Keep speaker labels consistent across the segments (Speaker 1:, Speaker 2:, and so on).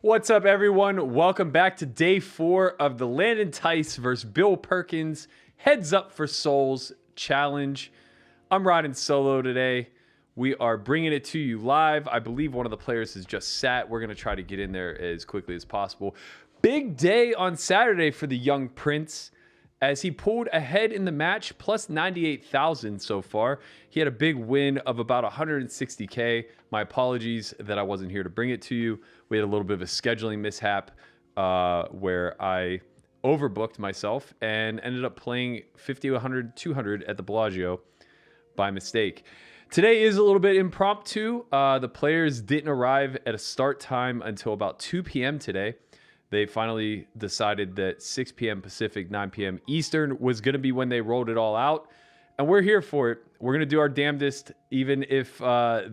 Speaker 1: What's up, everyone? Welcome back to day 4 of the Landon Tice versus Bill Perkins Heads Up for Souls challenge. I'm riding solo today. We are bringing it to you live. I believe one of the players has just sat. We're going to try to get in there as quickly as possible. Big day on Saturday for the young prince, as he pulled ahead in the match, plus 98,000 so far. He had a big win of about 160K. My apologies that I wasn't here to bring it to you. We had a little bit of a scheduling mishap where I overbooked myself and ended up playing 50, 100, 200 at the Bellagio by mistake. Today is a little bit impromptu. The players didn't arrive at a start time until about 2 p.m. today. They finally decided that 6 p.m. Pacific, 9 p.m. Eastern was going to be when they rolled it all out. And we're here for it. We're going to do our damnedest, even if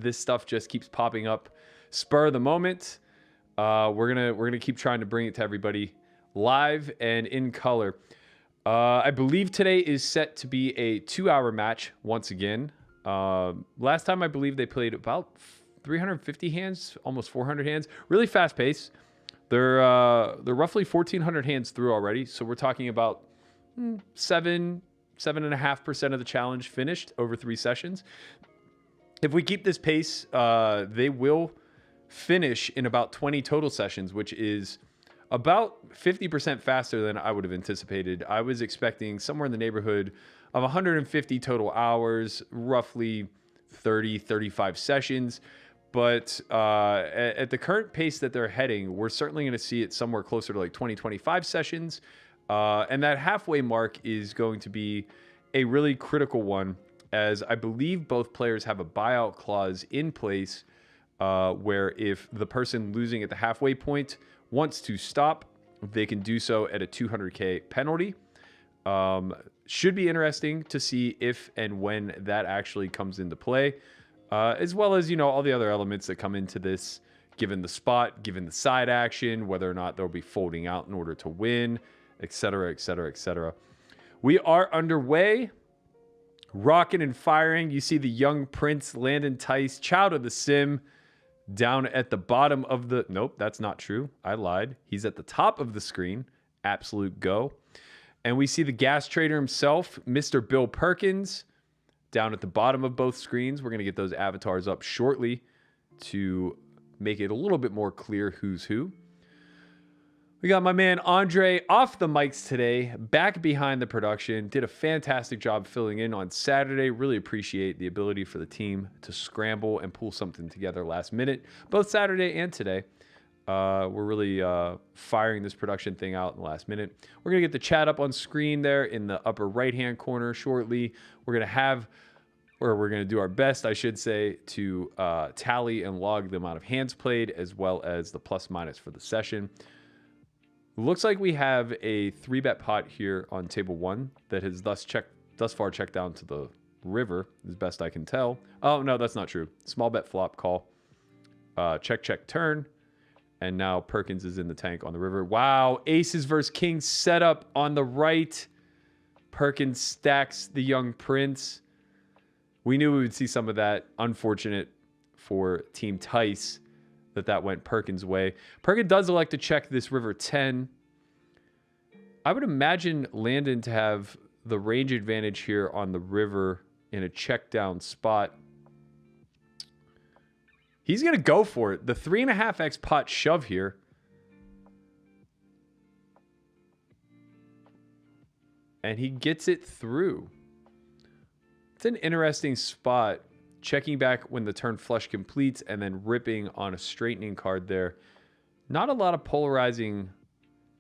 Speaker 1: this stuff just keeps popping up spur of the moment. We're gonna keep trying to bring it to everybody live and in color. I believe today is set to be a 2-hour match once again. Last time I believe they played about 350 hands, almost 400 hands. Really fast pace. They're roughly 1,400 hands through already, so we're talking about 7.5% of the challenge finished over 3 sessions. If we keep this pace, they will finish in about 20 total sessions, which is about 50% faster than I would have anticipated. I was expecting somewhere in the neighborhood of 150 total hours, roughly 30, 35 sessions. But at the current pace that they're heading, we're certainly going to see it somewhere closer to like 20, 25 sessions. And that halfway mark is going to be a really critical one, as I believe both players have a buyout clause in place where if the person losing at the halfway point wants to stop, they can do so at a 200K penalty. Should be interesting to see if and when that actually comes into play. As well as, all the other elements that come into this, given the spot, given the side action, whether or not they'll be folding out in order to win, etc., etc., etc. We are underway, rocking and firing. You see the young prince, Landon Tice, child of the sim, down at the bottom of the... Nope, that's not true. I lied. He's at the top of the screen. Absolute go. And we see the gas trader himself, Mr. Bill Perkins, down at the bottom of both screens. We're going to get those avatars up shortly to make it a little bit more clear who's who. We got my man Andre off the mics today, back behind the production. Did a fantastic job filling in on Saturday. Really appreciate the ability for the team to scramble and pull something together last minute, both Saturday and today. We're really firing this production thing out in the last minute. We're going to get the chat up on screen there in the upper right-hand corner shortly. We're going to do our best, I should say, to tally and log the amount of hands played, as well as the plus minus for the session. Looks like we have a 3-bet pot here on table 1 that has thus far checked down to the river, as best I can tell. Oh, no, that's not true. Small bet flop call. Check, check, turn. And now Perkins is in the tank on the river. Wow, aces versus kings set up on the right. Perkins stacks the young prince. We knew we would see some of that. Unfortunate for Team Tice that went Perkins' way. Perkins does elect to check this river 10. I would imagine Landon to have the range advantage here on the river in a check down spot. He's going to go for it. The 3.5x pot shove here. And he gets it through. It's an interesting spot. Checking back when the turn flush completes and then ripping on a straightening card there. Not a lot of polarizing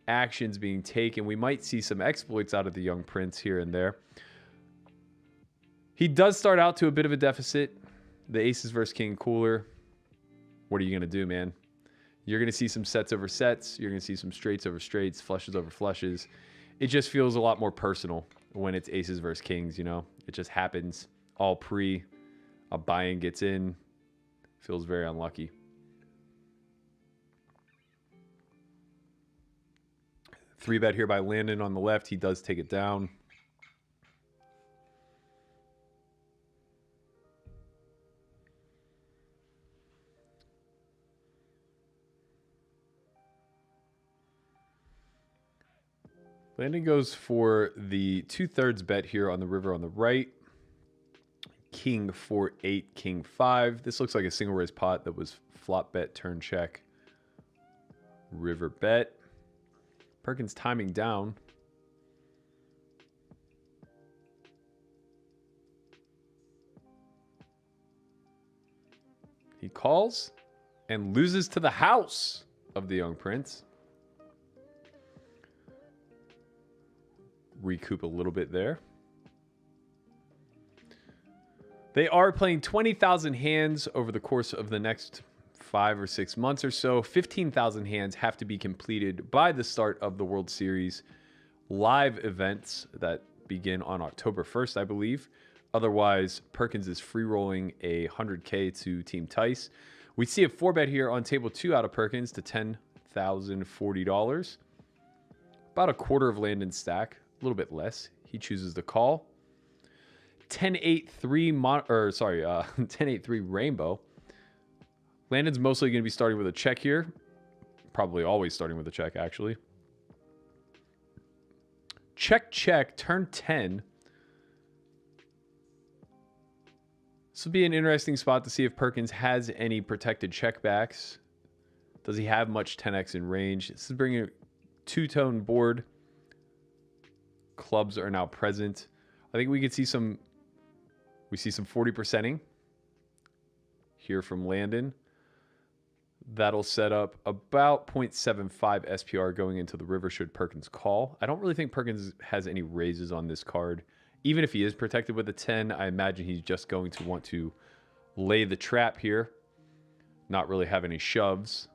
Speaker 1: actions being taken. We might see some exploits out of the young prince here and there. He does start out to a bit of a deficit. The aces versus king cooler. What are you going to do, man? You're going to see some sets over sets. You're going to see some straights over straights, flushes over flushes. It just feels a lot more personal when it's aces versus kings, It just happens all pre. A buy-in gets in. Feels very unlucky. Three bet here by Landon on the left. He does take it down. Landon goes for the 2/3 bet here on the river on the right. King 4-8, King 5. This looks like a single raise pot that was flop bet, turn check, river bet. Perkins timing down. He calls and loses to the house of the Young Prince. Recoup a little bit there. They are playing 20,000 hands over the course of the next 5 or 6 months or so. 15,000 hands have to be completed by the start of the World Series live events that begin on October 1st, I believe. Otherwise, Perkins is free rolling a 100K to Team Tice. We see a 4-bet here on table 2 out of Perkins to $10,040. About a quarter of Landon's stack, a little bit less. He chooses to call. 10-8-3 10-8-3 rainbow. Landon's mostly going to be starting with a check here. Probably always starting with a check, actually. Check, check, turn 10. This will be an interesting spot to see if Perkins has any protected checkbacks. Does he have much 10x in range? This is bringing a two-tone board. Clubs are now present. I think we could see some... We see some 40%ing here from Landon. That'll set up about 0.75 SPR going into the river should Perkins call. I don't really think Perkins has any raises on this card. Even if he is protected with a 10, I imagine he's just going to want to lay the trap here. Not really have any shoves.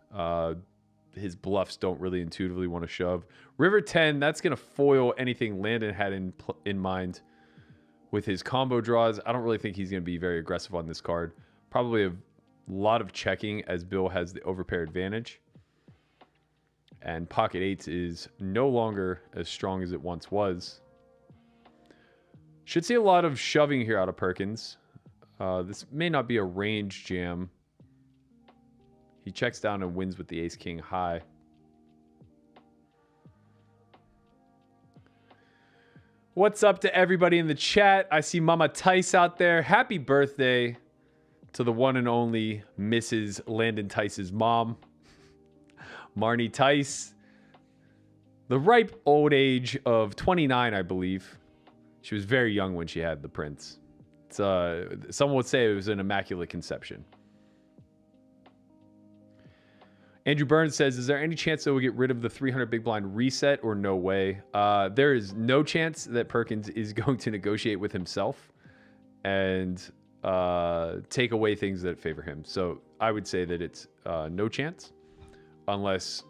Speaker 1: His bluffs don't really intuitively want to shove. River 10, that's going to foil anything Landon had in mind with his combo draws. I don't really think he's going to be very aggressive on this card. Probably a lot of checking as Bill has the overpair advantage. And pocket eights is no longer as strong as it once was. Should see a lot of shoving here out of Perkins. This may not be a range jam. He checks down and wins with the ace-king high. What's up to everybody in the chat? I see Mama Tice out there. Happy birthday to the one and only Mrs. Landon Tice's mom, Marnie Tice. The ripe old age of 29, I believe. She was very young when she had the prince. Someone would say it was an immaculate conception. Andrew Burns says, is there any chance that we'll get rid of the 300 big blind reset or no way? There is no chance that Perkins is going to negotiate with himself and take away things that favor him. So I would say that it's no chance unless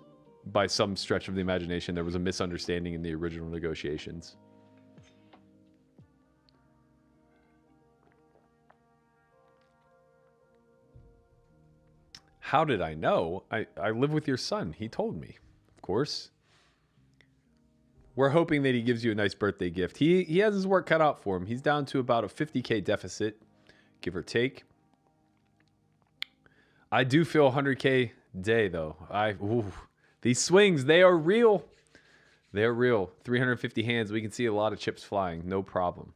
Speaker 1: by some stretch of the imagination there was a misunderstanding in the original negotiations. How did I know? I live with your son. He told me, of course. We're hoping that he gives you a nice birthday gift. He has his work cut out for him. He's down to about a 50K deficit, give or take. I do feel 100K day, though. These swings, they are real. They are real. 350 hands, we can see a lot of chips flying. No problem.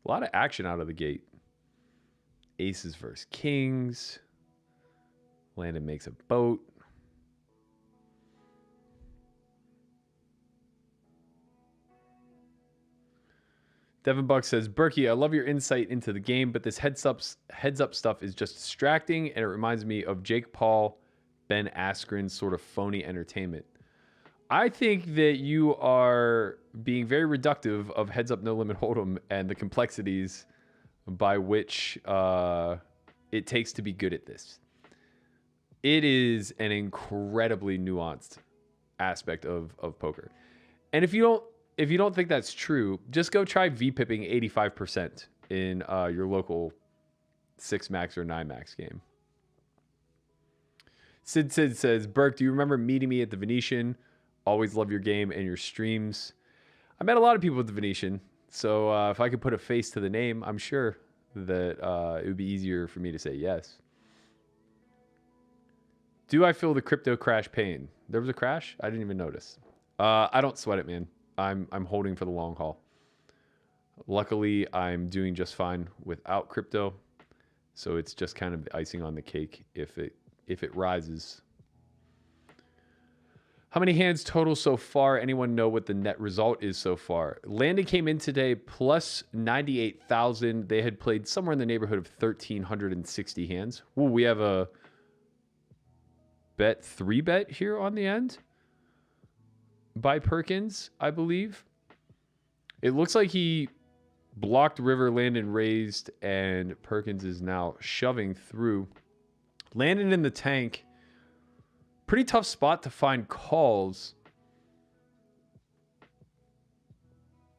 Speaker 1: A lot of action out of the gate. Aces versus kings. Landon makes a boat. Devin Buck says, Berkey, I love your insight into the game, but this heads up stuff is just distracting, and it reminds me of Jake Paul, Ben Askren's sort of phony entertainment. I think that you are being very reductive of heads up no limit hold'em and the complexities by which it takes to be good at this. It is an incredibly nuanced aspect of poker. And if you don't think that's true, just go try V-pipping 85% in your local 6-max or 9-max game. Sid says, Burke, do you remember meeting me at the Venetian? Always love your game and your streams. I met a lot of people at the Venetian, so if I could put a face to the name, I'm sure that it would be easier for me to say yes. Do I feel the crypto crash pain? There was a crash? I didn't even notice. I don't sweat it, man. I'm holding for the long haul. Luckily, I'm doing just fine without crypto. So it's just kind of the icing on the cake if it rises. How many hands total so far? Anyone know what the net result is so far? Landon came in today plus 98,000. They had played somewhere in the neighborhood of 1,360 hands. Ooh, we have a three bet here on the end by Perkins, I believe. It looks like he blocked river, Landon raised, and Perkins is now shoving through. Landon in the tank. Pretty tough spot to find calls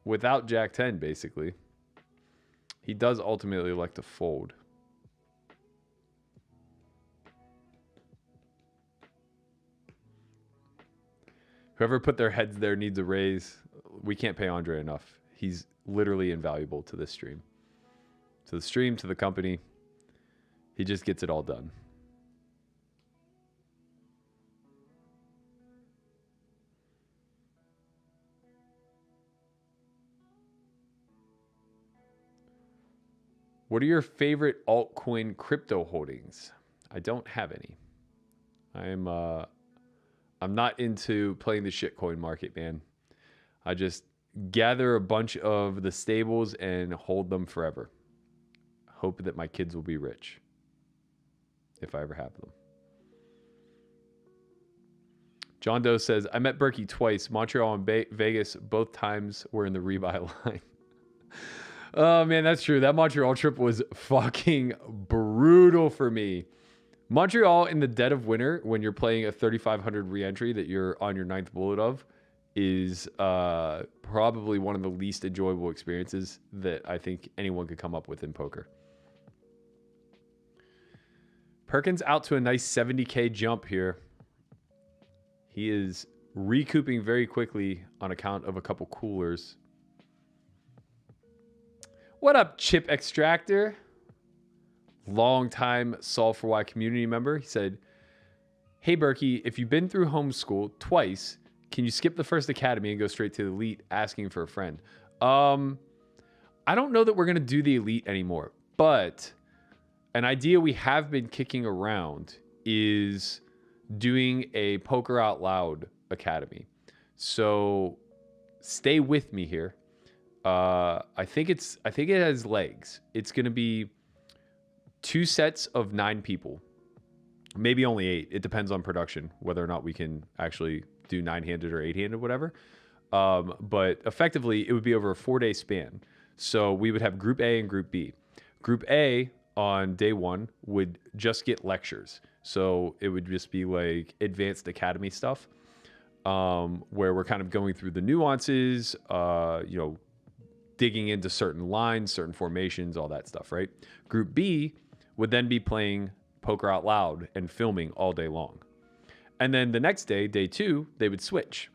Speaker 1: without Jack 10, basically. He does ultimately like to fold. Whoever put their heads there needs a raise. We can't pay Andre enough. He's literally invaluable to this stream. To the stream, to the company. He just gets it all done. What are your favorite altcoin crypto holdings? I don't have any. I'm not into playing the shitcoin market, man. I just gather a bunch of the stables and hold them forever. Hope that my kids will be rich if I ever have them. John Doe says, I met Berkey twice, Montreal and Vegas. Both times were in the rebuy line. Oh, man, that's true. That Montreal trip was fucking brutal for me. Montreal in the dead of winter, when you're playing a 3,500 re-entry that you're on your 9th bullet of, is probably one of the least enjoyable experiences that I think anyone could come up with in poker. Perkins out to a nice 70K jump here. He is recouping very quickly on account of a couple coolers. What up, Chip Extractor? Long-time Solve for Why community member. He said, hey, Berkey, if you've been through homeschool twice, can you skip the first academy and go straight to the elite asking for a friend? I don't know that we're going to do the elite anymore, but an idea we have been kicking around is doing a Poker Out Loud academy. So stay with me here. I think it has legs. It's going to be 2 sets of 9 people, maybe only 8. It depends on production, whether or not we can actually do 9-handed or 8-handed, whatever. But effectively, it would be over a 4-day span. So we would have Group A and Group B. Group A on day 1 would just get lectures. So it would just be like advanced academy stuff, where we're kind of going through the nuances, digging into certain lines, certain formations, all that stuff, right? Group B would then be playing Poker Out Loud and filming all day long. And then the next day, day 2, they would switch.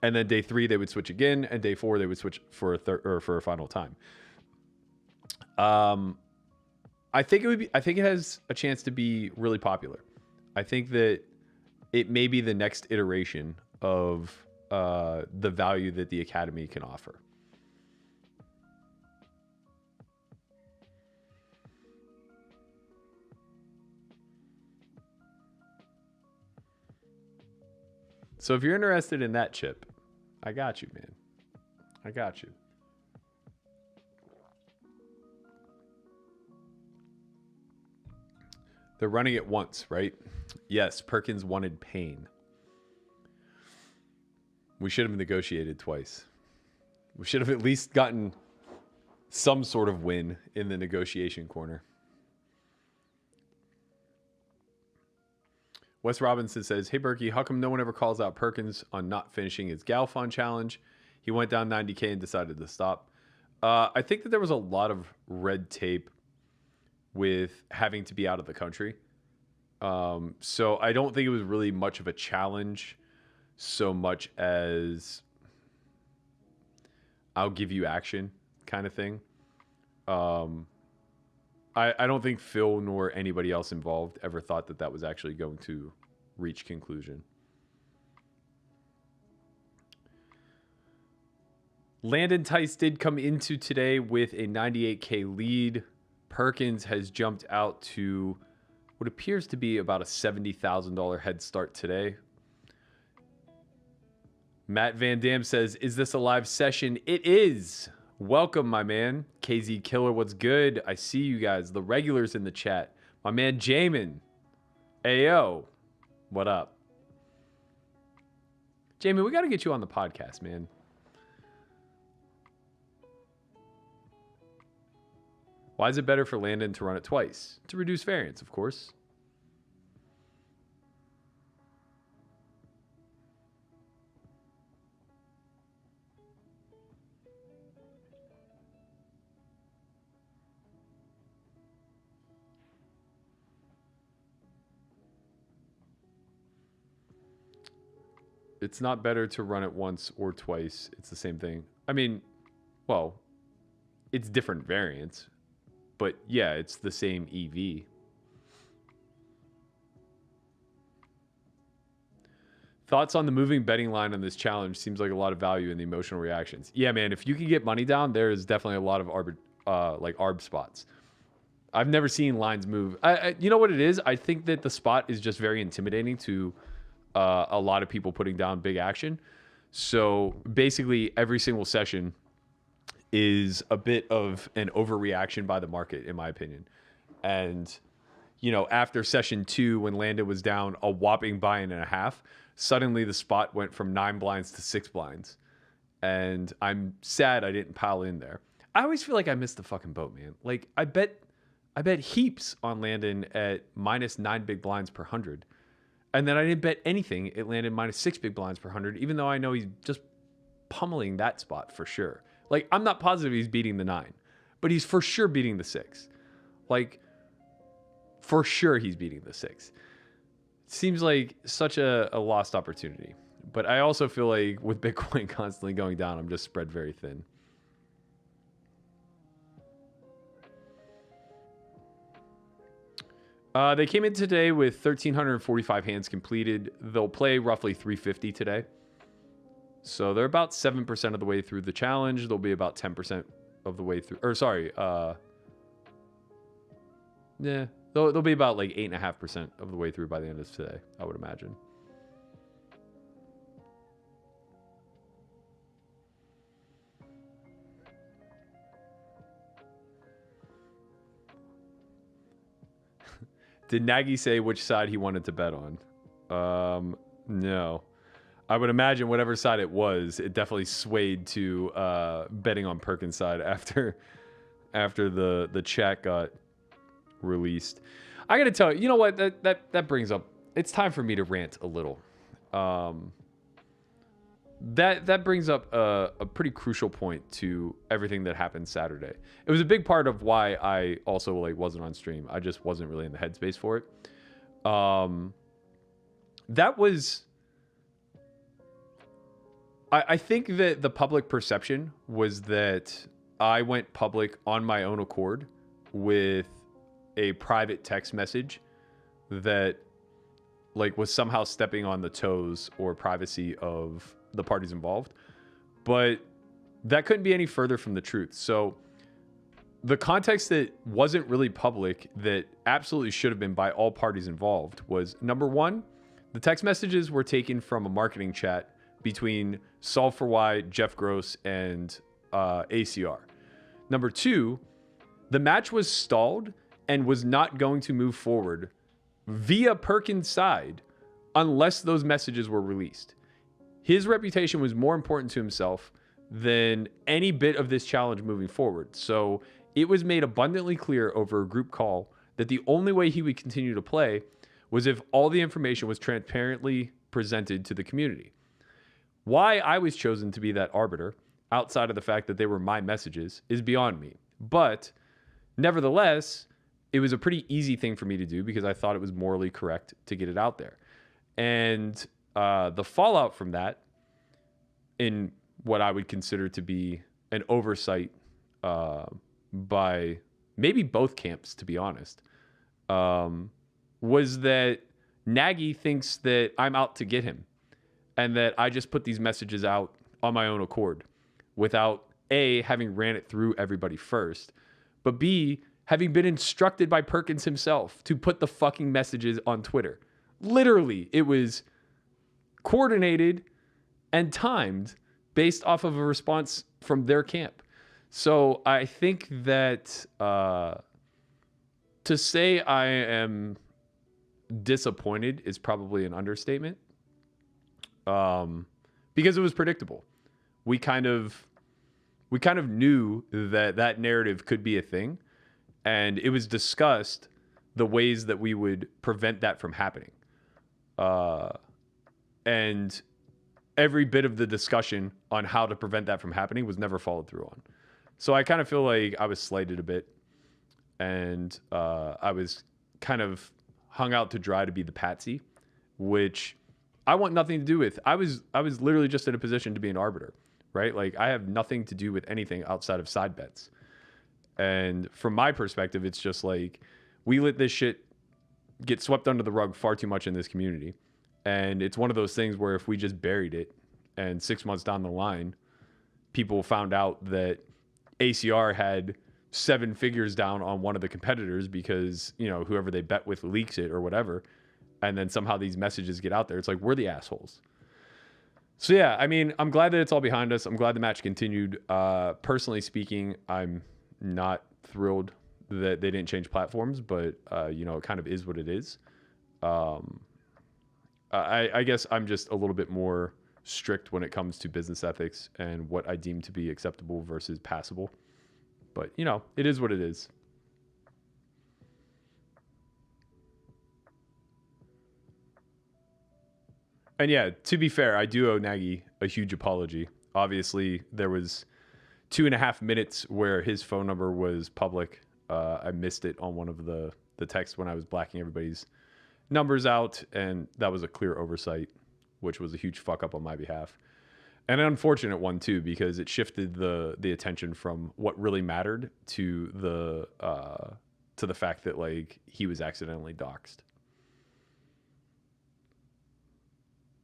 Speaker 1: And then day 3, they would switch again. And day 4, they would switch for a final time. I think it has a chance to be really popular. I think that it may be the next iteration of the value that the Academy can offer. So if you're interested in that, Chip, I got you, man. I got you. They're running it once, right? Yes, Perkins wanted pain. We should have negotiated twice. We should have at least gotten some sort of win in the negotiation corner. Wes Robinson says, hey, Berkey, how come no one ever calls out Perkins on not finishing his Galfond challenge? He went down 90K and decided to stop. I think that there was a lot of red tape with having to be out of the country. So I don't think it was really much of a challenge so much as I'll give you action kind of thing. I don't think Phil nor anybody else involved ever thought that that was actually going to reach conclusion. Landon Tice did come into today with a 98K lead. Perkins has jumped out to what appears to be about a $70,000 head start today. Matt Van Dam says, is this a live session? It is. Welcome, my man. KZ Killer, what's good? I see you guys, the regulars in the chat. My man Jamin. Ayo. What up? Jamin, we got to get you on the podcast, man. Why is it better for Landon to run it twice? To reduce variance, of course. It's not better to run it once or twice. It's the same thing. I mean, well, it's different variants. But yeah, it's the same EV. Thoughts on the moving betting line on this challenge? Seems like a lot of value in the emotional reactions. Yeah, man, if you can get money down, there is definitely a lot of arb spots. I've never seen lines move. You know what it is? I think that the spot is just very intimidating to a lot of people putting down big action. So basically every single session is a bit of an overreaction by the market, in my opinion. And, you know, after session 2, when Landon was down a whopping buy-in and a half, suddenly the spot went from 9 blinds to 6 blinds. And I'm sad I didn't pile in there. I always feel like I missed the fucking boat, man. Like, I bet heaps on Landon at minus 9 big blinds per 100. And then I didn't bet anything. It landed minus 6 big blinds per 100, even though I know he's just pummeling that spot for sure. Like, I'm not positive he's beating the 9, but he's for sure beating the 6. Like, for sure he's beating the 6. It seems like such a lost opportunity. But I also feel like with Bitcoin constantly going down, I'm just spread very thin. They came in today with 1,345 hands completed. They'll play roughly 350 today. So they're about 7% of the way through the challenge. They'll be about 10% of the way through. Or sorry, yeah, they'll be about like 8.5% of the way through by the end of today, I would imagine. Did Nagy say which side he wanted to bet on? No. I would imagine whatever side it was, it definitely swayed to betting on Perkins' side after the chat got released. I got to tell you, you know what? That brings up. It's time for me to rant a little. That brings up a pretty crucial point to everything that happened Saturday. It was a big part of why I also wasn't on stream. I just wasn't really in the headspace for it. That was. I think that the public perception was that I went public on my own accord with a private text message that was somehow stepping on the toes or privacy of the parties involved. But that couldn't be any further from the truth. So the context that wasn't really public that absolutely should have been by all parties involved was, number one, the text messages were taken from a marketing chat between Solve for Why, Jeff Gross, and ACR. Number two, the match was stalled and was not going to move forward via Perkins' side unless those messages were released. His reputation was more important to himself than any bit of this challenge moving forward. So it was made abundantly clear over a group call that the only way he would continue to play was if all the information was transparently presented to the community. Why I was chosen to be that arbiter, outside of the fact that they were my messages, is beyond me. But nevertheless, it was a pretty easy thing for me to do because I thought it was morally correct to get it out there. And the fallout from that, in what I would consider to be an oversight by maybe both camps, to be honest, was that Nagy thinks that I'm out to get him and that I just put these messages out on my own accord without A, having ran it through everybody first, but B, having been instructed by Perkins himself to put the fucking messages on Twitter. Literally, it was coordinated and timed based off of a response from their camp. So I think that to say I am disappointed is probably an understatement, because it was predictable. We kind of knew that narrative could be a thing, and it was discussed the ways that we would prevent that from happening. And every bit of the discussion on how to prevent that from happening was never followed through on. So I kind of feel like I was slighted a bit, and I was kind of hung out to dry to be the patsy, which I want nothing to do with. I was literally just in a position to be an arbiter, right? Like, I have nothing to do with anything outside of side bets. And from my perspective, it's just like, we let this shit get swept under the rug far too much in this community. And it's one of those things where if we just buried it and 6 months down the line, people found out that ACR had 7 figures down on one of the competitors because, you know, whoever they bet with leaks it or whatever, and then somehow these messages get out there, it's like, we're the assholes. So yeah, I mean, I'm glad that it's all behind us. I'm glad the match continued. Personally speaking, I'm not thrilled that they didn't change platforms, but you know, it kind of is what it is. I guess I'm just a little bit more strict when it comes to business ethics and what I deem to be acceptable versus passable. But, you know, it is what it is. And yeah, to be fair, I do owe Nagy a huge apology. Obviously, there was 2.5 minutes where his phone number was public. I missed it on one of the texts when I was blacking everybody's numbers out, and that was a clear oversight, which was a huge fuck up on my behalf. And an unfortunate one too, because it shifted the attention from what really mattered to the fact that, like, he was accidentally doxxed.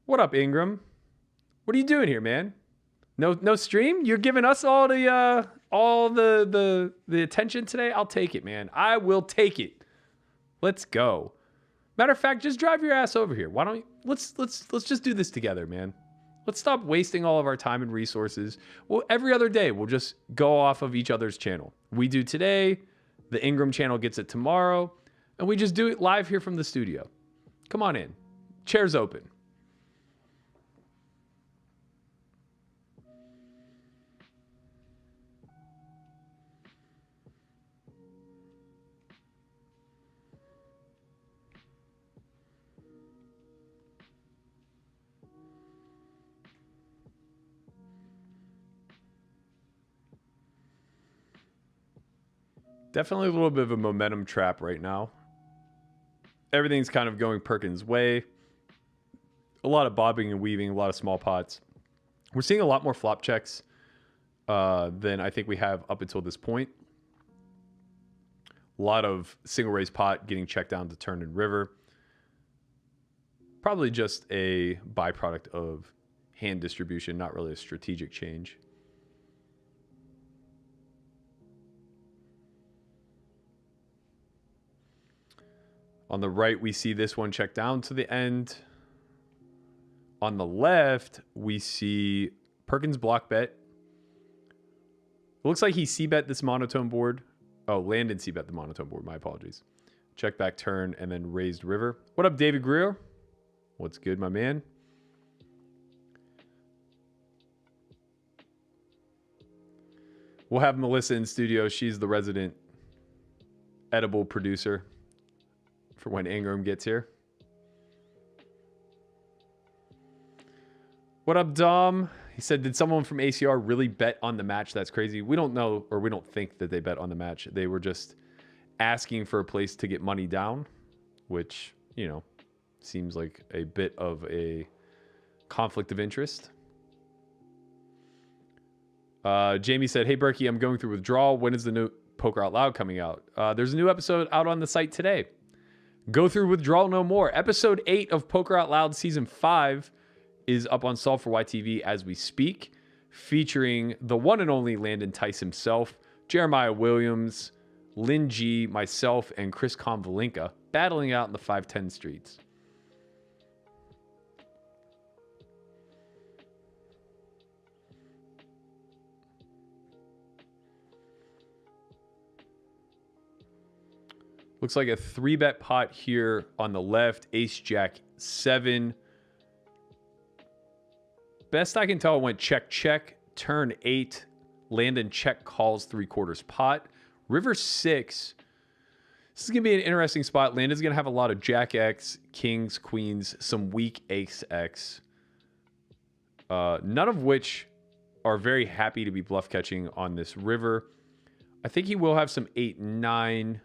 Speaker 1: What up, Ingram? What are you doing here, man? No stream? You're giving us all the attention today? I'll take it, man. I will take it. Let's go. Matter of fact, just drive your ass over here. Why don't you, let's just do this together, man. Let's stop wasting all of our time and resources. Well, every other day, we'll just go off of each other's channel. We do today, the Ingram channel gets it tomorrow, and we just do it live here from the studio. Come on in. Chair's open. Definitely a little bit of a momentum trap right now. Everything's kind of going Perkins' way. A lot of bobbing and weaving, a lot of small pots. We're seeing a lot more flop checks than I think we have up until this point. A lot of single raise pot getting checked down to turn and river. Probably just a byproduct of hand distribution, not really a strategic change. On the right, we see this one check down to the end. On the left, we see Perkins block bet. It looks like he c-bet this monotone board. Oh, Landon c-bet the monotone board. My apologies. Check back turn and then raised river. What up, David Greer? What's good, my man? We'll have Melissa in studio. She's the resident edible producer for when Ingram gets here. What up, Dom? He said, did someone from ACR really bet on the match? That's crazy. We don't know, or we don't think that they bet on the match. They were just asking for a place to get money down, which, you know, seems like a bit of a conflict of interest. Jamie said, hey, Berkey, I'm going through withdrawal. When is the Poker Out Loud coming out. There's a new episode out on the site today. Go through withdrawal no more. Episode 8 of Poker Out Loud Season 5 is up on Solve for YTV as we speak, featuring the one and only Landon Tice himself, Jeremiah Williams, Lynn G, myself, and Chris Konvalinka battling out in the 510 streets. Looks like a 3-bet pot here on the left. Ace, Jack, 7. Best I can tell, it went check, check. Turn 8. Landon check calls 3/4 pot. River 6. This is going to be an interesting spot. Landon's going to have a lot of Jack X, Kings, Queens, some weak Ace X. None of which are very happy to be bluff catching on this river. I think he will have some 8-9.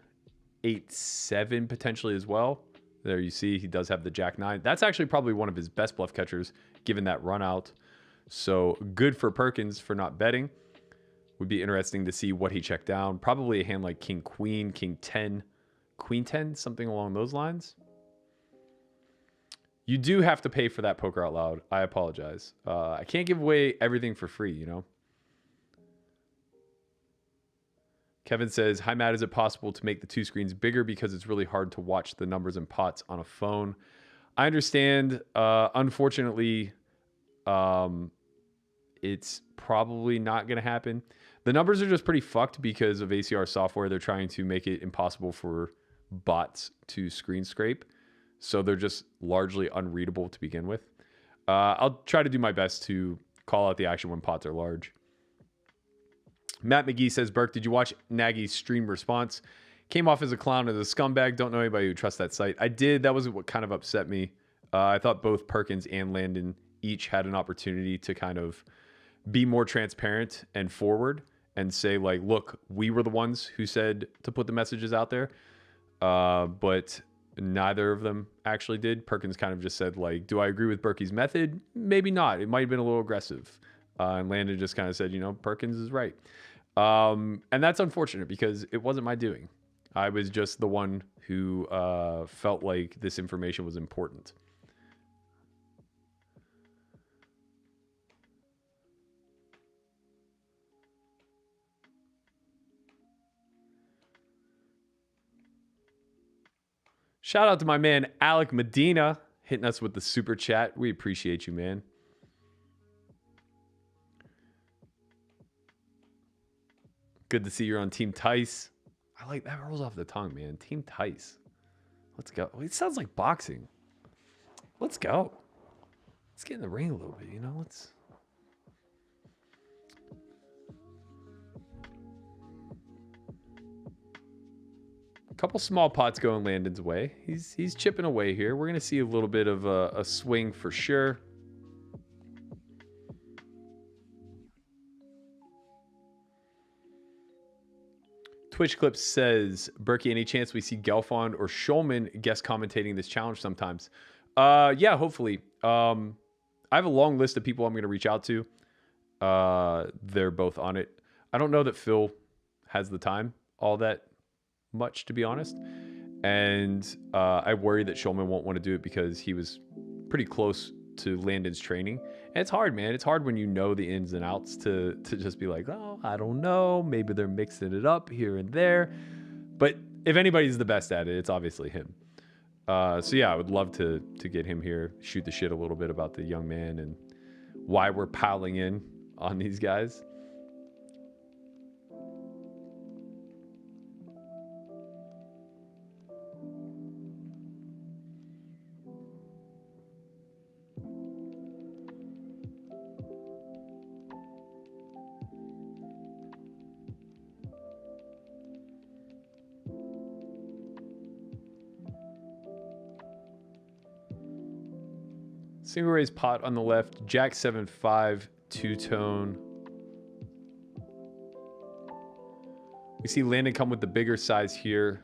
Speaker 1: 8-7 potentially as well. There you see he does have the Jack 9. That's actually probably one of his best bluff catchers given that run out. So good for Perkins for not betting. Would be interesting to see what he checked down. Probably a hand like King Queen, King 10, Queen 10, something along those lines. You do have to pay for that Poker Out Loud. I apologize. I can't give away everything for free, you know. Kevin says, hi, Matt. Is it possible to make the 2 screens bigger because it's really hard to watch the numbers and pots on a phone? I understand. Unfortunately, it's probably not going to happen. The numbers are just pretty fucked because of ACR software. They're trying to make it impossible for bots to screen scrape. So they're just largely unreadable to begin with. I'll try to do my best to call out the action when pots are large. Matt McGee says, Burke, did you watch Nagy's stream response? Came off as a clown, as a scumbag. Don't know anybody who trusts that site. I did. That was what kind of upset me. I thought both Perkins and Landon each had an opportunity to kind of be more transparent and forward and say, like, look, we were the ones who said to put the messages out there. But neither of them actually did. Perkins kind of just said, like, do I agree with Berkey's method? Maybe not. It might have been a little aggressive. And Landon just kind of said, you know, Perkins is right. And that's unfortunate because it wasn't my doing. I was just the one who felt like this information was important. Shout out to my man, Alec Medina, hitting us with the super chat. We appreciate you, man. Good to see you're on Team Tice. I like that. Rolls off the tongue, man. Team Tice. Let's go. It sounds like boxing. Let's go. Let's get in the ring a little bit, you know? Let's. A couple small pots going Landon's way. He's chipping away here. We're going to see a little bit of a swing for sure. Twitch Clip says, Berkey, any chance we see Gelfond or Schulman guest commentating this challenge sometimes? Yeah, hopefully. I have a long list of people I'm going to reach out to. They're both on it. I don't know that Phil has the time all that much, to be honest. And I worry that Schulman won't want to do it because he was pretty close to Landon's training. And it's hard, man. It's hard when you know the ins and outs to just be like, oh, I don't know. Maybe they're mixing it up here and there. But if anybody's the best at it, it's obviously him. So yeah, I would love to get him here, shoot the shit a little bit about the young man and why we're piling in on these guys. Single raise pot on the left, Jack 7-5, two-tone. We see Landon come with the bigger size here.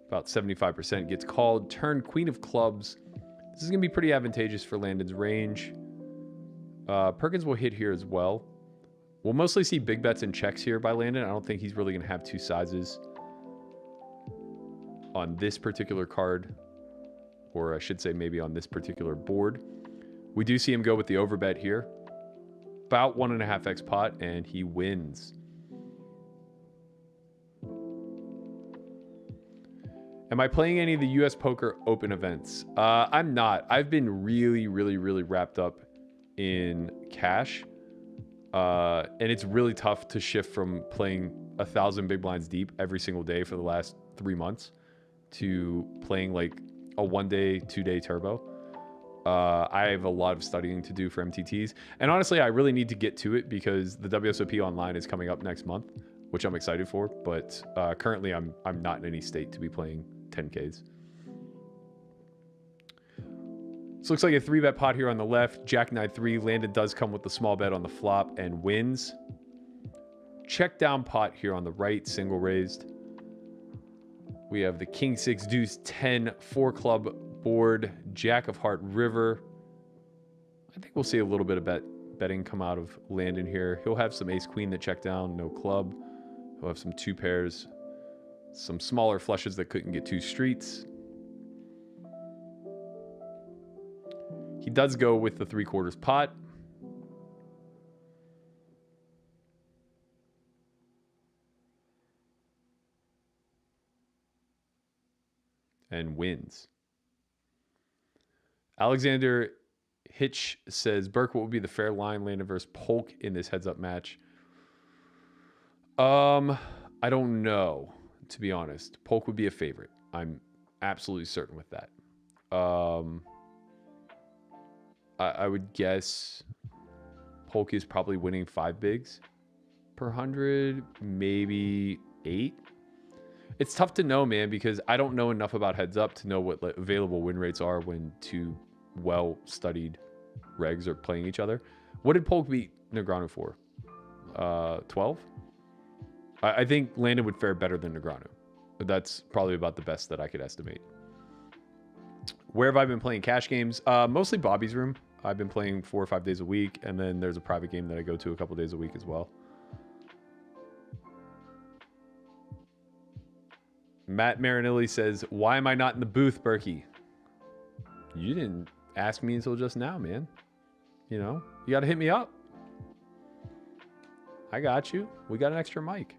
Speaker 1: About 75% gets called. Turn Queen of Clubs. This is going to be pretty advantageous for Landon's range. Perkins will hit here as well. We'll mostly see big bets and checks here by Landon. I don't think he's really going to have two sizes on this particular card, or I should say maybe on this particular board. We do see him go with the overbet here. About 1.5x pot, and he wins. Am I playing any of the US Poker Open events? I'm not. I've been really wrapped up in cash. And it's really tough to shift from playing 1,000 big blinds deep every single day for the last 3 months to playing like a 1-day, 2-day turbo. I have a lot of studying to do for MTTs. And honestly, I really need to get to it because the WSOP online is coming up next month, which I'm excited for. But currently, I'm not in any state to be playing 10Ks. This looks like a 3-bet pot here on the left. Jack 9-3. Landon does come with the small bet on the flop and wins. Check down pot here on the right. Single raised. We have the King 6 Deuce 10 4 club board. Jack of Heart River. I think we'll see a little bit of betting come out of Landon here. He'll have some Ace Queen that check down. No club. He'll have some 2 pairs. Some smaller flushes that couldn't get 2 streets. He does go with the 3/4 pot. And wins. Alexander Hitch says, Burke, what would be the fair line Landon versus Polk in this heads-up match? I don't know, to be honest. Polk would be a favorite. I'm absolutely certain with that. I would guess Polk is probably winning 5 bigs per 100, maybe 8. It's tough to know, man, because I don't know enough about heads up to know what available win rates are when 2 well-studied regs are playing each other. What did Polk beat Negreanu for? 12? I think Landon would fare better than Negreanu. But that's probably about the best that I could estimate. Where have I been playing cash games? Mostly Bobby's room. I've been playing 4 or 5 days a week, and then there's a private game that I go to a couple days a week as well. Matt Marinelli says, why am I not in the booth, Berkey? You didn't ask me until just now, man. You know, you got to hit me up. I got you. We got an extra mic.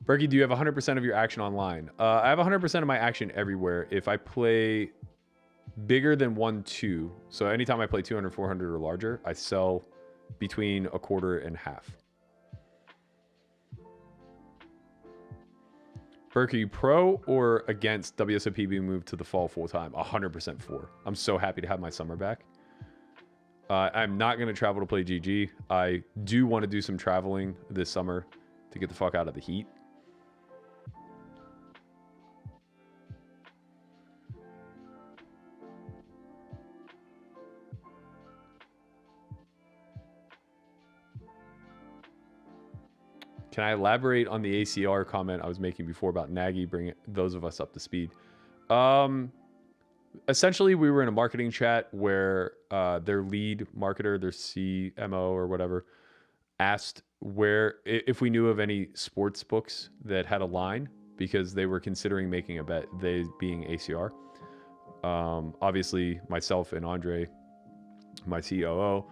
Speaker 1: Berkey, do you have 100% of your action online? I have 100% of my action everywhere. If I play bigger than 1-2, so anytime I play 200, 400 or larger, I sell between 1/4 and half. Burke, are you pro or against WSOP being moved to the fall full time? 100% for. I'm so happy to have my summer back. I'm not going to travel to play GG. I do want to do some traveling this summer to get the fuck out of the heat. Can I elaborate on the ACR comment I was making before about Nagy bringing those of us up to speed? Essentially, we were in a marketing chat where their lead marketer, their CMO or whatever, asked if we knew of any sports books that had a line because they were considering making a bet, they being ACR. Obviously, myself and Andre, my COO,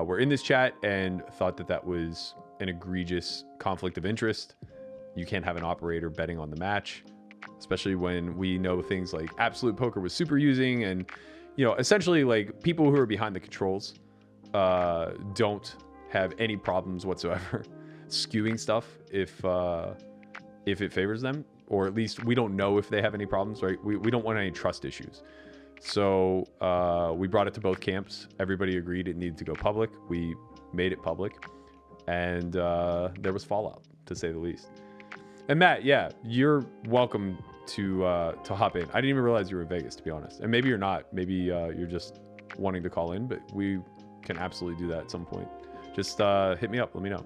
Speaker 1: were in this chat and thought that was an egregious conflict of interest. You can't have an operator betting on the match, especially when we know things like Absolute Poker was super using, and essentially like people who are behind the controls don't have any problems whatsoever skewing stuff if it favors them, or at least we don't know if they have any problems, right? We don't want any trust issues. So we brought it to both camps. Everybody agreed it needed to go public. We made it public. And there was fallout, to say the least. And Matt, yeah, you're welcome to hop in. I didn't even realize you were in Vegas, to be honest. And maybe you're not. Maybe you're just wanting to call in, but we can absolutely do that at some point. Just hit me up. Let me know.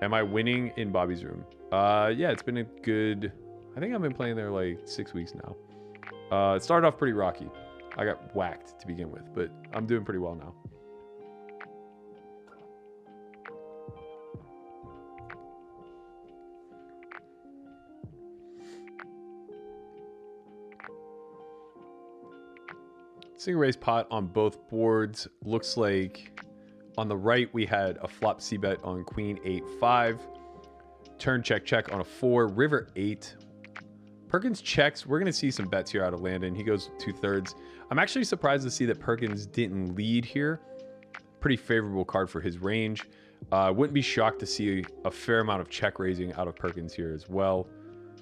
Speaker 1: Am I winning in Bobby's room? Yeah, it's been a good... I think I've been playing there like 6 weeks now. It started off pretty rocky. I got whacked to begin with, but I'm doing pretty well now. Single raise pot on both boards. Looks like on the right we had a flop C bet on queen 8-5. Turn check on a 4. River 8. Perkins checks. We're going to see some bets here out of Landon. He goes 2/3. I'm actually surprised to see that Perkins didn't lead here. Pretty favorable card for his range. Wouldn't be shocked to see a fair amount of check raising out of Perkins here as well.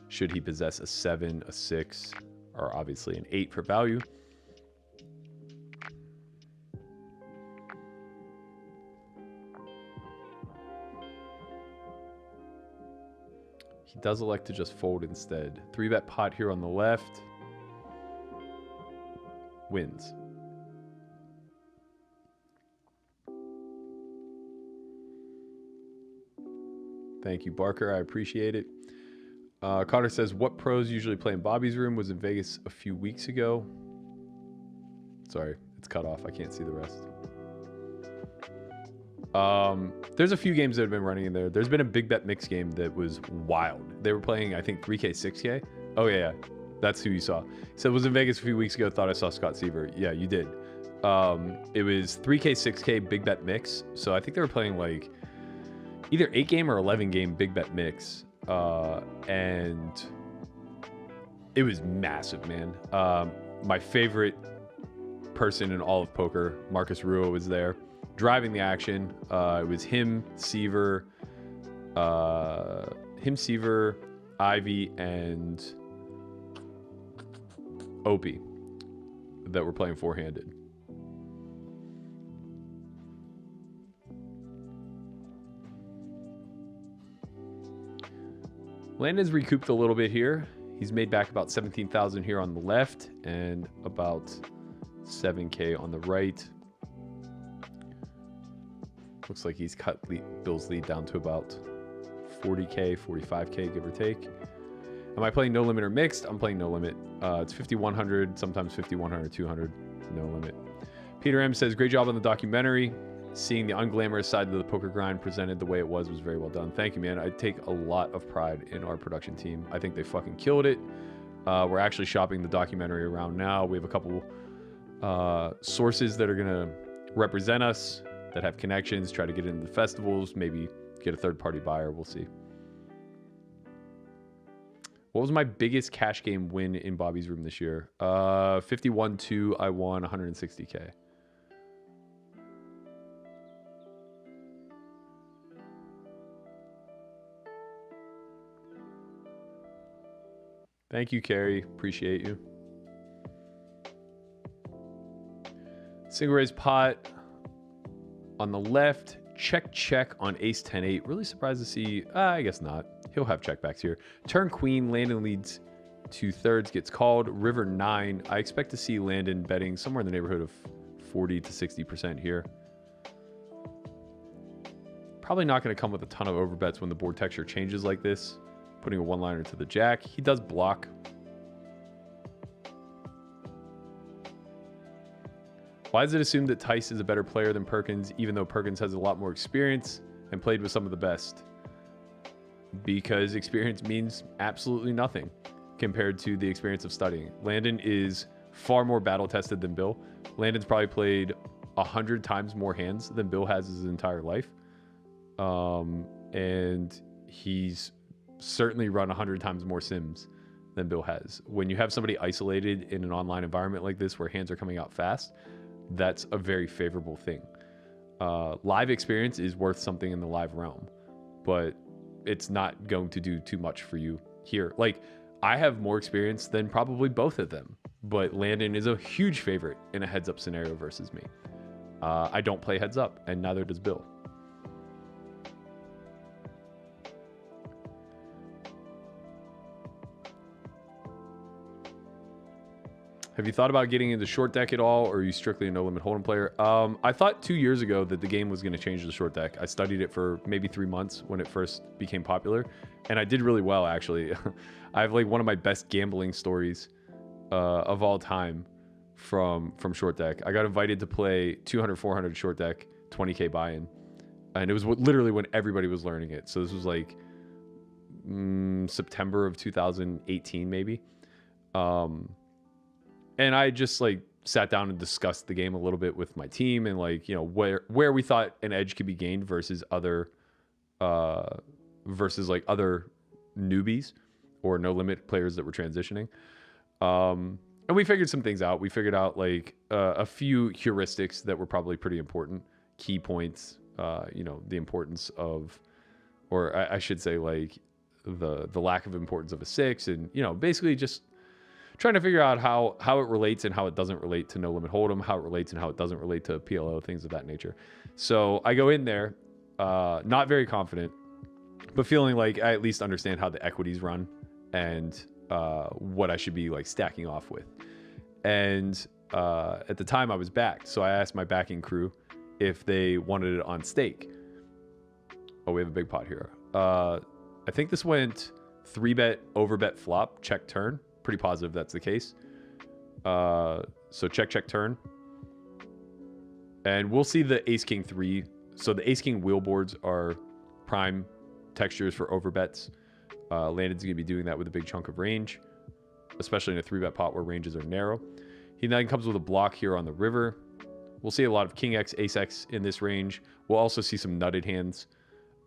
Speaker 1: Should he possess a 7, a 6, or obviously an 8 for value. He does elect to just fold instead. 3-bet pot here on the left. Wins. Thank you, Barker. I appreciate it. Carter says, what pros usually play in Bobby's room? Was in Vegas a few weeks ago. Sorry, it's cut off. I can't see the rest. There's a few games that have been running in there. There's been a big bet mix game that was wild. They were playing, I think, 3K, 6K. Oh, yeah. That's who you saw. So it was in Vegas a few weeks ago. Thought I saw Scott Seaver. Yeah, you did. It was 3K, 6K big bet mix. So I think they were playing like either 8-game or 11-game big bet mix. And it was massive, man. My favorite person in all of poker, Marcus Ruo, was there. Driving the action. It was him, Seaver, Ivy, and Opie that were playing four-handed. Landon's recouped a little bit here. He's made back about 17,000 here on the left and about 7K on the right. Looks like he's cut Bill's lead down to about 40K, 45K, give or take. Am I playing no limit or mixed? I'm playing no limit. It's 5,100, sometimes 5,100, 200, no limit. Peter M says, great job on the documentary. Seeing the unglamorous side of the poker grind presented the way it was very well done. Thank you, man. I take a lot of pride in our production team. I think they fucking killed it. We're actually shopping the documentary around now. We have a couple sources that are going to represent us, that have connections, try to get into the festivals, maybe get a third-party buyer. We'll see. What was my biggest cash game win in Bobby's room this year? 51-2. I won 160K. Thank you, Carrie. Appreciate you. Single raise pot on the left. Check on ace 10-8. Really surprised to see. I guess not. He'll have checkbacks here. Turn queen. Landon leads 2/3. Gets called. River 9. I expect to see Landon betting somewhere in the neighborhood of 40 to 60% here. Probably not going to come with a ton of overbets when the board texture changes like this. Putting a one-liner to the jack. He does block. Why is it assumed that Tice is a better player than Perkins, even though Perkins has a lot more experience and played with some of the best? Because experience means absolutely nothing compared to the experience of studying. Landon is far more battle-tested than Bill. Landon's probably played 100 times more hands than Bill has his entire life. And he's certainly run 100 times more sims than Bill has. When you have somebody isolated in an online environment like this where hands are coming out fast, that's a very favorable thing. Live experience is worth something in the live realm, but it's not going to do too much for you here. Like, I have more experience than probably both of them, but Landon is a huge favorite in a heads-up scenario versus me. I don't play heads-up, and neither does Bill. Have you thought about getting into short deck at all, or are you strictly a no-limit hold'em player? I thought 2 years ago that the game was going to change the short deck. I studied it for maybe 3 months when it first became popular, and I did really well, actually. I have like one of my best gambling stories of all time from short deck. I got invited to play 200, 400 short deck, 20K buy-in. And it was literally when everybody was learning it. So this was like September of 2018, maybe. And I just like sat down and discussed the game a little bit with my team and like, you know, where we thought an edge could be gained versus other like other newbies or no limit players that were transitioning. And we figured some things out. We figured out like a few heuristics that were probably pretty important, key points, you know, the importance of, or I should say like the lack of importance of a 6, and, you know, basically just trying to figure out how it relates and how it doesn't relate to no limit hold'em, how it relates and how it doesn't relate to PLO, things of that nature. So I go in there, not very confident, but feeling like I at least understand how the equities run and what I should be like stacking off with. And at the time I was backed, so I asked my backing crew if they wanted it on stake. Oh, we have a big pot here. I think this went 3-bet, overbet flop, check turn. Pretty positive that's the case. So check turn. And we'll see the ace king 3. So the ace king wheel boards are prime textures for overbets. Landon's going to be doing that with a big chunk of range, especially in a 3-bet pot where ranges are narrow. He then comes with a block here on the river. We'll see a lot of king X, ace X in this range. We'll also see some nutted hands,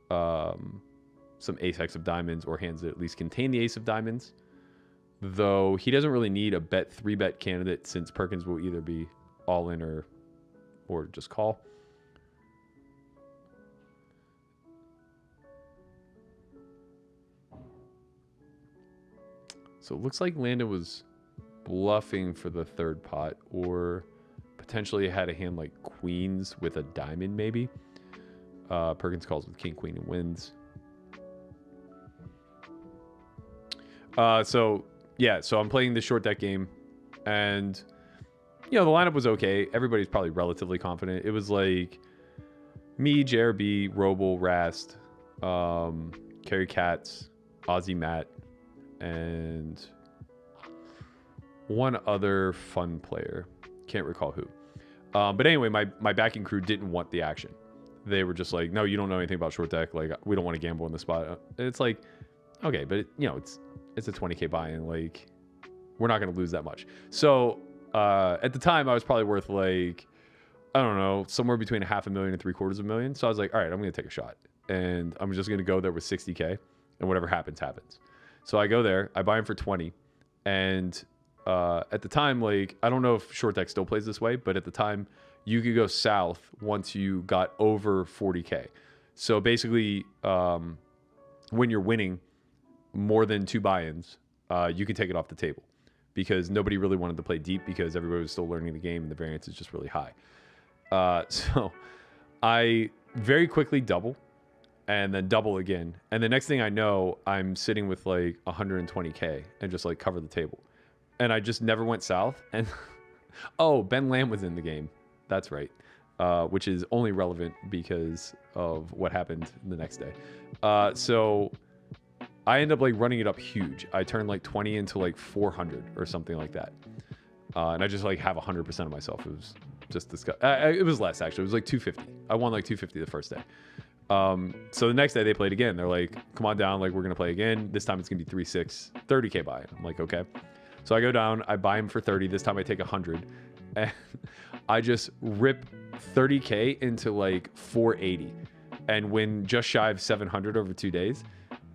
Speaker 1: some ace X of diamonds, or hands that at least contain the ace of diamonds. Though he doesn't really need a 3-bet candidate, since Perkins will either be all in or just call. So it looks like Landon was bluffing for the third pot, or potentially had a hand like queens with a diamond maybe. Perkins calls with king, queen, and wins. So I'm playing this short deck game, and, you know, the lineup was okay. Everybody's probably relatively confident. It was like me, JRB, Roble, Rast, Carrie Katz, Ozzy Matt, and one other fun player. Can't recall who. But anyway, my backing crew didn't want the action. They were just like, no, you don't know anything about short deck. Like, we don't want to gamble in the spot. And it's like, okay, but you know, it's a 20K buy-in. Like, we're not going to lose that much. So at the time, I was probably worth like, I don't know, somewhere between $500,000 and $750,000. So I was like, all right, I'm going to take a shot, and I'm just going to go there with 60K, and whatever happens, happens. So I go there, I buy him for 20, and at the time, like, I don't know if short deck still plays this way, but at the time, you could go south once you got over 40K. So basically, when you're winning more than 2 buy-ins, you can take it off the table, because nobody really wanted to play deep because everybody was still learning the game and the variance is just really high. So I very quickly double, and then double again. And the next thing I know, I'm sitting with like 120K and just like cover the table. And I just never went south. And oh, Ben Lamb was in the game. That's right. Which is only relevant because of what happened the next day. So I end up like running it up huge. I turned like 20 into like 400 or something like that. And I just like have 100% of myself. It was just disgusting. It was less, actually. It was like 250. I won like 250 the first day. So the next day they played again. They're like, come on down. Like, we're going to play again. This time it's going to be 3-6, 30K buy. I'm like, okay. So I go down, I buy him for 30. This time I take 100, and I just rip 30K into like 480 and win just shy of 700 over 2 days.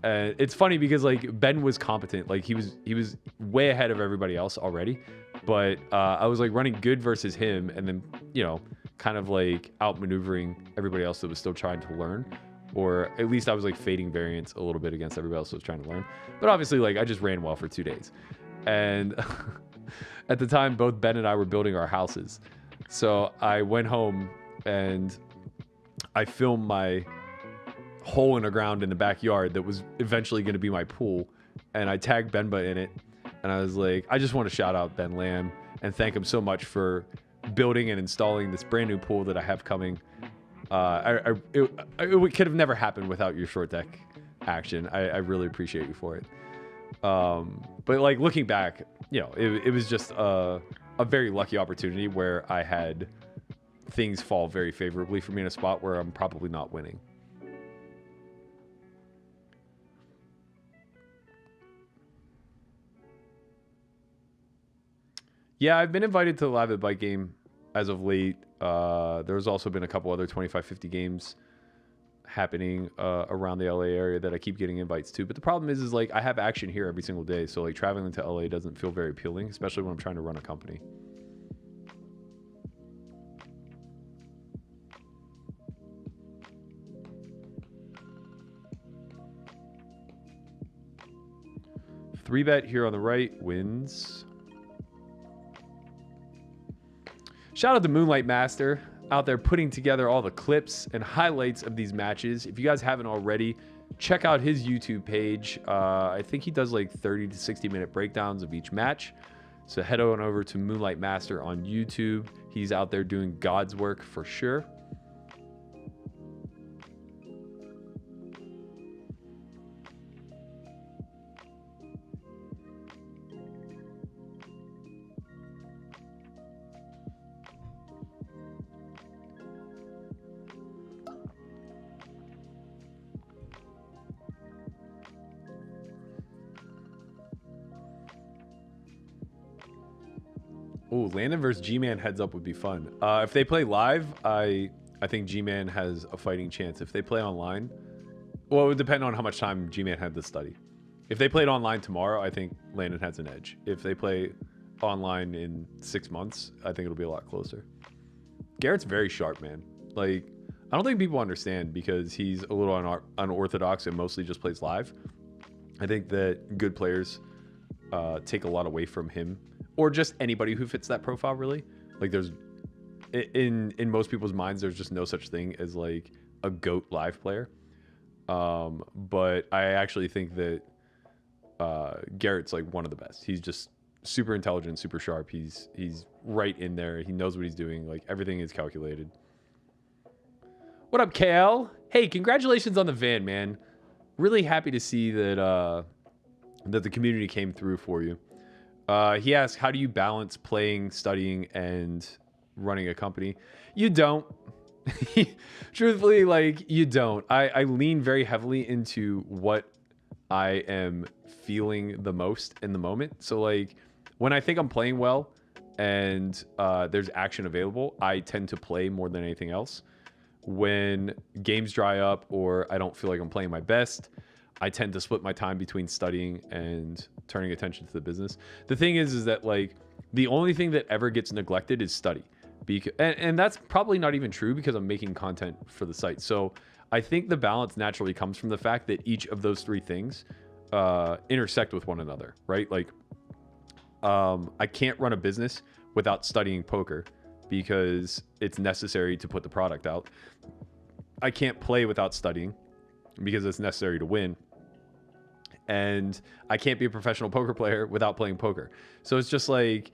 Speaker 1: It's funny because like Ben was competent. Like he was way ahead of everybody else already, but I was like running good versus him, and then, you know, kind of like outmaneuvering everybody else that was still trying to learn, or at least I was like fading variance a little bit against everybody else that was trying to learn. But obviously, like, I just ran well for 2 days. And at the time, both Ben and I were building our houses. So I went home and I filmed my hole in the ground in the backyard that was eventually going to be my pool. And I tagged Benba in it. And I was like, I just want to shout out Ben Lamb and thank him so much for building and installing this brand new pool that I have coming. It could have never happened without your short deck action. I really appreciate you for it. But like looking back, you know, it was just a very lucky opportunity where I had things fall very favorably for me in a spot where I'm probably not winning. Yeah, I've been invited to the Live at Bike game as of late. There's also been a couple other 25-50 games happening around the LA area that I keep getting invites to. But the problem is like I have action here every single day. So like traveling to LA doesn't feel very appealing, especially when I'm trying to run a company. Three bet here on the right wins. Shout out to Moonlight Master out there putting together all the clips and highlights of these matches. If you guys haven't already, check out his YouTube page. I think he does like 30 to 60 minute breakdowns of each match. So head on over to Moonlight Master on YouTube. He's out there doing God's work for sure. Oh, Landon versus G-Man heads up would be fun. If they play live, I think G-Man has a fighting chance. If they play online, well, it would depend on how much time G-Man had to study. If they played online tomorrow, I think Landon has an edge. If they play online in 6 months, I think it'll be a lot closer. Garrett's very sharp, man. Like, I don't think people understand because he's a little unorthodox and mostly just plays live. I think that good players take a lot away from him. Or just anybody who fits that profile, really. Like, there's in most people's minds, there's just no such thing as like a GOAT live player. But I actually think that Garrett's like one of the best. He's just super intelligent, super sharp. He's right in there. He knows what he's doing. Like, everything is calculated. What up, Kale? Hey, congratulations on the van, man. Really happy to see that that the community came through for you. He asks, how do you balance playing, studying, and running a company? You don't. Truthfully, like, you don't. I lean very heavily into what I am feeling the most in the moment. So, like, when I think I'm playing well and there's action available, I tend to play more than anything else. When games dry up or I don't feel like I'm playing my best, I tend to split my time between studying and turning attention to the business. The thing is that like the only thing that ever gets neglected is study. And that's probably not even true because I'm making content for the site. So I think the balance naturally comes from the fact that each of those three things intersect with one another, right? Like I can't run a business without studying poker because it's necessary to put the product out. I can't play without studying because it's necessary to win. And I can't be a professional poker player without playing poker. So it's just like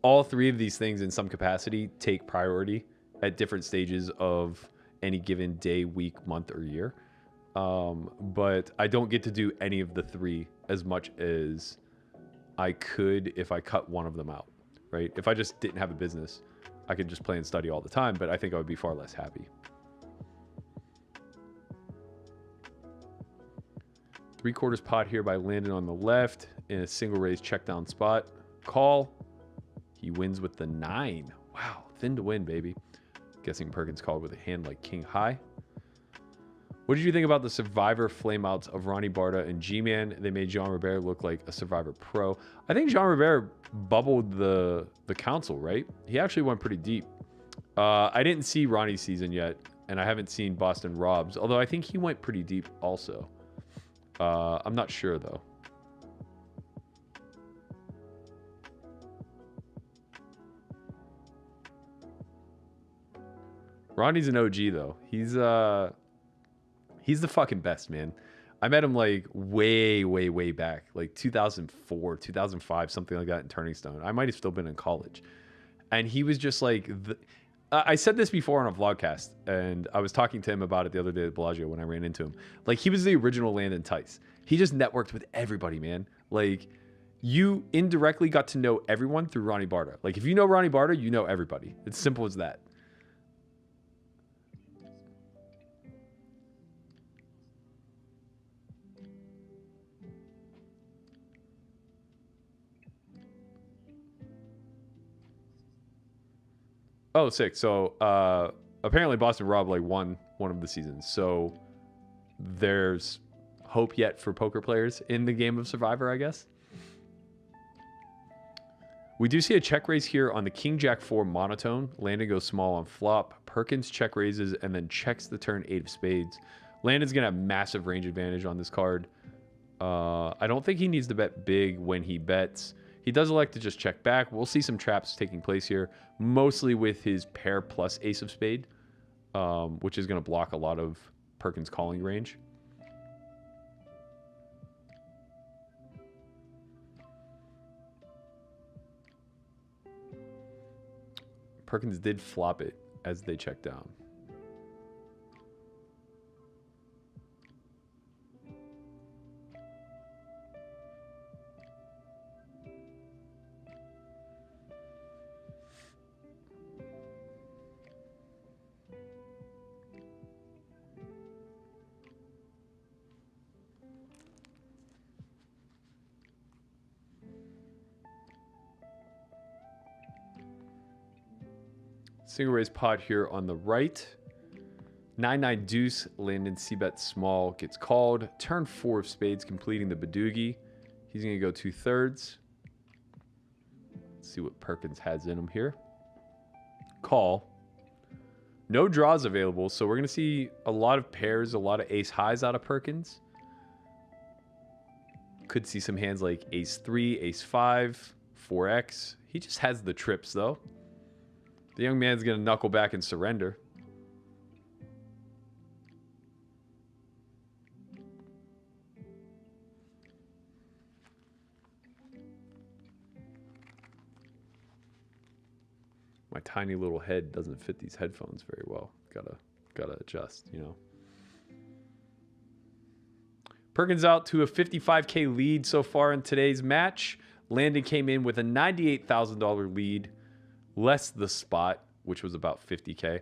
Speaker 1: all three of these things in some capacity take priority at different stages of any given day, week, month, or year. But I don't get to do any of the three as much as I could if I cut one of them out, right? If I just didn't have a business, I could just play and study all the time, but I think I would be far less happy. 3/4 pot here by Landon on the left in a single raise check down spot. Call. He wins with the 9. Wow, thin to win, baby. Guessing Perkins called with a hand like king high. What did you think about the Survivor flameouts of Ronnie Barta and G-Man? They made Jean Robert look like a Survivor pro. I think Jean Robert bubbled the council, right? He actually went pretty deep. I didn't see Ronnie's season yet, and I haven't seen Boston Rob's, although I think he went pretty deep also. I'm not sure, though. Ronnie's an OG, though. He's the fucking best, man. I met him like way back, like 2004, 2005, something like that in Turning Stone. I might have still been in college. And he was just like, I said this before on a vlogcast, and I was talking to him about it the other day at Bellagio when I ran into him. Like, he was the original Landon Tice. He just networked with everybody, man. Like, you indirectly got to know everyone through Ronnie Barta. Like, if you know Ronnie Barta, you know everybody. It's simple as that. Oh, sick. So apparently Boston Rob like won one of the seasons. So there's hope yet for poker players in the game of Survivor, I guess. We do see a check raise here on the King Jack 4 monotone. Landon goes small on flop. Perkins check raises and then checks the turn 8 of spades. Landon's going to have massive range advantage on this card. I don't think he needs to bet big when he bets. He does elect to just check back. We'll see some traps taking place here, mostly with his pair plus ace of spade, which is going to block a lot of Perkins' calling range. Perkins did flop it as they checked down. Single raise pot here on the right. 9-9 deuce, Landon c-bet small, gets called. Turn 4 of spades, completing the Badoogie. He's going to go 2/3. Let's see what Perkins has in him here. Call. No draws available, so we're going to see a lot of pairs, a lot of ace highs out of Perkins. Could see some hands like ace 3, ace 5, 4x. He just has the trips, though. The young man's going to knuckle back and surrender. My tiny little head doesn't fit these headphones very well. Gotta adjust, you know. Perkins out to a $55K lead so far in today's match. Landon came in with a $98,000 lead, less the spot, which was about $50K.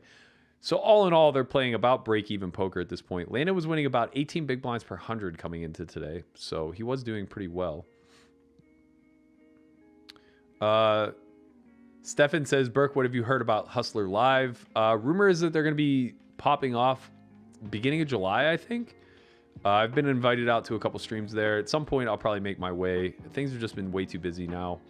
Speaker 1: So all in all, they're playing about break-even poker at this point. Landon was winning about 18 big blinds per 100 coming into today, so he was doing pretty well. Stefan says, Burke, what have you heard about Hustler Live? Rumor is that they're going to be popping off beginning of July, I think. I've been invited out to a couple streams there. At some point, I'll probably make my way. Things have just been way too busy now.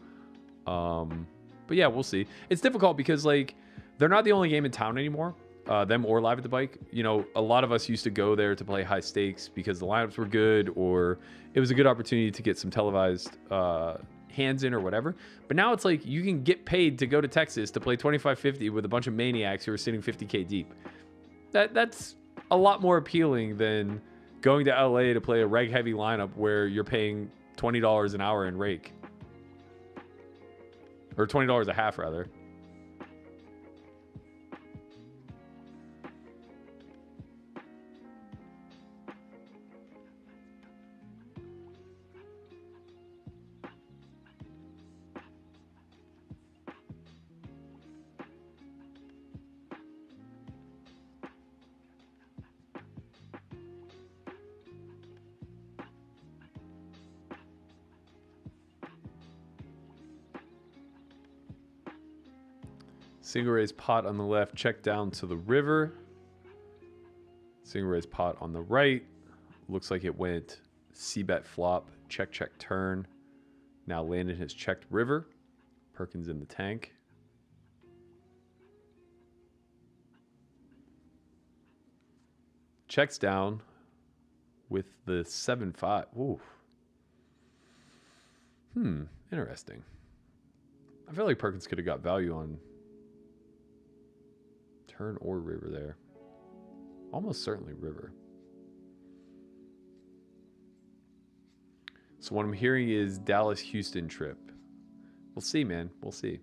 Speaker 1: But yeah, we'll see. It's difficult because, like, they're not the only game in town anymore. Them or Live at the Bike. You know, a lot of us used to go there to play high stakes because the lineups were good, or it was a good opportunity to get some televised hands in or whatever. But now it's like you can get paid to go to Texas to play 25-50 with a bunch of maniacs who are sitting 50K deep. That's a lot more appealing than going to LA to play a reg heavy lineup where you're paying $20 an hour in rake. Or $20 a half, rather. Single raise pot on the left, check down to the river. Single raise pot on the right. Looks like it went c-bet flop, check, check, turn. Now Landon has checked river. Perkins in the tank. Checks down with the 7-5. Ooh. Interesting. I feel like Perkins could have got value on turn or river there. Almost certainly river. So what I'm hearing is Dallas-Houston trip. We'll see, man. We'll see.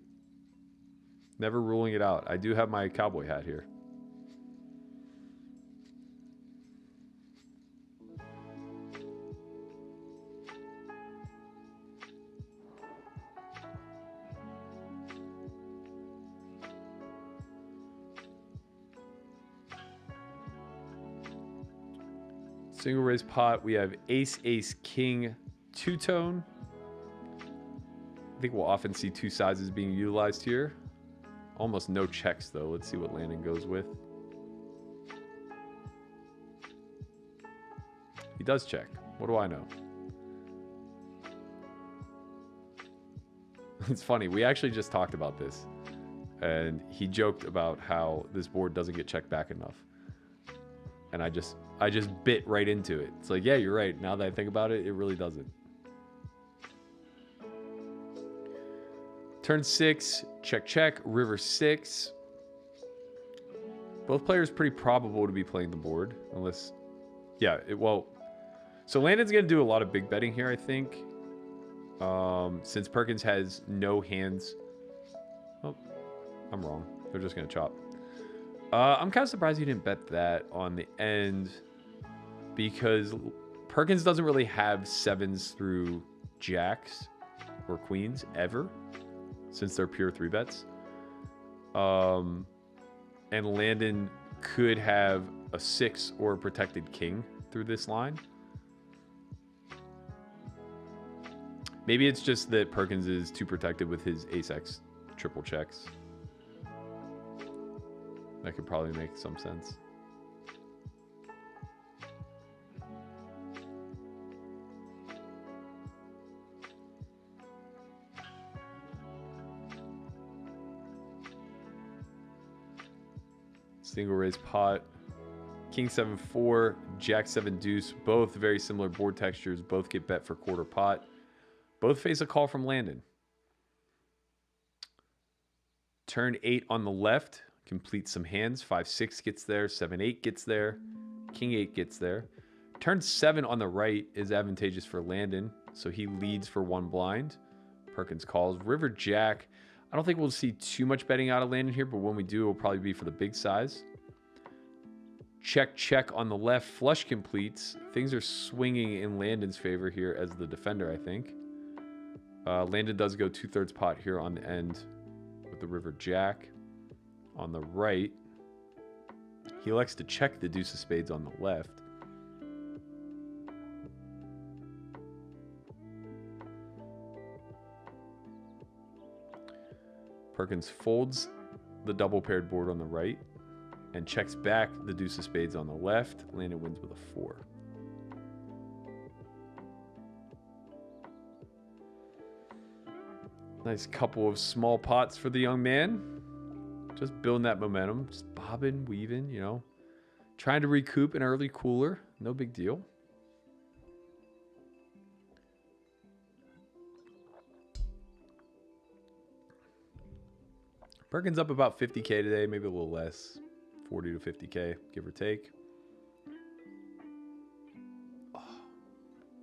Speaker 1: Never ruling it out. I do have my cowboy hat here. Single raise pot. We have ace, ace, king, two-tone. I think we'll often see two sizes being utilized here. Almost no checks, though. Let's see what Landon goes with. He does check. What do I know? It's funny. We actually just talked about this. And he joked about how this board doesn't get checked back enough. And I just bit right into it. It's like, yeah, you're right. Now that I think about it, it really doesn't. Turn 6, check, check. River 6. Both players pretty probable to be playing the board. Unless, yeah, well... So Landon's going to do a lot of big betting here, I think. Since Perkins has no hands... Oh, I'm wrong. They're just going to chop. I'm kind of surprised he didn't bet that on the end. Because Perkins doesn't really have sevens through jacks or queens ever. Since they're pure 3-bets. And Landon could have a 6 or a protected king through this line. Maybe it's just that Perkins is too protected with his ace-x triple checks. That could probably make some sense. Single raise pot. King 7-4, Jack 7 deuce. Both very similar board textures. Both get bet for quarter pot. Both face a call from Landon. Turn 8 on the left. Complete some hands. 5-6 gets there. 7-8 gets there. King 8 gets there. Turn 7 on the right is advantageous for Landon. So he leads for 1 blind. Perkins calls. River Jack. I don't think we'll see too much betting out of Landon here, but when we do, it'll probably be for the big size. Check, check on the left. Flush completes. Things are swinging in Landon's favor here as the defender, I think. Landon does go 2/3 pot here on the end with the River Jack. On the right, he elects to check the deuce of spades on the left. Perkins folds the double paired board on the right and checks back the deuce of spades on the left. Landon wins with a 4. Nice couple of small pots for the young man. Just building that momentum. Just bobbing, weaving, you know. Trying to recoup an early cooler. No big deal. Perkins up about 50K today, maybe a little less. 40 to 50K, give or take. Oh,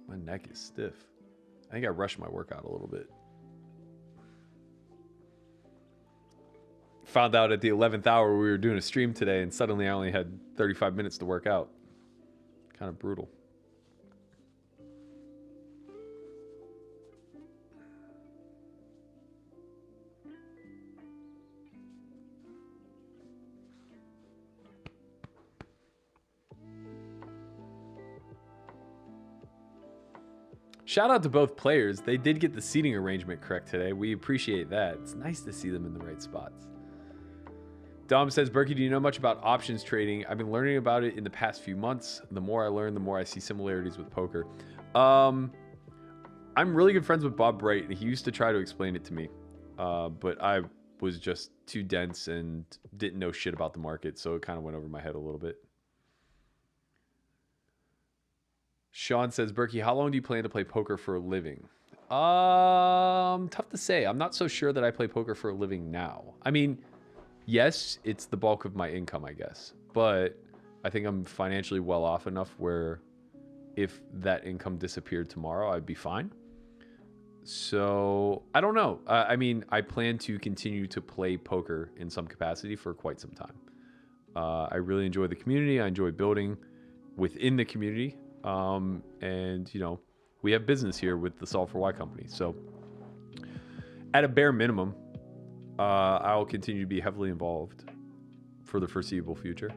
Speaker 1: my neck is stiff. I think I rushed my workout a little bit. Found out at the 11th hour we were doing a stream today, and suddenly I only had 35 minutes to work out. Kind of brutal. Shout out to both players. They did get the seating arrangement correct today. We appreciate that. It's nice to see them in the right spots. Dom says, Berkey, do you know much about options trading? I've been learning about it in the past few months. The more I learn, the more I see similarities with poker. I'm really good friends with Bob Bright, and he used to try to explain it to me. But I was just too dense and didn't know shit about the market, so it kind of went over my head a little bit. Sean says, Berkey, how long do you plan to play poker for a living? Tough to say. I'm not so sure that I play poker for a living now. I mean, yes, it's the bulk of my income, I guess. But I think I'm financially well off enough where if that income disappeared tomorrow, I'd be fine. So I don't know. I mean, I plan to continue to play poker in some capacity for quite some time. I really enjoy the community. I enjoy building within the community. And, you know, we have business here with the Solve for Why company. So at a bare minimum, I'll continue to be heavily involved for the foreseeable future.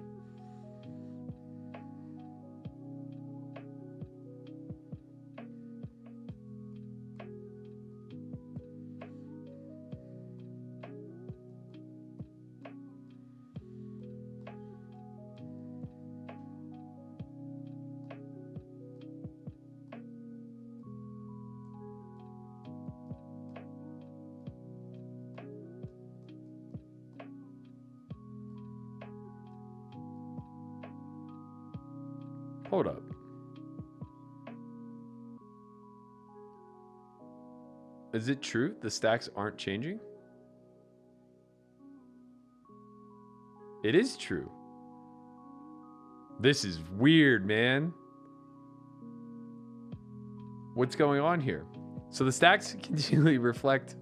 Speaker 1: Hold up. Is it true the stacks aren't changing? It is true. This is weird, man. What's going on here? So the stacks continually reflect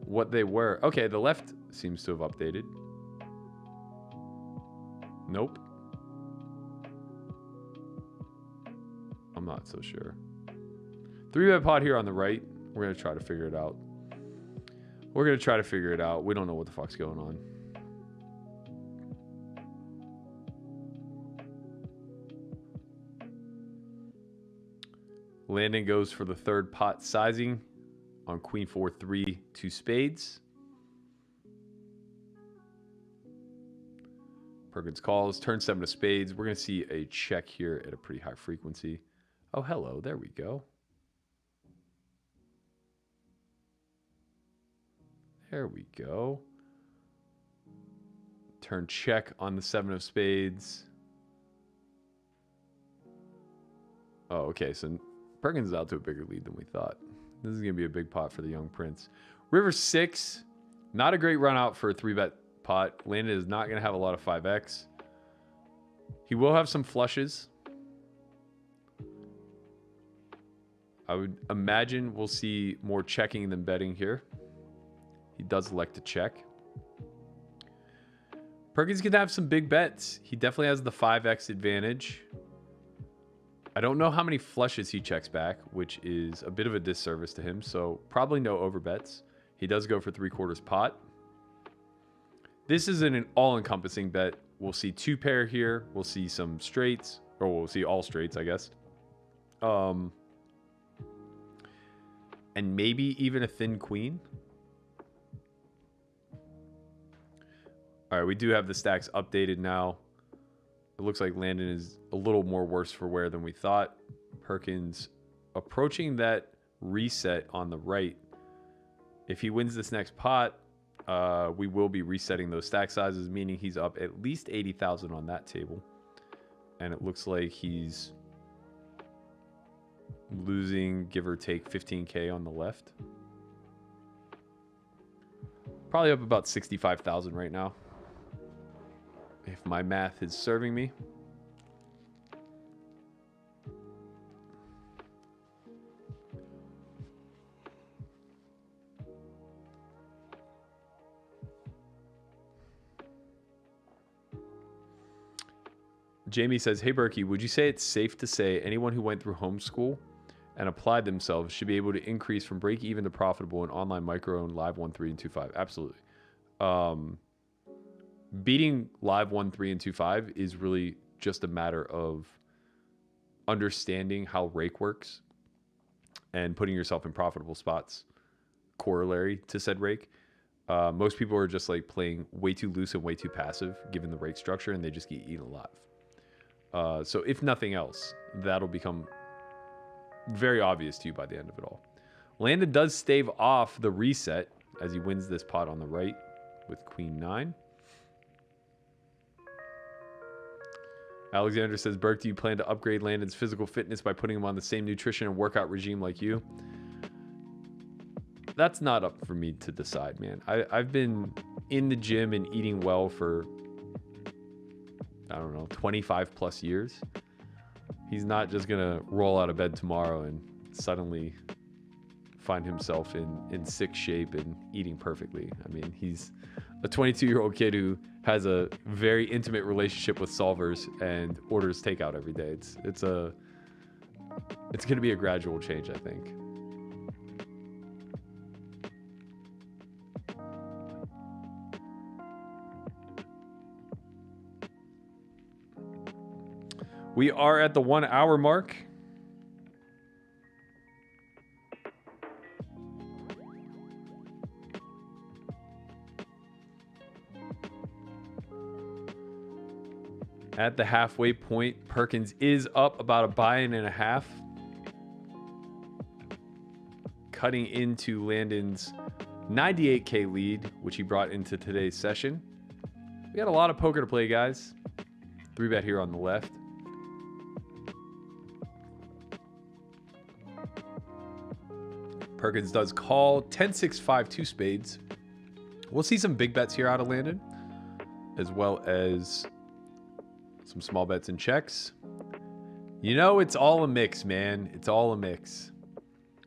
Speaker 1: what they were. Okay, the left seems to have updated. Nope. I'm not so sure. 3-bet pot here on the right. We're going to try to figure it out. We're going to try to figure it out. We don't know what the fuck's going on. Landon goes for the third pot sizing on queen 4-3, 2 spades. Perkins calls, turn 7 of spades. We're going to see a check here at a pretty high frequency. Oh, hello. There we go. There we go. Turn check on the 7 of spades. Oh, okay. So Perkins is out to a bigger lead than we thought. This is going to be a big pot for the young prince. River 6. Not a great run out for a 3-bet pot. Landon is not going to have a lot of 5x. He will have some flushes. I would imagine we'll see more checking than betting here. He does elect to check. Perkins can have some big bets. He definitely has the 5x advantage. I don't know how many flushes he checks back, which is a bit of a disservice to him. So probably no overbets. He does go for 3/4 pot. This isn't an all-encompassing bet. We'll see 2 pair here. We'll see some straights, or we'll see all straights, I guess. And maybe even a thin queen. All right, we do have the stacks updated now. It looks like Landon is a little more worse for wear than we thought. Perkins approaching that reset on the right. If he wins this next pot, we will be resetting those stack sizes, meaning he's up at least 80,000 on that table. And it looks like he's losing, give or take, 15K on the left. Probably up about 65,000 right now, if my math is serving me. Jamie says, hey, Berkey, would you say it's safe to say anyone who went through homeschool and applied themselves should be able to increase from break even to profitable in online micro and live 1, 3, and 2, 5? Absolutely. Beating live 1, 3, and 2, 5 is really just a matter of understanding how rake works and putting yourself in profitable spots corollary to said rake. Most people are just like playing way too loose and way too passive given the rake structure, and they just get eaten alive. So if nothing else, that'll become very obvious to you by the end of it all. Landon does stave off the reset as he wins this pot on the right with queen 9. Alexander says, Burke, do you plan to upgrade Landon's physical fitness by putting him on the same nutrition and workout regime like you? That's not up for me to decide, man. I've been in the gym and eating well for, I don't know, 25 plus years. He's not just going to roll out of bed tomorrow and suddenly find himself in sick shape and eating perfectly. I mean, he's a 22-year-old kid who has a very intimate relationship with solvers and orders takeout every day. It's going to be a gradual change, I think. We are at the 1 hour mark. At the halfway point, Perkins is up about a buy-in and a half, cutting into Landon's 98K lead, which he brought into today's session. We got a lot of poker to play, guys. 3-bet here on the left. Perkins does call 10-6-5 2 spades. We'll see some big bets here out of Landon, as well as some small bets and checks. You know, it's all a mix, man. It's all a mix.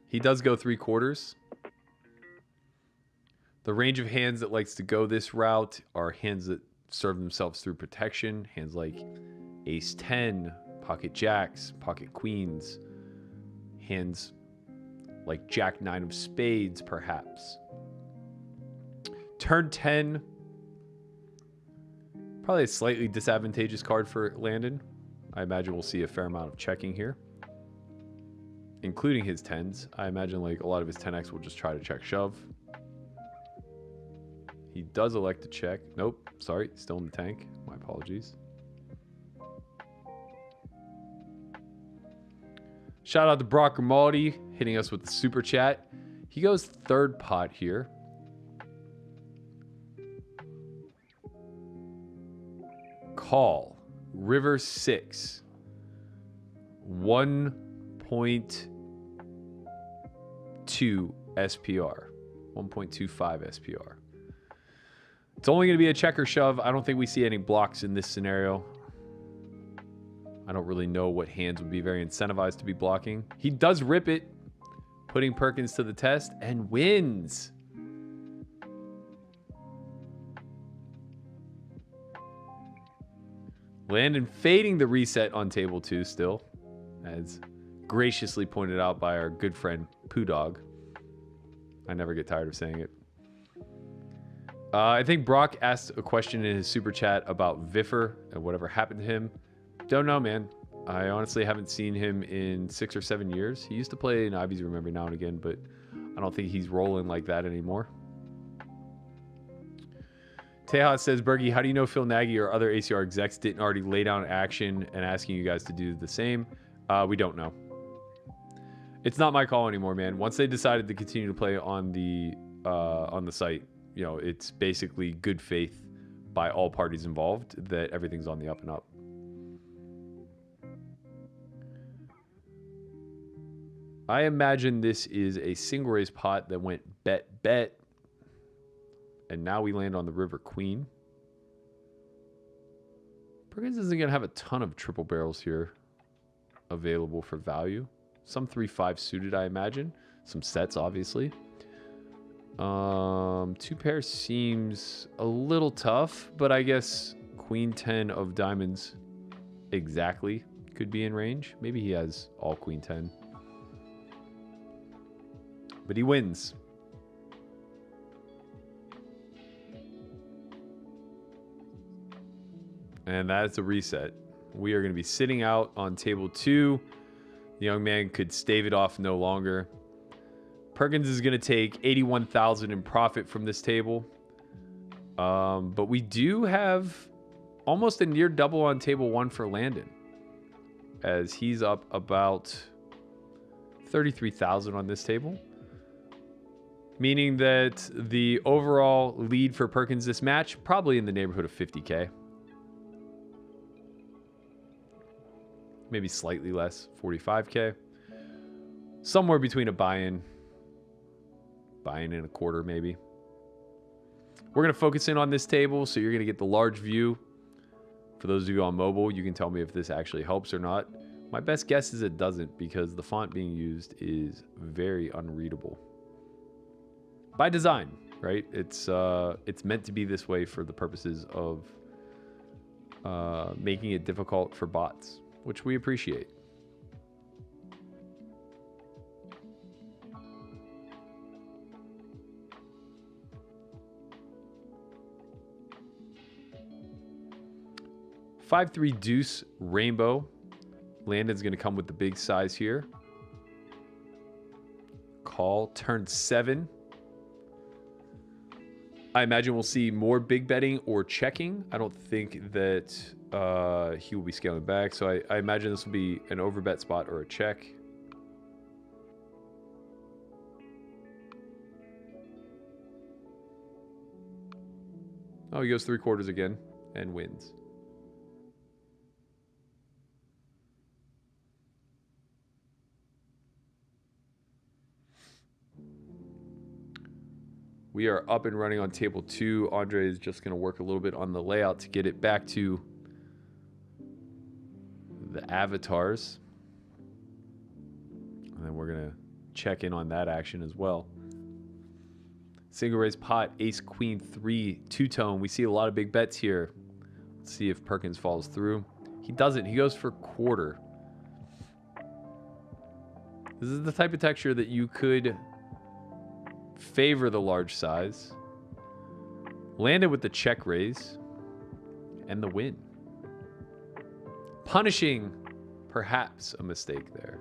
Speaker 1: He does go 3/4. The range of hands that likes to go this route are hands that serve themselves through protection. Hands like Ace 10, Pocket Jacks, Pocket Queens. Hands like Jack 9 of spades, perhaps. Turn 10. Probably a slightly disadvantageous card for Landon. I imagine we'll see a fair amount of checking here, including his 10s. I imagine like a lot of his 10x will just try to check shove. He does elect to check. Nope, sorry, still in the tank. My apologies. Shout out to Brock Grimaldi hitting us with the super chat. He goes third pot here. Call. River 6. 1.2 SPR. 1.25 SPR. It's only going to be a check or shove. I don't think we see any blocks in this scenario. I don't really know what hands would be very incentivized to be blocking. He does rip it, putting Perkins to the test, and wins. Landon fading the reset on table 2 still, as graciously pointed out by our good friend Poo Dog. I never get tired of saying it. I think Brock asked a question in his super chat about Viffer and whatever happened to him. Don't know, man. I honestly haven't seen him in 6 or 7 years. He used to play in Ivy's Room every now and again, but I don't think he's rolling like that anymore. Tejas says, Bergie, how do you know Phil Nagy or other ACR execs didn't already lay down action and asking you guys to do the same? We don't know. It's not my call anymore, man. Once they decided to continue to play on the site, you know, it's basically good faith by all parties involved that everything's on the up and up. I imagine this is a single raise pot that went bet. And now we land on the River Queen. Perkins isn't going to have a ton of triple barrels here available for value. Some 3-5 suited, I imagine. Some sets, obviously. 2 pairs seems a little tough, but I guess Queen 10 of diamonds exactly could be in range. Maybe he has all Queen 10. But he wins. And that's a reset. We are going to be sitting out on table 2. The young man could stave it off no longer. Perkins is going to take 81,000 in profit from this table. But we do have almost a near double on table 1 for Landon, as he's up about 33,000 on this table. Meaning that the overall lead for Perkins this match, probably in the neighborhood of 50K. Maybe slightly less, 45K. Somewhere between a buy-in and a quarter, maybe. We're going to focus in on this table, so you're going to get the large view. For those of you on mobile, you can tell me if this actually helps or not. My best guess is it doesn't, because the font being used is very unreadable. By design, right? It's meant to be this way for the purposes of making it difficult for bots, which we appreciate. Five, 3 deuce rainbow. Landon's going to come with the big size here. Call turn 7. I imagine we'll see more big betting or checking. I don't think that he will be scaling back. So I imagine this will be an overbet spot or a check. Oh, he goes 3/4 again and wins. We are up and running on table 2. Andre is just going to work a little bit on the layout to get it back to the avatars. And then we're going to check in on that action as well. Single raise pot, ace, queen, 3, two-tone. We see a lot of big bets here. Let's see if Perkins falls through. He doesn't. He goes for quarter. This is the type of texture that you could favor the large size. Landed with the check raise and the win. Punishing perhaps a mistake there.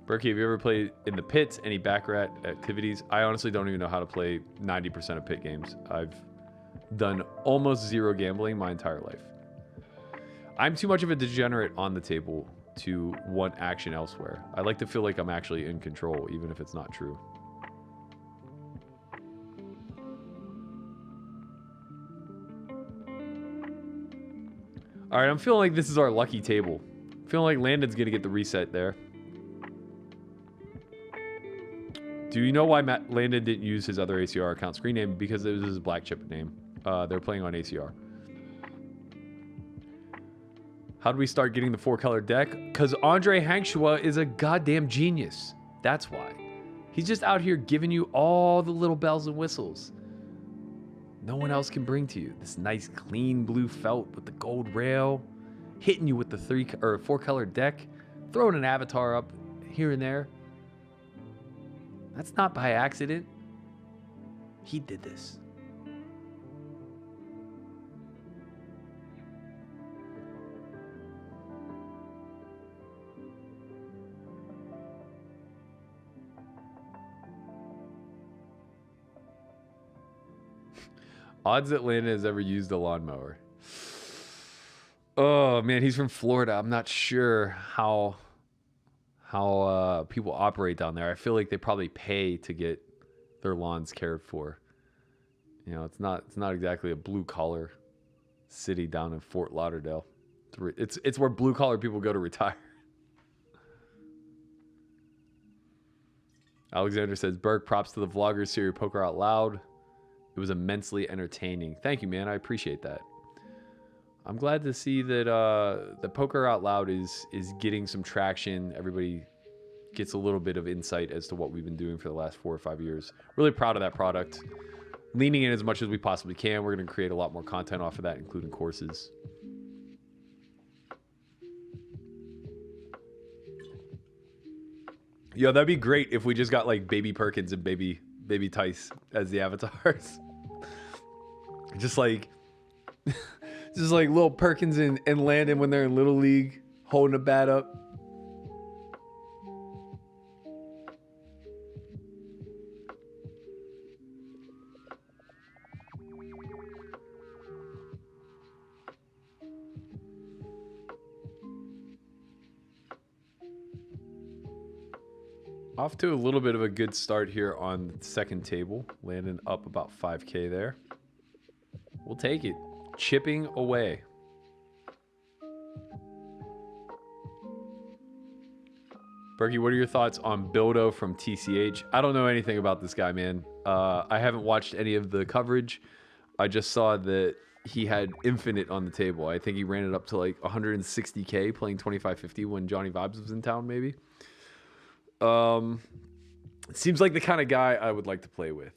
Speaker 1: Berkey, have you ever played in the pits? Any baccarat activities? I honestly don't even know how to play 90% of pit games. I've done almost zero gambling my entire life. I'm too much of a degenerate on the table to want action elsewhere. I like to feel like I'm actually in control, even if it's not true. All right, I'm feeling like this is our lucky table. I'm feeling like Landon's going to get the reset there. Do you know why Landon didn't use his other ACR account screen name? Because it was his black chip name. They're playing on ACR. How do we start getting the 4-color deck? Because Andre Hankshua is a goddamn genius. That's why. He's just out here giving you all the little bells and whistles no one else can bring to you. This nice clean blue felt with the gold rail, hitting you with the 4-color deck, throwing an avatar up here and there. That's not by accident. He did this. Odds that Landon has ever used a lawnmower. Oh man, he's from Florida. I'm not sure how people operate down there. I feel like they probably pay to get their lawns cared for. You know, it's not exactly a blue collar city down in Fort Lauderdale. It's where blue collar people go to retire. Alexander says, Berg, props to the vloggers, Serial Poker Out Loud. It was immensely entertaining. Thank you, man. I appreciate that. I'm glad to see that the Poker Out Loud is getting some traction. Everybody gets a little bit of insight as to what we've been doing for the last 4 or 5 years. Really proud of that product. Leaning in as much as we possibly can. We're going to create a lot more content off of that, including courses. Yo, that'd be great if we just got like Baby Perkins and Baby Tice as the avatars. Just like little Perkins and Landon when they're in Little League holding a bat up. Off to a little bit of a good start here on the second table. Landon up about 5K there. We'll take it. Chipping away. Berkey, what are your thoughts on Bildo from TCH? I don't know anything about this guy, man. I haven't watched any of the coverage. I just saw that he had infinite on the table. I think he ran it up to like 160K playing 2550 when Johnny Vibes was in town, maybe. It seems like the kind of guy I would like to play with.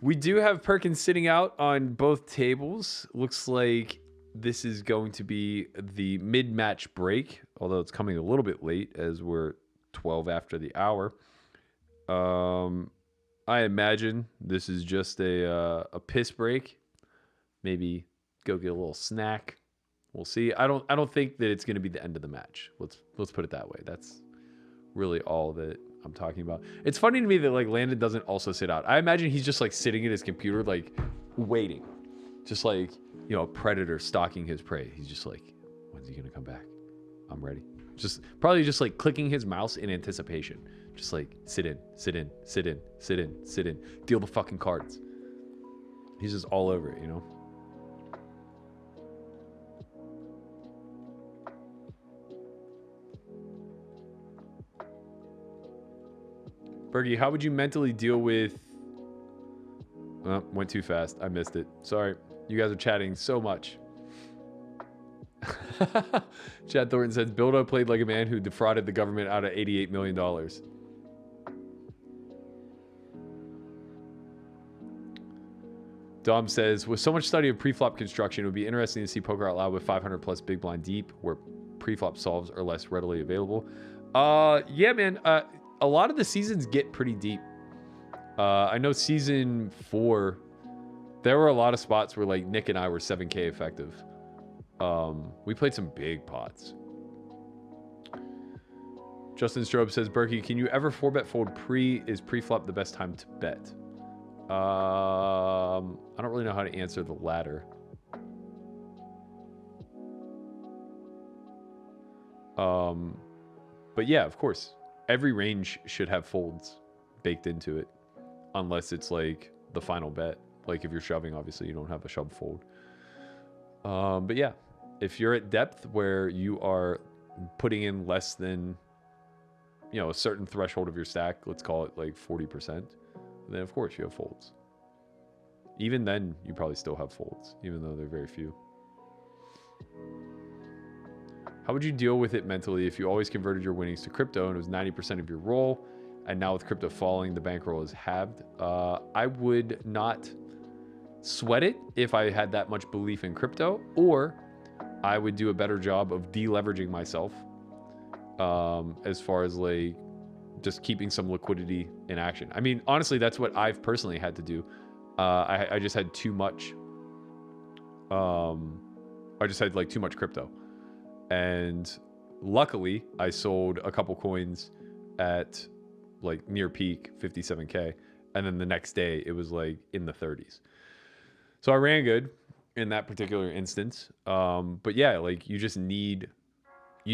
Speaker 1: We do have Perkins sitting out on both tables. Looks like this is going to be the mid-match break, although it's coming a little bit late as we're 12 after the hour. I imagine this is just a piss break. Maybe go get a little snack. We'll see. I don't think that it's going to be the end of the match. Let's put it that way. That's really all that I'm talking about. It's funny to me that like Landon doesn't also sit out. I imagine he's just like sitting at his computer, like waiting, just like, you know, a predator stalking his prey. He's just like, when's he gonna come back? I'm ready. Just probably just like clicking his mouse in anticipation. Just like sit in, sit in, sit in, sit in, sit in. Deal the fucking cards. He's just all over it, you know. Berkey, how would you mentally deal with... Oh, went too fast. I missed it. Sorry. You guys are chatting so much. Chad Thornton says, Bildo played like a man who defrauded the government out of $88 million. Dom says, with so much study of preflop construction, it would be interesting to see poker out loud with 500 plus big blind deep, where preflop solves are less readily available. Yeah, man. A lot of the seasons get pretty deep. I know season 4, there were a lot of spots where like Nick and I were 7K effective. We played some big pots. Justin Strobe says, Berkey, can you ever 4-bet fold pre? Is preflop the best time to bet? I don't really know how to answer the latter. But yeah, of course, every range should have folds baked into it, unless it's like the final bet. Like if you're shoving, obviously you don't have a shove fold. But yeah, if you're at depth where you are putting in less than, you know, a certain threshold of your stack, let's call it like 40%, then of course you have folds. Even then, you probably still have folds, even though they're very few. How would you deal with it mentally if you always converted your winnings to crypto and it was 90% of your roll, and now with crypto falling, the bankroll is halved? I would not sweat it if I had that much belief in crypto, or I would do a better job of deleveraging myself, as far as like just keeping some liquidity in action. I mean, honestly, that's what I've personally had to do. I just had too much. I just had like too much crypto, and luckily I sold a couple coins at like near peak 57K, and then the next day it was like in the 30s. So I ran good in that particular instance. But yeah, like you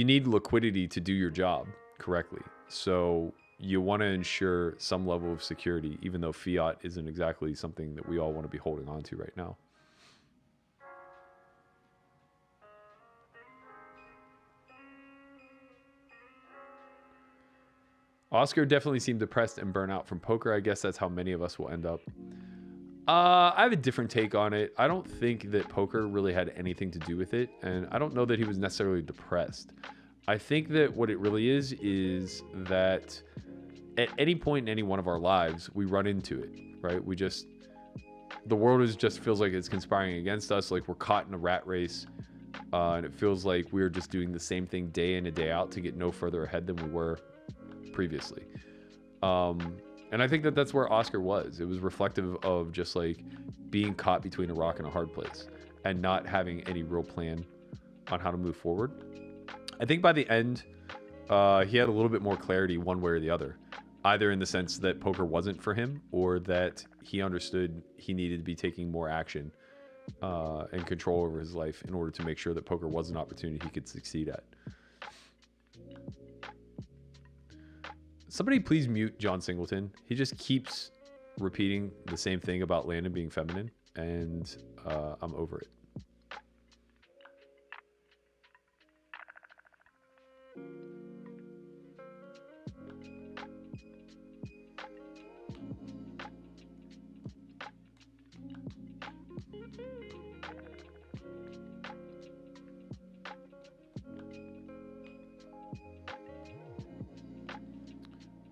Speaker 1: need liquidity to do your job correctly. So you want to ensure some level of security, even though fiat isn't exactly something that we all want to be holding on to right now. Oscar definitely seemed depressed and burnt out from poker. I guess that's how many of us will end up. I have a different take on it. I don't think that poker really had anything to do with it, and I don't know that he was necessarily depressed. I think that what it really is that at any point in any one of our lives, we run into it, right? The world just feels like it's conspiring against us, like we're caught in a rat race, and it feels like we're just doing the same thing day in and day out to get no further ahead than we were previously. And I think that that's where Oscar was. It was reflective of just like being caught between a rock and a hard place and not having any real plan on how to move forward. I think by the end, he had a little bit more clarity one way or the other, either in the sense that poker wasn't for him, or that he understood he needed to be taking more action and control over his life in order to make sure that poker was an opportunity he could succeed at. Somebody please mute John Singleton. He just keeps repeating the same thing about Landon being feminine, and I'm over it.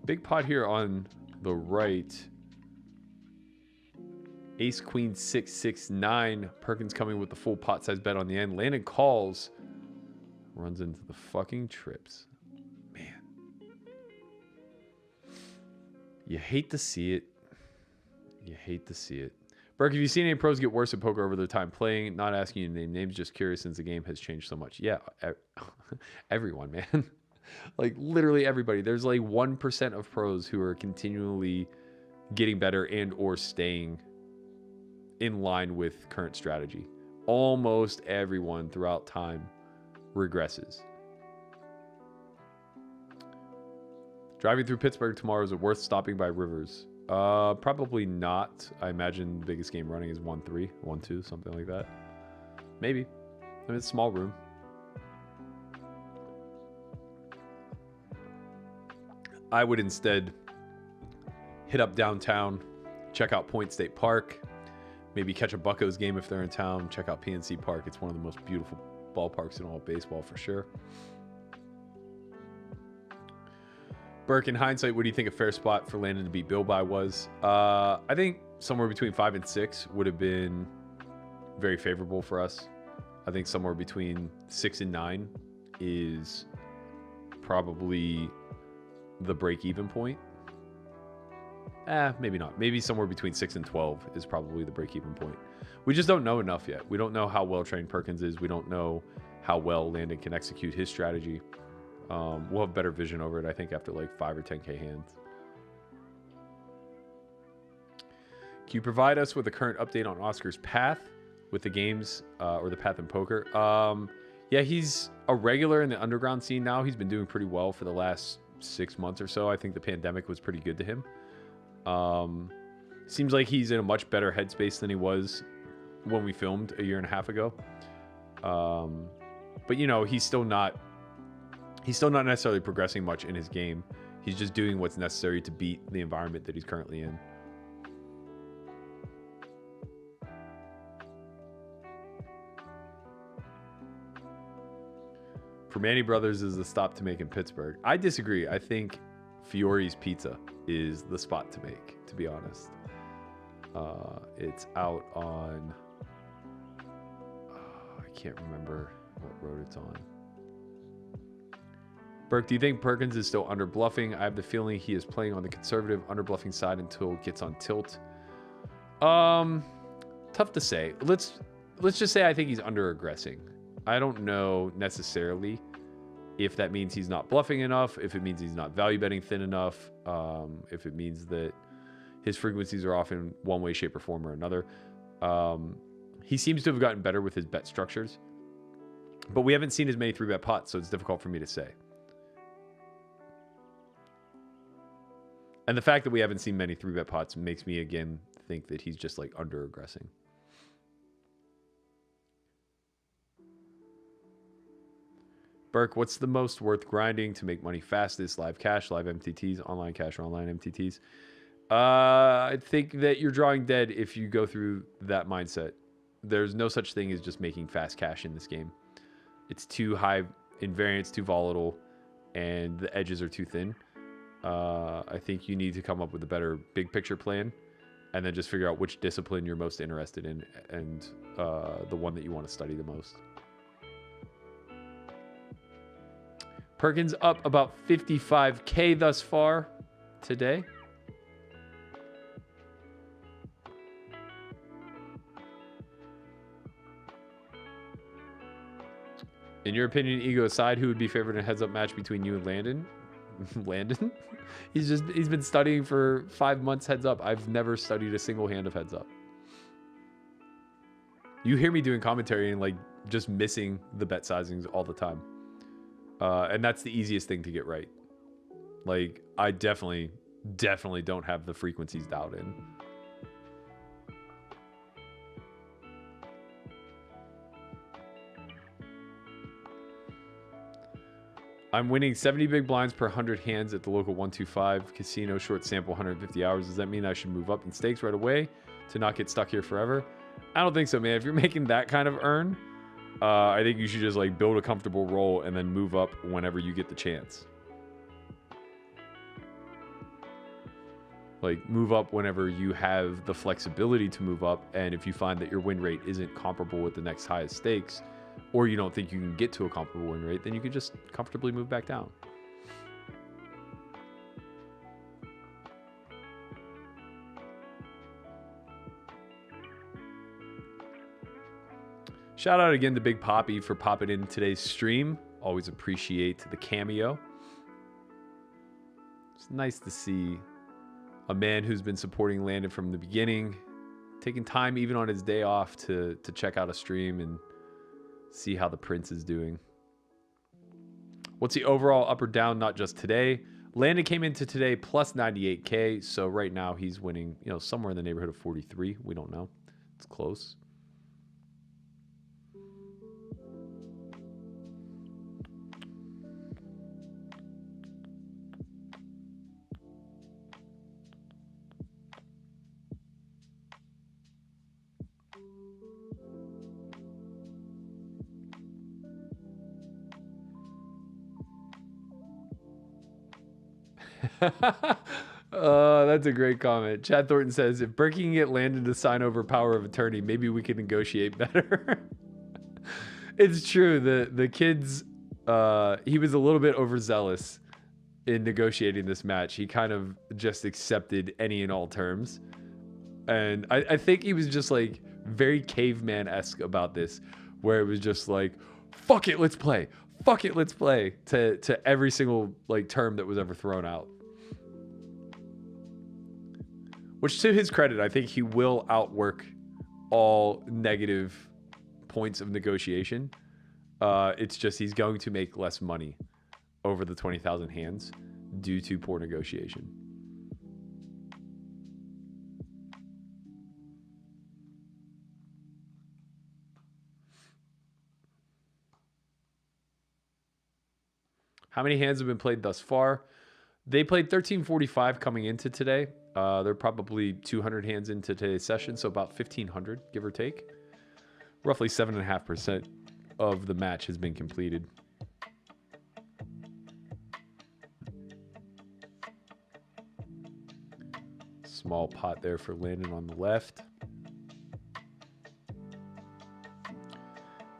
Speaker 1: Big pot here on the right. Ace, queen, 6, 6, 9. Perkins coming with the full pot size bet on the end. Landon calls. Runs into the fucking trips. Man. You hate to see it. You hate to see it. Burke, have you seen any pros get worse at poker over their time playing? Not asking you to name names, just curious since the game has changed so much. Yeah, everyone, man. Like literally everybody. There's like 1% of pros who are continually getting better and or staying in line with current strategy. Almost everyone throughout time regresses. Driving through Pittsburgh tomorrow, is it worth stopping by Rivers? Probably not. I imagine the biggest game running is 1-3, 1-2, something like that. Maybe. I mean, it's a small room. I would instead hit up downtown, check out Point State Park, maybe catch a Buccos game if they're in town, check out PNC Park. It's one of the most beautiful ballparks in all of baseball for sure. Burke, in hindsight, what do you think a fair spot for Landon to beat Bill by was? I think somewhere between 5 and 6 would have been very favorable for us. I think somewhere between 6 and 9 is probably the break-even point. Maybe not. Maybe somewhere between 6 and 12 is probably the break-even point. We just don't know enough yet. We don't know how well-trained Perkins is. We don't know how well Landon can execute his strategy. We'll have better vision over it, I think, after like 5 or 10K hands. Can you provide us with a current update on Oscar's path with the games or the path in poker? Yeah, he's a regular in the underground scene now. He's been doing pretty well for the last 6 months or so. I think the pandemic was pretty good to him. Seems like he's in a much better headspace than he was when we filmed a year and a half ago. But you know, he's still not necessarily progressing much in his game. He's just doing what's necessary to beat the environment that he's currently in. For Manny Brothers is the stop to make in Pittsburgh. I disagree. I think Fiore's Pizza is the spot to make, to be honest. It's out on... I can't remember what road it's on. Burke, do you think Perkins is still under bluffing? I have the feeling he is playing on the conservative under bluffing side until it gets on tilt. Tough to say. Let's just say I think he's under aggressing. I don't know necessarily if that means he's not bluffing enough, if it means he's not value betting thin enough, if it means that his frequencies are off in one way, shape, or form or another. He seems to have gotten better with his bet structures, but we haven't seen as many 3-bet pots, so it's difficult for me to say. And the fact that we haven't seen many 3-bet pots makes me again think that he's just like under aggressing. Burke, what's the most worth grinding to make money fastest? Live cash, live MTTs, online cash, or online MTTs? I think that you're drawing dead if you go through that mindset. There's no such thing as just making fast cash in this game. It's too high in variance, too volatile, and the edges are too thin. I think you need to come up with a better big picture plan and then just figure out which discipline you're most interested in and the one that you want to study the most. Perkins up about 55K thus far today. In your opinion, ego aside, who would be favored in a heads-up match between you and Landon? Landon? He's been studying for 5 months heads up. I've never studied a single hand of heads up. You hear me doing commentary and like just missing the bet sizings all the time. And that's the easiest thing to get right. Like, I definitely don't have the frequencies dialed in. I'm winning 70 big blinds per 100 hands at the local 125 casino, short sample 150 hours. Does that mean I should move up in stakes right away to not get stuck here forever? I don't think so, man. If you're making that kind of earn, I think you should just like build a comfortable roll and then move up whenever you get the chance. Like, move up whenever you have the flexibility to move up, and if you find that your win rate isn't comparable with the next highest stakes, or you don't think you can get to a comparable win rate, then you can just comfortably move back down. Shout out again to Big Poppy for popping in today's stream. Always appreciate the cameo. It's nice to see a man who's been supporting Landon from the beginning, taking time even on his day off to check out a stream and see how the Prince is doing. What's the overall up or down, not just today? Landon came into today plus 98K, so right now he's winning, you know, somewhere in the neighborhood of 43. We don't know. It's close. That's a great comment. Chad Thornton says, if Berkey can get Landon to sign over power of attorney, maybe we can negotiate better. It's true. The kids, he was a little bit overzealous in negotiating this match. He kind of just accepted any and all terms. And I think he was just like very caveman-esque about this, where it was just like, fuck it, let's play. Fuck it, let's play to every single like term that was ever thrown out. Which, to his credit, I think he will outwork all negative points of negotiation. It's just he's going to make less money over the 20,000 hands due to poor negotiation. How many hands have been played thus far? They played 1345 coming into today. They're probably 200 hands into today's session, so about 1,500, give or take. Roughly 7.5% of the match has been completed. Small pot there for Landon on the left.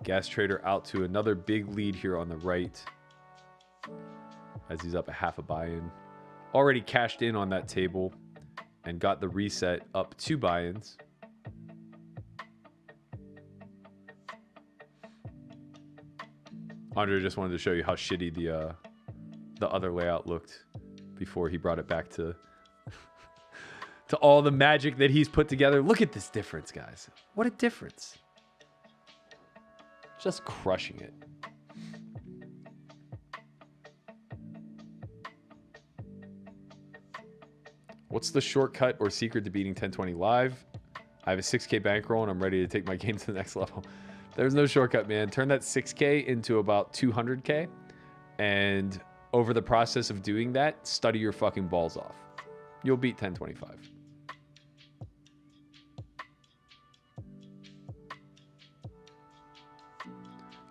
Speaker 1: Gas Trader out to another big lead here on the right, as he's up a half a buy-in. Already cashed in on that table and got the reset up 2 buy-ins. Andre just wanted to show you how shitty the other layout looked before he brought it back to to all the magic that he's put together. Look at this difference, guys. What a difference. Just crushing it. What's the shortcut or secret to beating 1020 live? I have a 6K bankroll and I'm ready to take my game to the next level. There's no shortcut, man. Turn that 6K into about 200K. And over the process of doing that, study your fucking balls off. You'll beat 1025.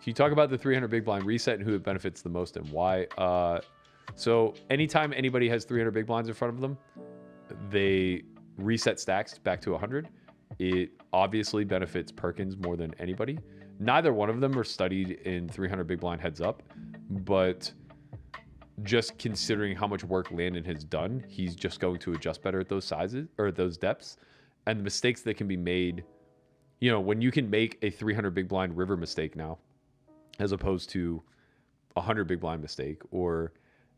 Speaker 1: Can you talk about the 300 big blind reset and who it benefits the most and why? So anytime anybody has 300 big blinds in front of them, they reset stacks back to 100. It obviously benefits Perkins more than anybody. Neither one of them are studied in 300 big blind heads up, but just considering how much work Landon has done, he's just going to adjust better at those sizes or those depths. And the mistakes that can be made, you know, when you can make a 300 big blind river mistake now, as opposed to a 100 big blind mistake, or,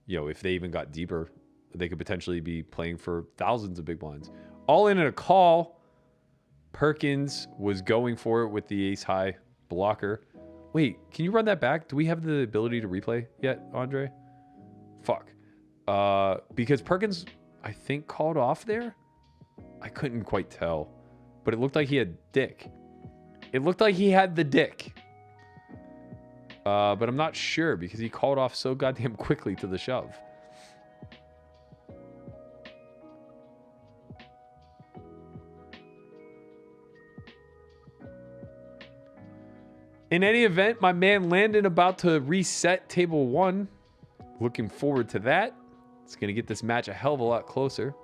Speaker 1: you know, if they even got deeper, they could potentially be playing for thousands of big blinds. All in a call. Perkins was going for it with the ace high blocker. Wait, can you run that back? Do we have the ability to replay yet, Andre? Fuck. Because Perkins, I think, called off there. I couldn't quite tell, but it looked like he had dick. It looked like he had the dick. But I'm not sure because he called off so goddamn quickly to the shove. In any event, my man Landon about to reset table 1. Looking forward to that. It's going to get this match a hell of a lot closer.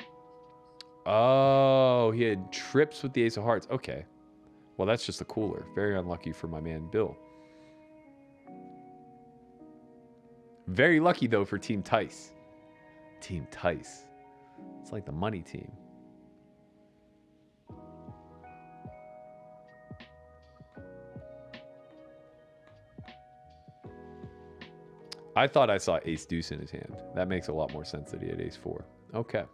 Speaker 1: Oh, he had trips with the ace of hearts. Okay. Well, that's just a cooler. Very unlucky for my man Bill. Very lucky, though, for Team Tice. Team Tice. It's like the money team. I thought I saw ace deuce in his hand. That makes a lot more sense that he had ace 4. Okay.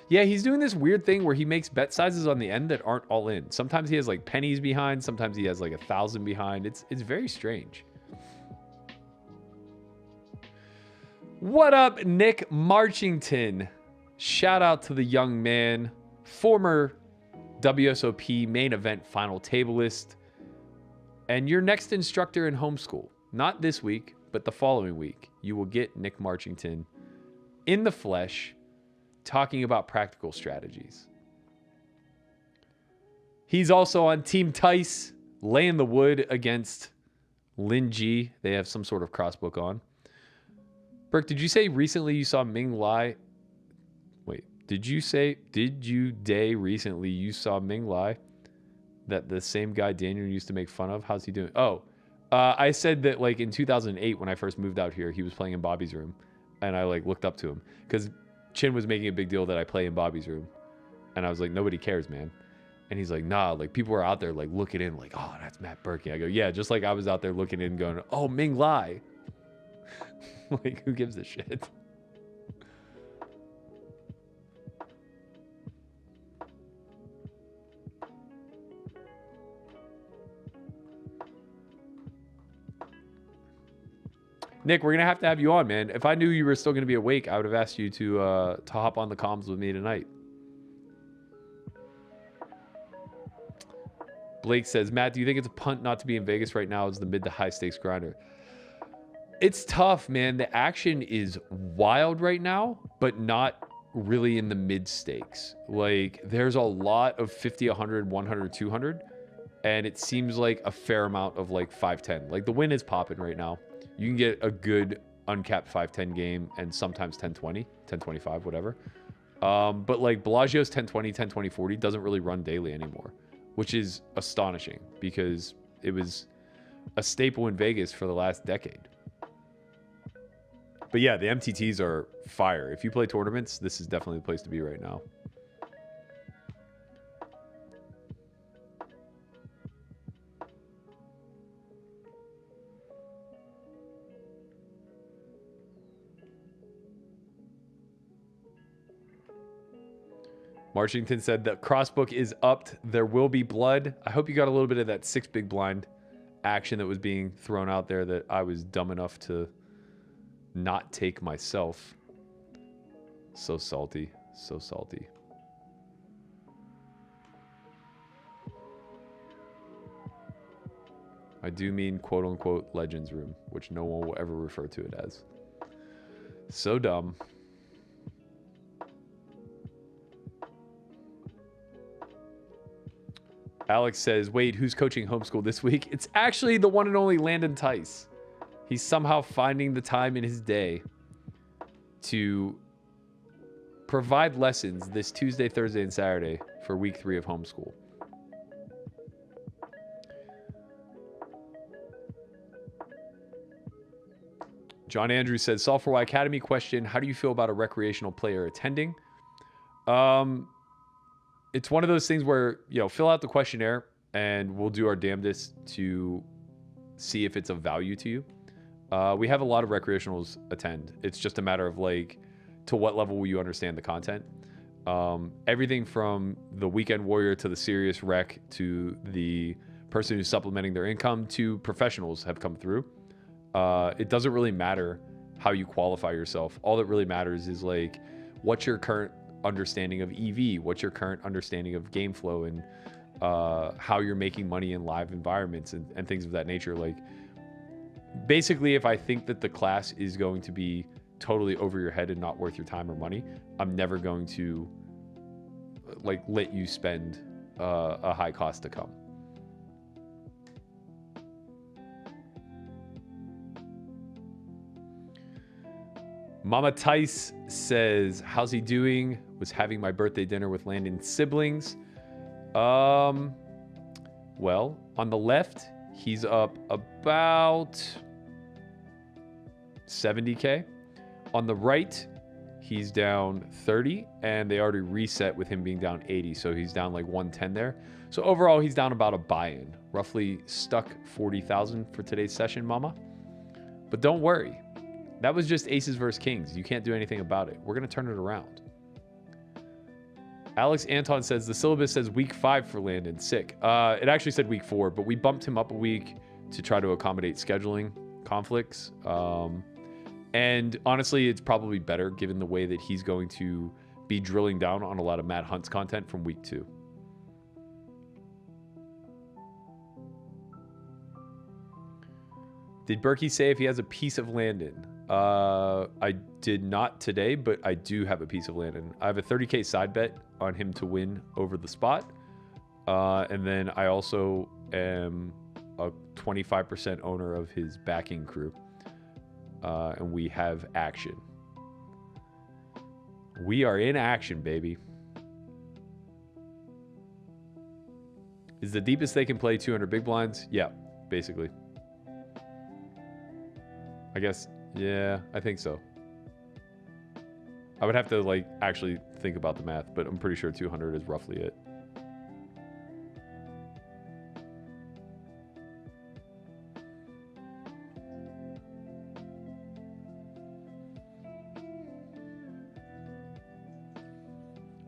Speaker 1: Yeah, he's doing this weird thing where he makes bet sizes on the end that aren't all in. Sometimes he has like pennies behind. Sometimes he has like 1,000 behind. It's very strange. What up, Nick Marchington? Shout out to the young man. Former WSOP main event final tableist. And your next instructor in homeschool. Not this week, but the following week. You will get Nick Marchington in the flesh talking about practical strategies. He's also on Team Tice, laying the wood against Lin G. They have some sort of crossbook on. Burke, did you say recently you saw Ming Lai? Wait, did you recently you saw Ming Lai? That the same guy Daniel used to make fun of? How's he doing? Oh, I said that like in 2008 when I first moved out here, he was playing in Bobby's room, and I like looked up to him because Chin was making a big deal that I play in Bobby's room, and I was like, nobody cares, man. And he's like, nah, like people are out there like looking in, like, oh, that's Matt Berkey. I go, yeah, just like I was out there looking in, going, oh, Ming Lai. Like, who gives a shit? Nick, we're gonna have to have you on, man. If I knew you were still gonna be awake, I would have asked you to hop on the comms with me tonight. Blake says, Matt, do you think it's a punt not to be in Vegas right now as the mid to high stakes grinder? It's tough, man. The action is wild right now, but not really in the mid stakes. Like, there's a lot of 50, 100, 100, 200, and it seems like a fair amount of like 510. Like, the win is popping right now. You can get a good uncapped 510 game and sometimes 1020, 1025, whatever. But like Bellagio's 1020, 1020, 40 doesn't really run daily anymore, which is astonishing because it was a staple in Vegas for the last decade. But yeah, the MTTs are fire. If you play tournaments, this is definitely the place to be right now. Marchington said the crossbook is upped. There will be blood. I hope you got a little bit of that 6 big blind action that was being thrown out there that I was dumb enough to not take myself. So salty. So salty. I do mean quote unquote Legends Room, which no one will ever refer to it as. So dumb. Alex says, wait, who's coaching homeschool this week? It's actually the one and only Landon Tice. He's somehow finding the time in his day to provide lessons this Tuesday, Thursday, and Saturday for week 3 of homeschool. John Andrews says, Software Y Academy question, how do you feel about a recreational player attending? It's one of those things where, you know, fill out the questionnaire and we'll do our damnedest to see if it's of value to you. We have a lot of recreationals attend. It's just a matter of like, to what level will you understand the content? Everything from the weekend warrior to the serious rec to the person who's supplementing their income to professionals have come through. It doesn't really matter how you qualify yourself. All that really matters is like, what's your current understanding of EV? What's your current understanding of game flow and how you're making money in live environments and things of that nature? Like, basically, if I think that the class is going to be totally over your head and not worth your time or money, I'm never going to like let you spend a high cost to come. Mama Tice says, how's he doing? Was having my birthday dinner with Landon's siblings. Well, on the left, he's up about 70K. On the right, he's down 30, and they already reset with him being down 80, so he's down like 110 there. So overall, he's down about a buy-in, roughly stuck 40,000 for today's session, Mama. But don't worry. That was just aces versus kings. You can't do anything about it. We're going to turn it around. Alex Anton says, the syllabus says week 5 for Landon. Sick. It actually said week 4, but we bumped him up a week to try to accommodate scheduling conflicts. And honestly, it's probably better given the way that he's going to be drilling down on a lot of Matt Hunt's content from week 2. Did Berkey say if he has a piece of Landon? I did not today, but I do have a piece of Landon. I have a 30K side bet on him to win over the spot. And then I also am a 25% owner of his backing crew. and we have action. We are in action, baby. Is the deepest they can play 200 big blinds? Yeah, basically. I guess, yeah, I think so. I would have to like actually think about the math, but I'm pretty sure 200 is roughly it.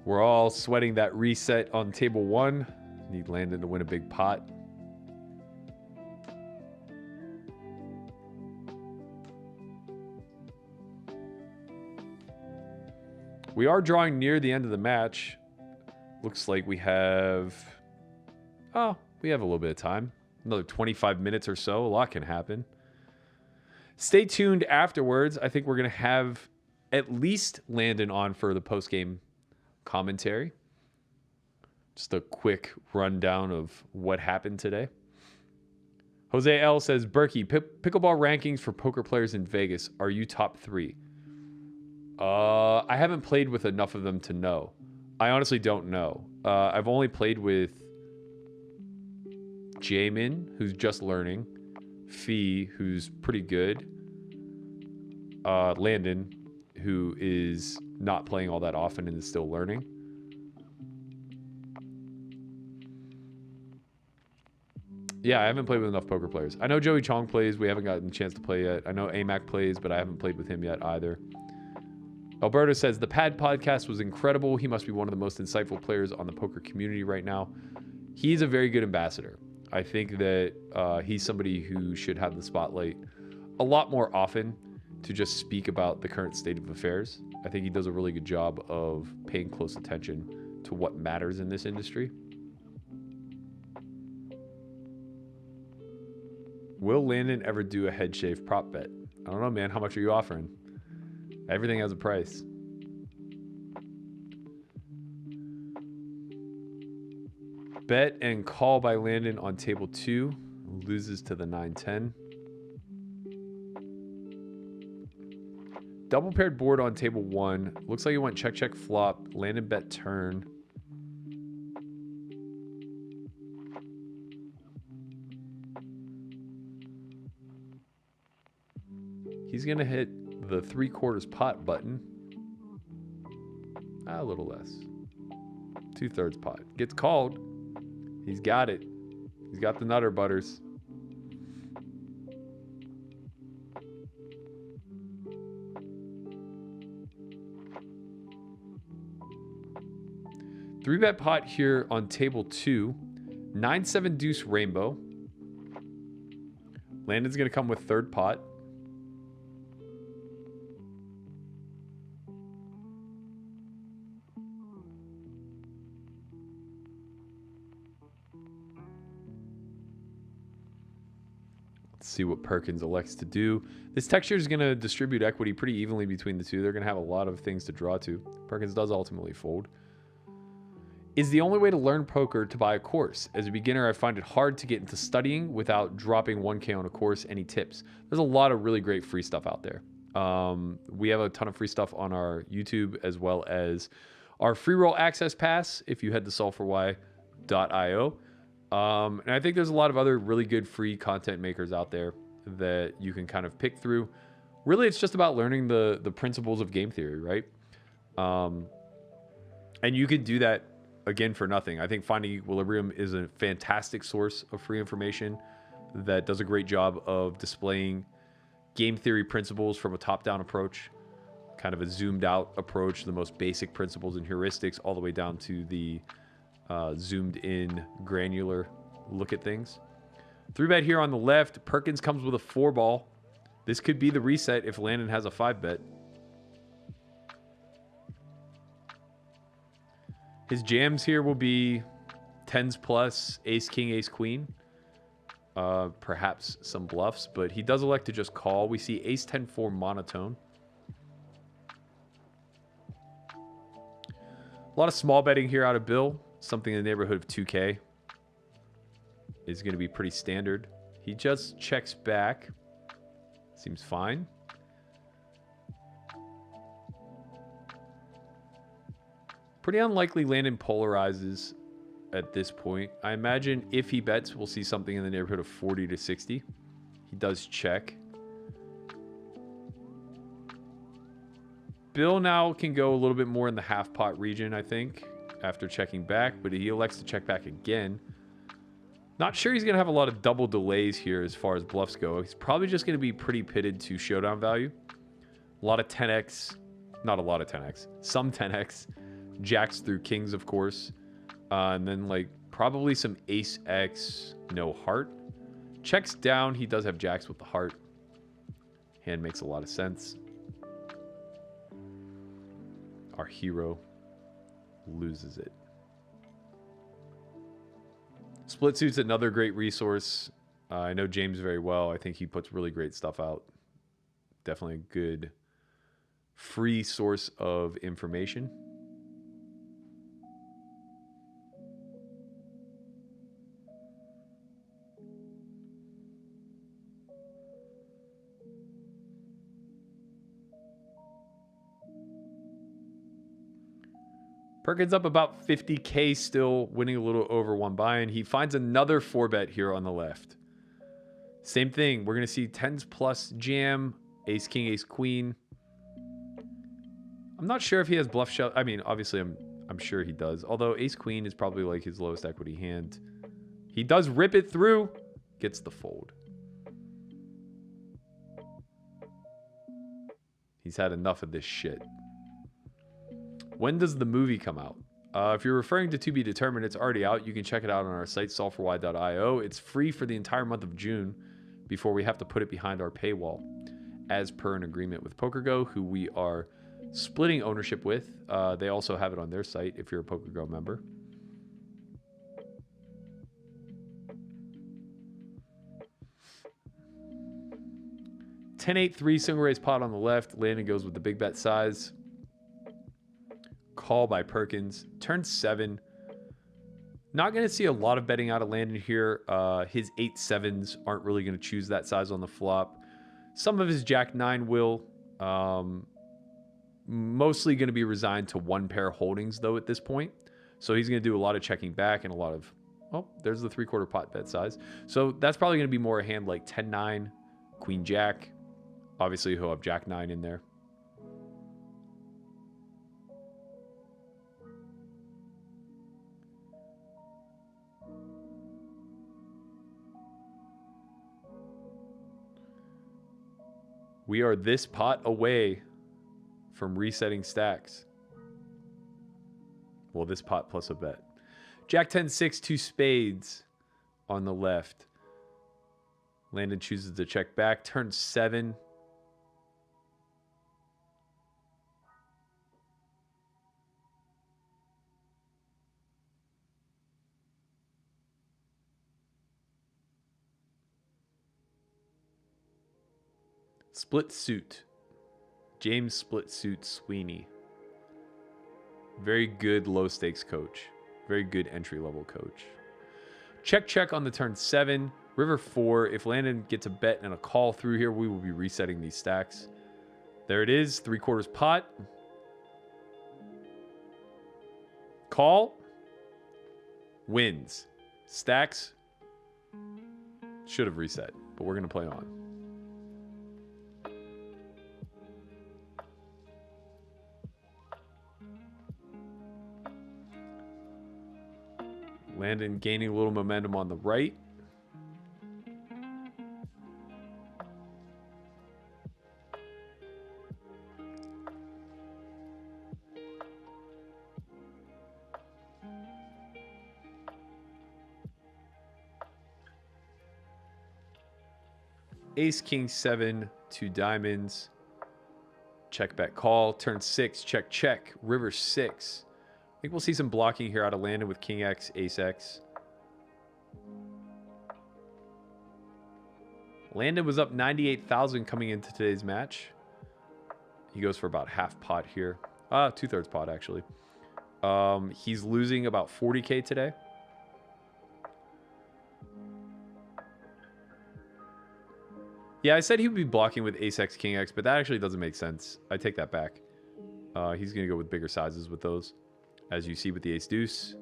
Speaker 1: We're all sweating that reset on table 1. Need Landon to win a big pot. We are drawing near the end of the match. Looks like we have... Oh, we have a little bit of time. Another 25 minutes or so. A lot can happen. Stay tuned afterwards. I think we're going to have at least Landon on for the post-game commentary. Just a quick rundown of what happened today. Jose L says, Berkey, pickleball rankings for poker players in Vegas. Are you top 3? I haven't played with enough of them to know. I honestly don't know. I've only played with Jamin, who's just learning. Fee, who's pretty good. Landon, who is not playing all that often and is still learning. Yeah, I haven't played with enough poker players. I know Joey Chong plays. We haven't gotten a chance to play yet. I know AMAC plays, but I haven't played with him yet either. Alberto says, the Pad podcast was incredible. He must be one of the most insightful players on the poker community right now. He's a very good ambassador. I think that he's somebody who should have the spotlight a lot more often to just speak about the current state of affairs. I think he does a really good job of paying close attention to what matters in this industry. Will Landon ever do a head shave prop bet? I don't know, man. How much are you offering? Everything has a price. Bet and call by Landon on table 2. Loses to the 9-10. Double paired board on table 1. Looks like he went check, check, flop. Landon bet turn. He's going to hit the 3/4 pot button. A little less. 2/3 pot. Gets called. He's got it. He's got the Nutter Butters. Three bet pot here on table 2. 9-7 deuce rainbow. Landon's going to come with 3rd pot. See what Perkins elects to do. This texture is going to distribute equity pretty evenly between the two. They're going to have a lot of things to draw to. Perkins does ultimately fold. Is the only way to learn poker to buy a course? As a beginner, I find it hard to get into studying without dropping 1K on a course. Any tips? There's a lot of really great free stuff out there. We have a ton of free stuff on our YouTube as well as our free roll access pass if you head to solvefory.io. And I think there's a lot of other really good free content makers out there that you can kind of pick through. Really, it's just about learning the principles of game theory, right? And you can do that, again, for nothing. I think Finding Equilibrium is a fantastic source of free information that does a great job of displaying game theory principles from a top-down approach, kind of a zoomed-out approach, the most basic principles and heuristics, all the way down to the zoomed-in granular look at things. 3-bet here on the left. Perkins comes with a 4-ball. This could be the reset if Landon has a 5-bet. His jams here will be 10s plus, ace, king, ace, queen. Perhaps some bluffs, but he does elect to just call. We see ace 10-4 monotone. A lot of small betting here out of Bill. Something in the neighborhood of 2K is going to be pretty standard. He just checks back. Seems fine. Pretty unlikely Landon polarizes at this point. I imagine if he bets, we'll see something in the neighborhood of 40 to 60. He does check. Bill now can go a little bit more in the half pot region, I think, after checking back, but he elects to check back again. Not sure he's going to have a lot of double delays here as far as bluffs go. He's probably just going to be pretty pitted to showdown value. A lot of 10x. Not a lot of 10x. Some 10x. Jacks through kings, of course. And then, like, probably some ace x, no heart. Checks down. He does have jacks with the heart. Hand makes a lot of sense. Our hero loses it. Split suit's another great resource. I know James very well. I think he puts really great stuff out. Definitely a good free source of information. Perkins up about 50K still, winning a little over one buy-in. He finds another 4-bet here on the left. Same thing. We're going to see 10s plus jam, ace, king, ace, queen. I'm not sure if he has bluff shove. I mean, obviously, I'm sure he does. Although ace, queen is probably like his lowest equity hand. He does rip it through. Gets the fold. He's had enough of this shit. When does the movie come out? If you're referring to be determined, it's already out. You can check it out on our site, solveforwhy.io. It's free for the entire month of June before we have to put it behind our paywall, as per an agreement with PokerGo, who we are splitting ownership with. They also have it on their site if you're a PokerGo member. $10-8-3 single raise pot on the left. Landon goes with the big bet size. Call by Perkins. Turn 7. Not going to see a lot of betting out of Landon here. His 8-7s aren't really going to choose that size on the flop. Some of his Jack-9 will. Mostly going to be resigned to one pair holdings, though, at this point. So he's going to do a lot of checking back and a lot of... Oh, there's the 3/4 pot bet size. So that's probably going to be more a hand like 10-9, Queen-Jack. Obviously, he'll have Jack-9 in there. We are this pot away from resetting stacks. Well, this pot plus a bet. Jack 10-6, 2 spades on the left. Landon chooses to check back. Turn 7. Split suit. James split suit Sweeney. Very good low stakes coach. Very good entry level coach. Check on the turn 7. River 4. If Landon gets a bet and a call through here, we will be resetting these stacks. There it is. 3/4 pot. Call. Wins. Stacks. Should have reset, but we're going to play on. Landon gaining a little momentum on the right. Ace, king, 7, 2 diamonds. Check, bet, call. Turn 6, check. River 6. I think we'll see some blocking here out of Landon with king X, ace X. Landon was up 98,000 coming into today's match. He goes for about half pot here. 2/3 pot, actually. He's losing about 40K today. Yeah, I said he would be blocking with ace X, king X, but that actually doesn't make sense. I take that back. He's going to go with bigger sizes with those. as you see with the ace deuce.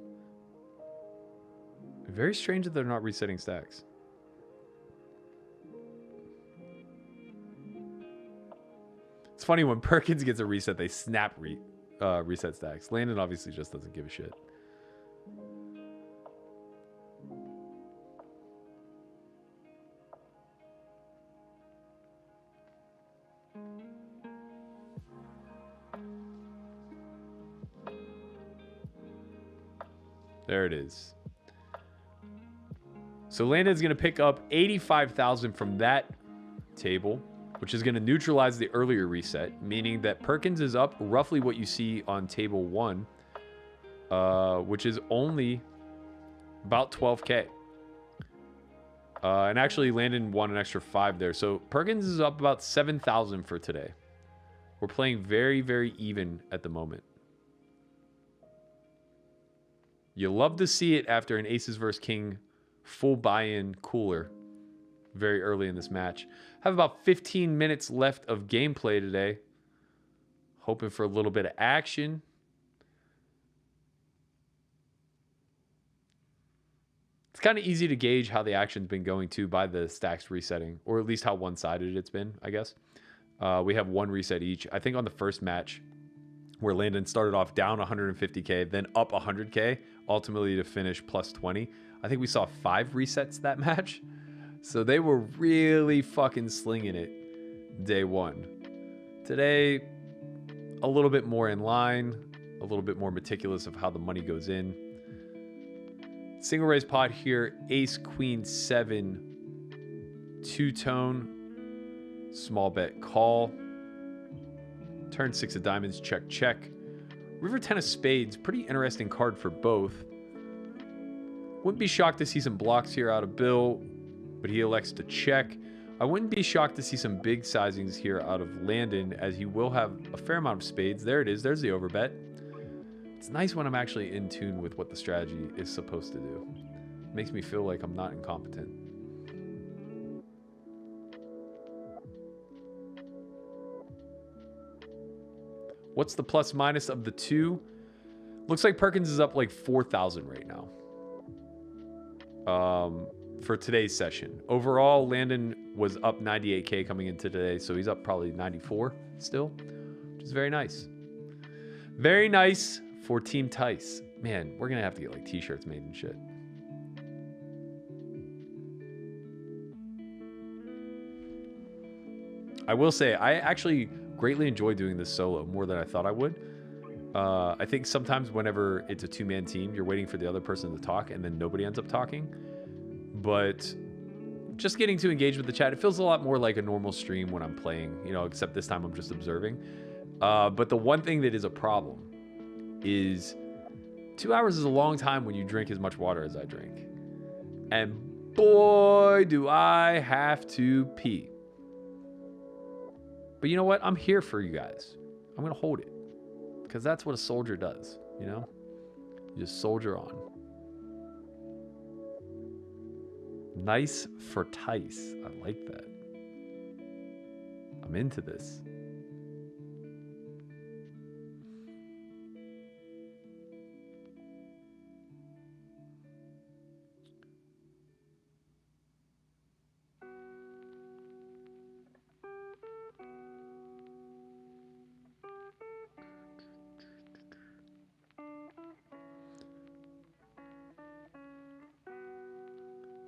Speaker 1: Very strange that they're not resetting stacks. It's funny when Perkins gets a reset, they snap reset stacks. Landon obviously just doesn't give a shit. There it is. So Landon's going to pick up 85,000 from that table, which is going to neutralize the earlier reset, meaning that Perkins is up roughly what you see on table 1, which is only about 12K. And actually, Landon won an extra 5 there. So Perkins is up about 7,000 for today. We're playing very, very even at the moment. You love to see it after an aces versus king full buy-in cooler very early in this match. Have about 15 minutes left of gameplay today. Hoping for a little bit of action. It's kind of easy to gauge how the action's been going too by the stacks resetting, or at least how one-sided it's been, I guess. We have 1 reset each. I think on the first match, where Landon started off down 150K, then up 100K, ultimately to finish plus 20. I think we saw 5 resets that match. So they were really fucking slinging it day 1. Today, a little bit more in line, a little bit more meticulous of how the money goes in. Single raise pot here, ace, queen, 7, 2-tone, small bet call. Turn 6 of diamonds, check, check. River 10 of spades, pretty interesting card for both. Wouldn't be shocked to see some blocks here out of Bill, but he elects to check. I wouldn't be shocked to see some big sizings here out of Landon, as he will have a fair amount of spades. There it is, there's the overbet. It's nice when I'm actually in tune with what the strategy is supposed to do. It makes me feel like I'm not incompetent. What's the plus minus of the two? Looks like Perkins is up like 4,000 right now. For today's session. Overall, Landon was up 98K coming into today, so he's up probably 94 still, which is very nice. Very nice for Team Tice. Man, we're going to have to get like t-shirts made and shit. I will say, I actually greatly enjoy doing this solo more than I thought I would. I think sometimes whenever it's a two-man team, you're waiting for the other person to talk and then nobody ends up talking. But just getting to engage with the chat, it feels a lot more like a normal stream when I'm playing, you know, except this time I'm just observing. But the one thing that is a problem is 2 hours is a long time when you drink as much water as I drink. And boy, do I have to pee. But you know what? I'm here for you guys. I'm going to hold it. Because that's what a soldier does, you know? You just soldier on. Nice for Tice. I like that. I'm into this.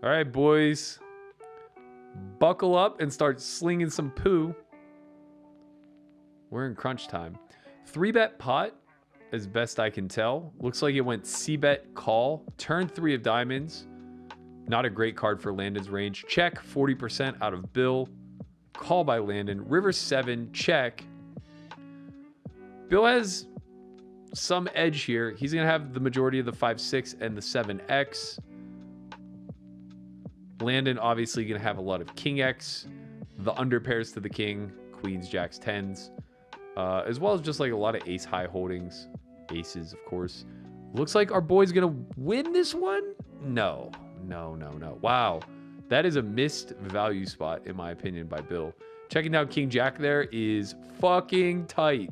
Speaker 1: All right, boys. Buckle up and start slinging some poo. We're in crunch time. 3-bet pot, as best I can tell. Looks like it went C-bet call. Turn 3 of diamonds. Not a great card for Landon's range. Check, 40% out of Bill. Call by Landon. River 7, check. Bill has some edge here. He's going to have the majority of the 5-6 and the 7X. Landon obviously going to have a lot of King X, the under pairs to the King, Queens, Jacks, 10s, as well as just like a lot of ace high holdings, aces, of course. Looks like our boy's going to win this one? No. Wow. That is a missed value spot, in my opinion, by Bill. Checking down King Jack there is fucking tight.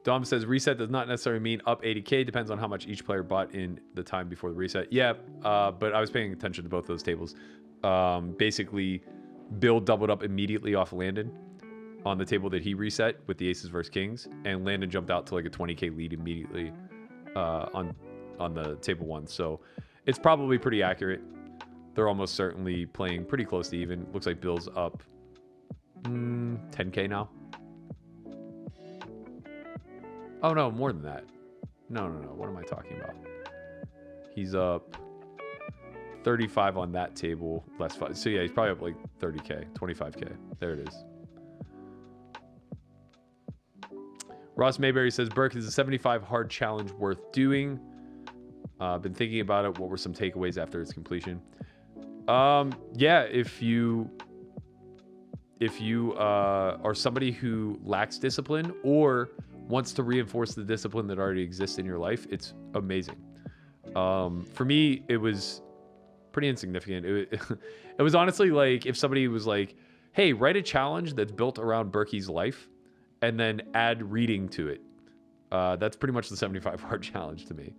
Speaker 1: Dom says reset does not necessarily mean up 80K. Depends on how much each player bought in the time before the reset. Yeah, but I was paying attention to both those tables. Basically, Bill doubled up immediately off Landon on the table that he reset with the aces versus kings, and Landon jumped out to like a 20K lead immediately on the table one. So it's probably pretty accurate. They're almost certainly playing pretty close to even. Looks like Bill's up 10K now. Oh, no, more than that. No. What am I talking about? He's up 35 on that table, less 5. So, yeah, he's probably up like 30K, 25K. There it is. Ross Mayberry says, Burke, is a 75 hard challenge worth doing? Been thinking about it. What were some takeaways after its completion? Yeah, if you are somebody who lacks discipline or wants to reinforce the discipline that already exists in your life, it's amazing. For me, it was pretty insignificant. It was honestly like if somebody was like, hey, write a challenge that's built around Berkey's life and then add reading to it. That's pretty much the 75 hard challenge to me.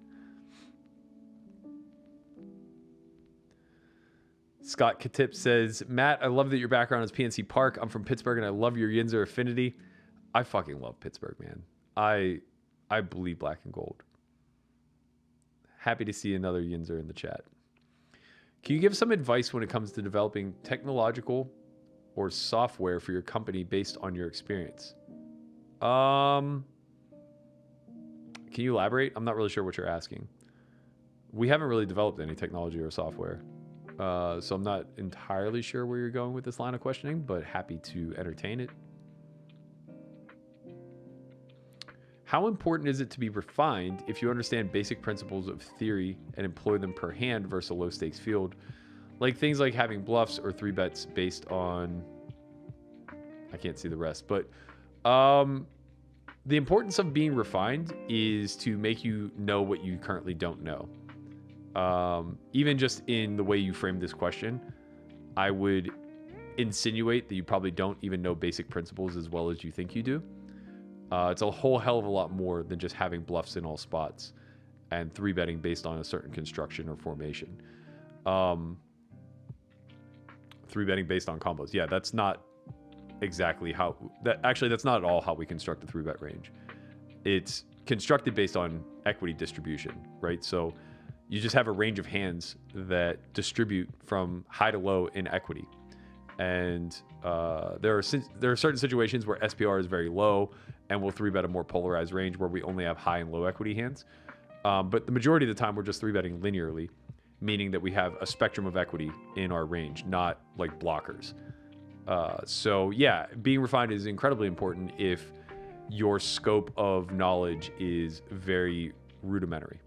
Speaker 1: Scott Katip says, Matt, I love that your background is PNC Park. I'm from Pittsburgh and I love your Yinzer affinity. I fucking love Pittsburgh, man. I believe black and gold. Happy to see another Yinzer in the chat. Can you give some advice when it comes to developing technological or software for your company based on your experience? Can you elaborate? I'm not really sure what you're asking. We haven't really developed any technology or software. So I'm not entirely sure where you're going with this line of questioning, but happy to entertain it. How important is it to be refined if you understand basic principles of theory and employ them per hand versus a low stakes field? Like things like having bluffs or 3-bets based on, I can't see the rest, but the importance of being refined is to make you know what you currently don't know. Even just in the way you framed this question, I would insinuate that you probably don't even know basic principles as well as you think you do. It's a whole hell of a lot more than just having bluffs in all spots and 3-betting based on a certain construction or formation. 3-betting based on combos. Yeah, that's not exactly how that actually that's not at all how we construct the 3-bet range. It's constructed based on equity distribution, right? So you just have a range of hands that distribute from high to low in equity. And there are certain situations where SPR is very low and we'll 3-bet a more polarized range where we only have high and low equity hands. But the majority of the time we're just 3-betting linearly, meaning that we have a spectrum of equity in our range, not like blockers. So yeah, being refined is incredibly important if your scope of knowledge is very rudimentary.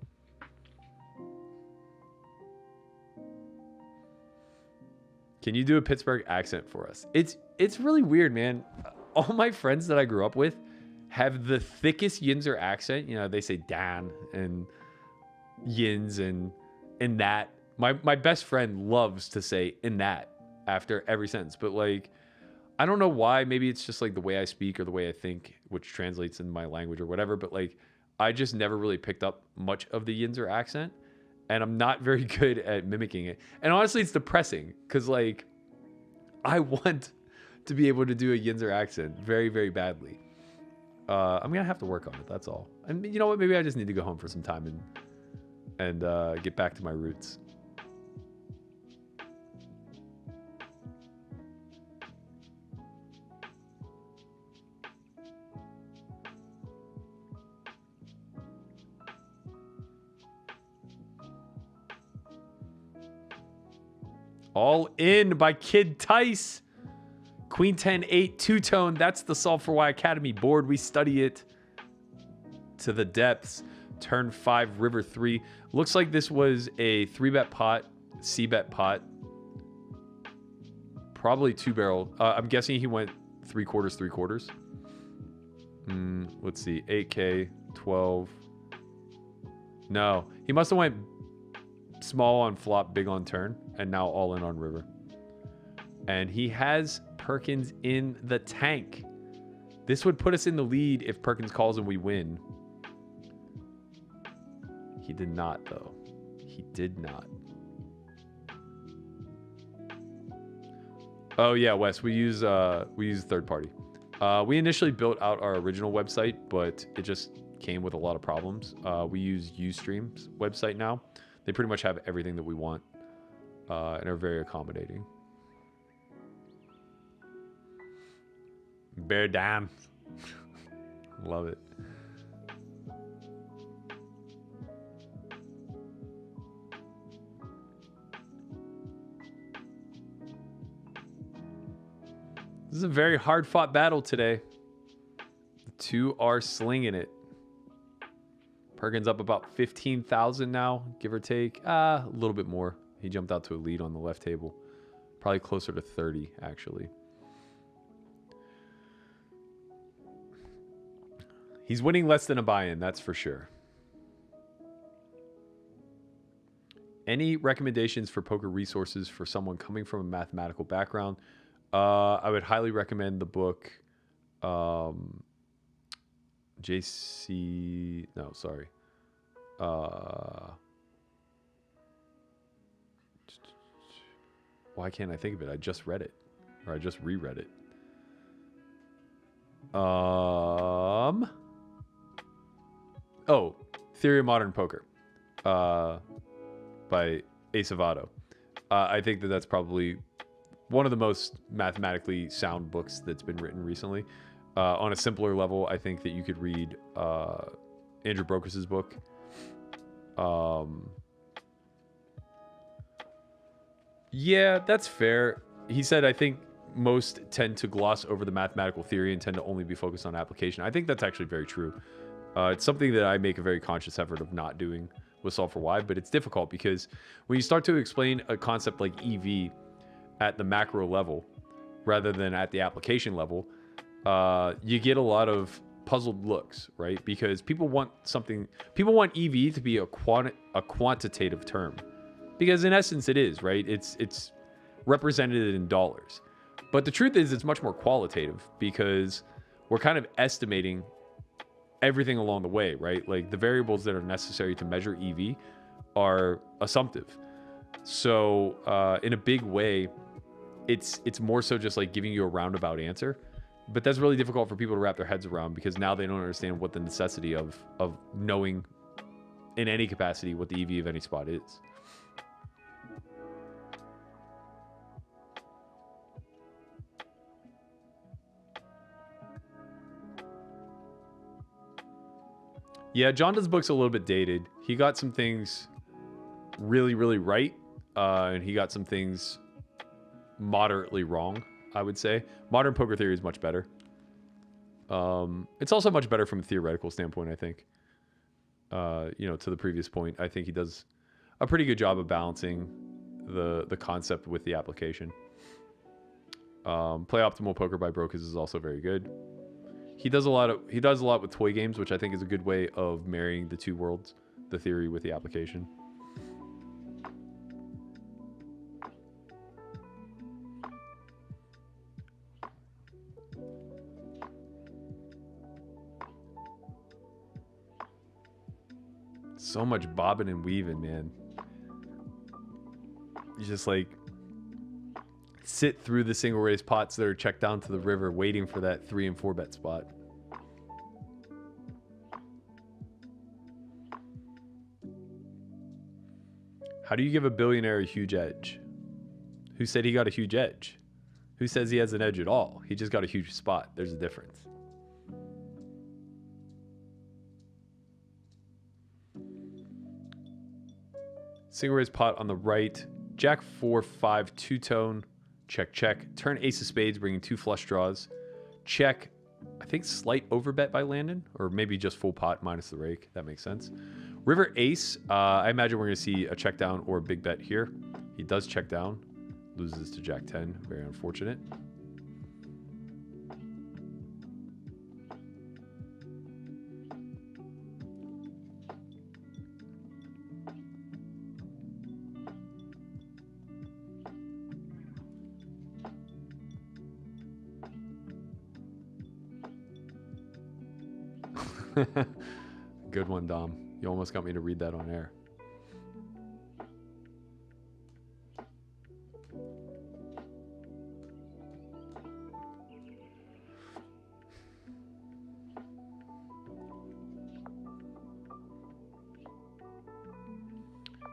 Speaker 1: Can you do a Pittsburgh accent for us? It's really weird, man. All my friends that I grew up with have the thickest Yinzer accent. You know, they say Dan and Yins and that. My best friend loves to say in that after every sentence. But like, I don't know why. Maybe it's just like the way I speak or the way I think, which translates in my language or whatever. But like, I just never really picked up much of the Yinzer accent. And I'm not very good at mimicking it. And honestly, it's depressing because like, I want to be able to do a Yinzer accent very, very badly. I'm going to have to work on it. That's all. And you know what? Maybe I just need to go home for some time and get back to my roots. All in by Kid Tice. Queen 10-8 two-tone. That's the Solve for Why Academy board. We study it to the depths. Turn 5, river 3. Looks like this was a 3-bet pot, C-bet pot. Probably 2-barrel. I'm guessing he went 3/4. Let's see. 8K, 12. No, he must have went small on flop, big on turn, and now all in on river. And he has Perkins in the tank. This would put us in the lead if Perkins calls and we win. He did not, though. He did not. Oh yeah, Wes, we use third party. We initially built out our original website, but it just came with a lot of problems. We use Ustream's website now. They pretty much have everything that we want and are very accommodating. Bear down. Love it. This is a very hard-fought battle today. The two are slinging it. Perkins up about 15,000 now, give or take. A little bit more. He jumped out to a lead on the left table. Probably closer to 30, actually. He's winning less than a buy-in, that's for sure. Any recommendations for poker resources for someone coming from a mathematical background? I would highly recommend the book JC... No, sorry. Why can't I think of it? I just read it. Or I just reread it. Oh, Theory of Modern Poker by Ace Avado. I think that that's probably one of the most mathematically sound books that's been written recently. On a simpler level, I think that you could read Andrew Brokers' book. Yeah, that's fair. He said, I think most tend to gloss over the mathematical theory and tend to only be focused on application. I think that's actually very true. It's something that I make a very conscious effort of not doing with Solve for Why, but it's difficult because when you start to explain a concept like EV at the macro level rather than at the application level, you get a lot of puzzled looks, right? Because people want EV to be a quantitative term, because in essence it is, right? It's represented in dollars. But the truth is it's much more qualitative because we're kind of estimating everything along the way, right? Like the variables that are necessary to measure EV are assumptive. So in a big way, it's more so just like giving you a roundabout answer. But that's really difficult for people to wrap their heads around because now they don't understand what the necessity of knowing in any capacity what the EV of any spot is. Yeah, John Donne's book's a little bit dated. He got some things really, really right, and he got some things moderately wrong, I would say. Modern poker theory is much better. It's also much better from a theoretical standpoint, I think. To the previous point, I think he does a pretty good job of balancing the concept with the application. Play Optimal Poker by Brokers is also very good. He does a lot with toy games, which I think is a good way of marrying the two worlds, the theory with the application. So much bobbing and weaving, man. You just like sit through the single raise pots that are checked down to the river waiting for that 3 and 4 bet spot. How do you give a billionaire a huge edge? Who said he got a huge edge? Who says he has an edge at all? He just got a huge spot. There's a difference. Single raise pot on the right. Jack 4, 5, two-tone. Check, check. Turn ace of spades, bringing 2 flush draws. Check. I think slight overbet by Landon, or maybe just full pot minus the rake. That makes sense. River ace. I imagine we're going to see a check down or a big bet here. He does check down. Loses to Jack 10. Very unfortunate. Good one, Dom. You almost got me to read that on air.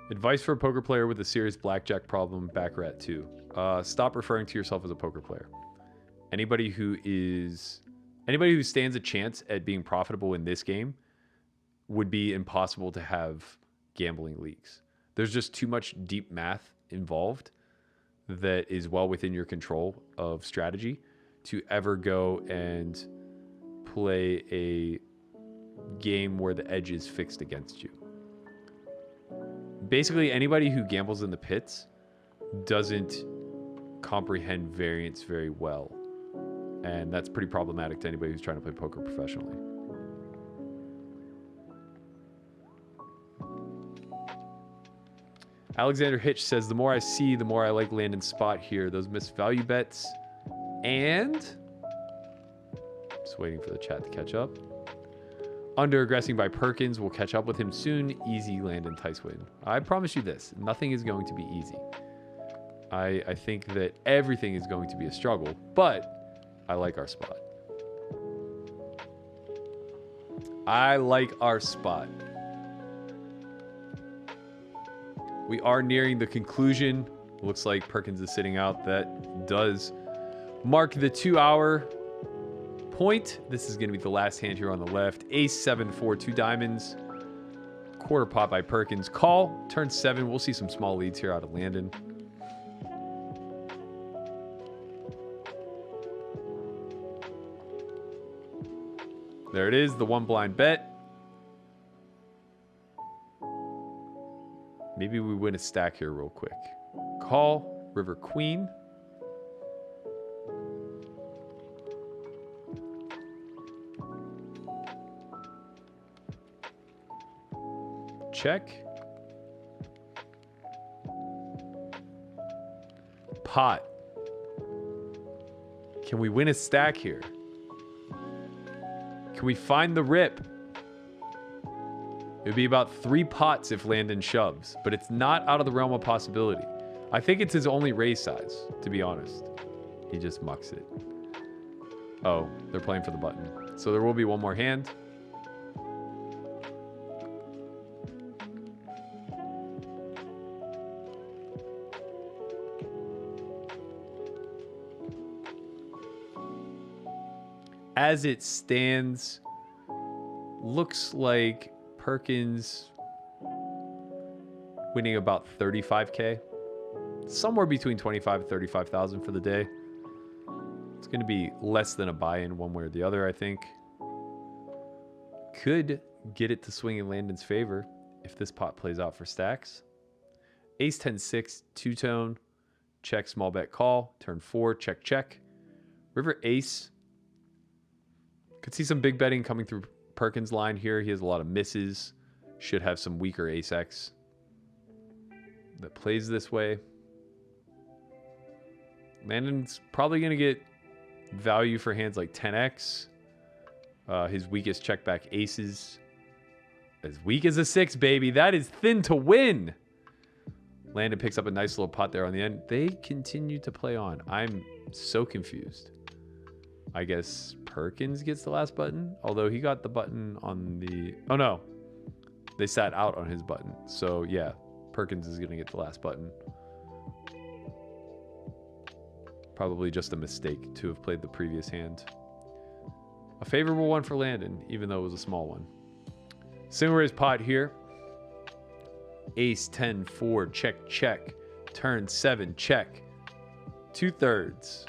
Speaker 1: Advice for a poker player with a serious blackjack problem, baccarat 2. Stop referring to yourself as a poker player. Anybody who stands a chance at being profitable in this game would be impossible to have gambling leagues. There's just too much deep math involved that is well within your control of strategy to ever go and play a game where the edge is fixed against you. Basically, anybody who gambles in the pits doesn't comprehend variance very well. And that's pretty problematic to anybody who's trying to play poker professionally. Alexander Hitch says, the more I see, the more I like Landon's spot here. Those missed value bets. And just waiting for the chat to catch up. Under-aggressing by Perkins. We'll catch up with him soon. Easy Landon Tice win. I promise you this. Nothing is going to be easy. I think that everything is going to be a struggle, but I like our spot. I like our spot. We are nearing the conclusion. Looks like Perkins is sitting out. That does mark the 2-hour point. This is going to be the last hand here on the left. Ace 7 4 2 diamonds. Quarter pot by Perkins. Call. Turn 7. We'll see some small leads here out of Landon. There it is. The one blind bet. Maybe we win a stack here real quick. Call. River Queen. Check. Pot. Can we win a stack here? Can we find the rip? It would be about 3 pots if Landon shoves, but it's not out of the realm of possibility. I think it's his only raise size, to be honest. He just mucks it. Oh, they're playing for the button. So there will be one more hand. As it stands, looks like Perkins winning about 35K. Somewhere between 25 and 35,000 for the day. It's going to be less than a buy-in one way or the other, I think. Could get it to swing in Landon's favor if this pot plays out for stacks. Ace 10 6, two-tone, check, small bet, call. Turn 4, check, check. River Ace. Could see some big betting coming through Perkins' line here. He has a lot of misses. Should have some weaker ace-x that plays this way. Landon's probably going to get value for hands like 10x. His weakest check back aces. As weak as a 6, baby. That is thin to win. Landon picks up a nice little pot there on the end. They continue to play on. I'm so confused. I guess Perkins gets the last button, although he got the button on the... Oh, no. They sat out on his button. So, yeah, Perkins is going to get the last button. Probably just a mistake to have played the previous hand. A favorable one for Landon, even though it was a small one. Single raise pot here. Ace 10 4, check, check. Turn 7, check. 2/3.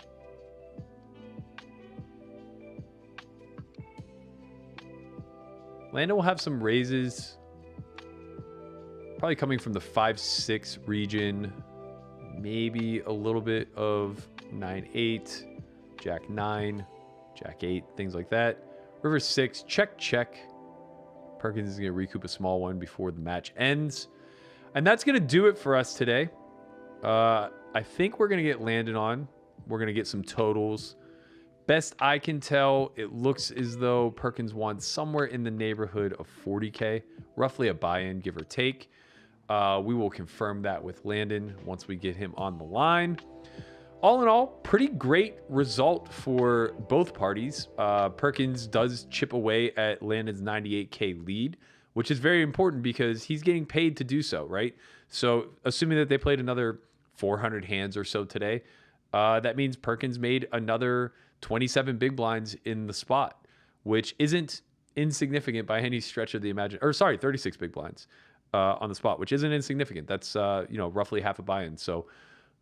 Speaker 1: Landon will have some raises. Probably coming from the 5-6 region. Maybe a little bit of 9-8, Jack 9, Jack 8, things like that. River 6, check, check. Perkins is going to recoup a small one before the match ends. And that's going to do it for us today. I think we're going to get Landon on. We're going to get some totals. Best I can tell, it looks as though Perkins won somewhere in the neighborhood of 40K, roughly a buy-in, give or take. We will confirm that with Landon once we get him on the line. All in all, pretty great result for both parties. Perkins does chip away at Landon's 98K lead, which is very important because he's getting paid to do so, right? So assuming that they played another 400 hands or so today, that means Perkins made another 27 big blinds in the spot, which isn't insignificant by any stretch of the imagination. Or sorry, 36 big blinds on the spot, which isn't insignificant. That's roughly half a buy-in, so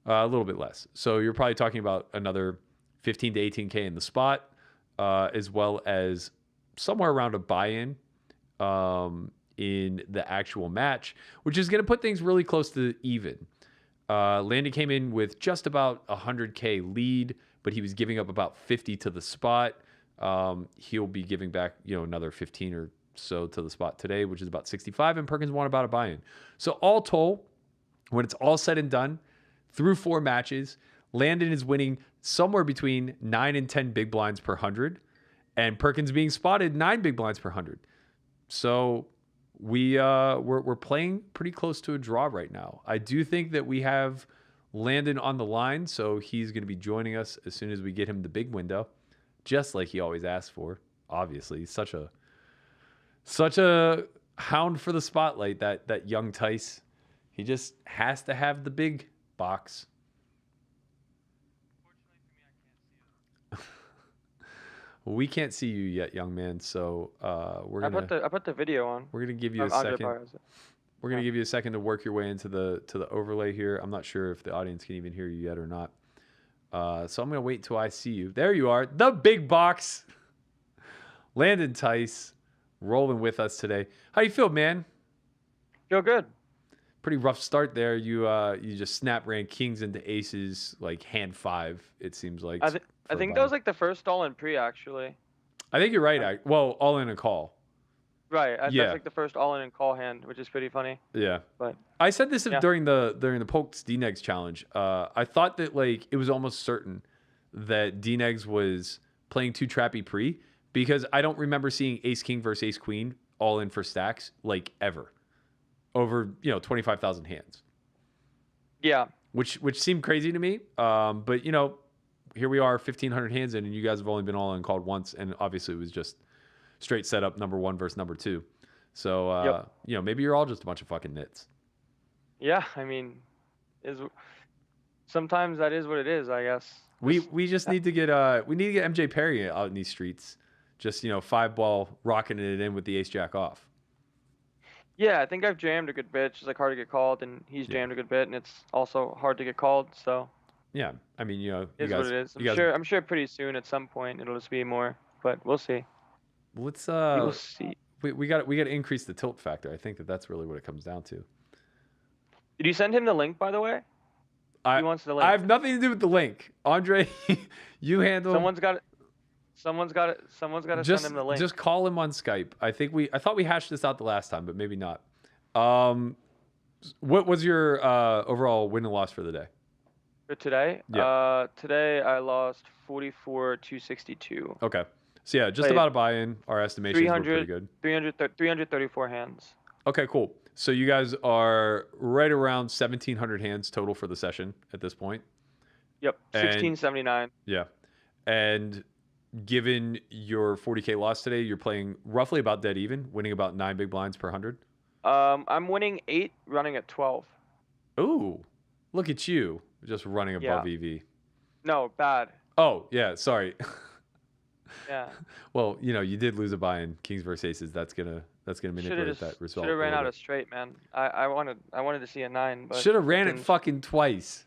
Speaker 1: a little bit less. So you're probably talking about another 15 to 18K in the spot, as well as somewhere around a buy-in in the actual match, which is going to put things really close to even. Landon came in with just about 100K lead, but he was giving up about 50 to the spot. He'll be giving back, another 15 or so to the spot today, which is about 65, and Perkins won about a buy-in. So all told, when it's all said and done, through 4 matches, Landon is winning somewhere between 9 and 10 big blinds per 100, and Perkins being spotted 9 big blinds per 100. So we're playing pretty close to a draw right now. I do think that we have Landon on the line, so he's going to be joining us as soon as we get him the big window, just like he always asks for. Obviously, he's such a hound for the spotlight, that young Tice. He just has to have the big box. We can't see you yet, young man. So we're gonna.
Speaker 2: I put the video on.
Speaker 1: We're gonna give you a second. We're gonna give you a second to work your way into the overlay here. I'm not sure if the audience can even hear you yet or not. So I'm gonna wait until I see you. There you are, the big box. Landon Tice, rolling with us today. How you feel, man?
Speaker 2: Feel good.
Speaker 1: Pretty rough start there. You just snap ran kings into aces like hand 5. It seems like.
Speaker 2: I think that was like the first all in pre actually.
Speaker 1: I think you're right. Well, all in a call.
Speaker 2: Right. That's like the first all in and call hand, which is pretty funny.
Speaker 1: Yeah.
Speaker 2: But
Speaker 1: I said this during the Pokes D-Negs challenge. I thought that like it was almost certain that D-Negs was playing too trappy pre, because I don't remember seeing ace king versus ace queen all in for stacks like ever over 25,000 hands.
Speaker 2: Yeah.
Speaker 1: Which seemed crazy to me. But here we are 1,500 hands in, and you guys have only been all in called once, and obviously it was just straight setup number 1 versus number 2. So maybe you're all just a bunch of fucking nits.
Speaker 2: Yeah, I mean, sometimes that is what it is, I guess.
Speaker 1: We just need to get MJ Perry out in these streets, just 5-ball rocking it in with the ace jack off.
Speaker 2: Yeah, I think I've jammed a good bit. It's like hard to get called, and he's jammed a good bit, and it's also hard to get called. So
Speaker 1: yeah, I mean,
Speaker 2: it's what it is. I'm sure pretty soon at some point it'll just be more, but we'll see.
Speaker 1: Let's
Speaker 2: we'll see.
Speaker 1: We got to increase the tilt factor. I think that's really what it comes down to.
Speaker 2: Did you send him the link, by the way? He wants the link.
Speaker 1: I have nothing to do with the link, Andre. You handle.
Speaker 2: Someone's got to send him the link.
Speaker 1: Just call him on Skype. I thought we hashed this out the last time, but maybe not. What was your overall win and loss for the day?
Speaker 2: For today?
Speaker 1: Yeah.
Speaker 2: Today I lost 44-262.
Speaker 1: Okay. So yeah, just about a buy-in. Our estimations were pretty good.
Speaker 2: 334 hands.
Speaker 1: Okay, cool. So you guys are right around 1,700 hands total for the session at this point.
Speaker 2: Yep, 1679.
Speaker 1: Yeah. And given your 40K loss today, you're playing roughly about dead even, winning about 9 big blinds per 100.
Speaker 2: I'm winning 8, running at 12.
Speaker 1: Ooh, look at you, just running above EV.
Speaker 2: No, bad.
Speaker 1: Oh, yeah, sorry.
Speaker 2: Yeah.
Speaker 1: Well, you did lose a buy-in, kings versus aces. That's gonna manipulate that result.
Speaker 2: Should have ran out a straight, man. I wanted to see a 9, but
Speaker 1: should have ran it fucking twice.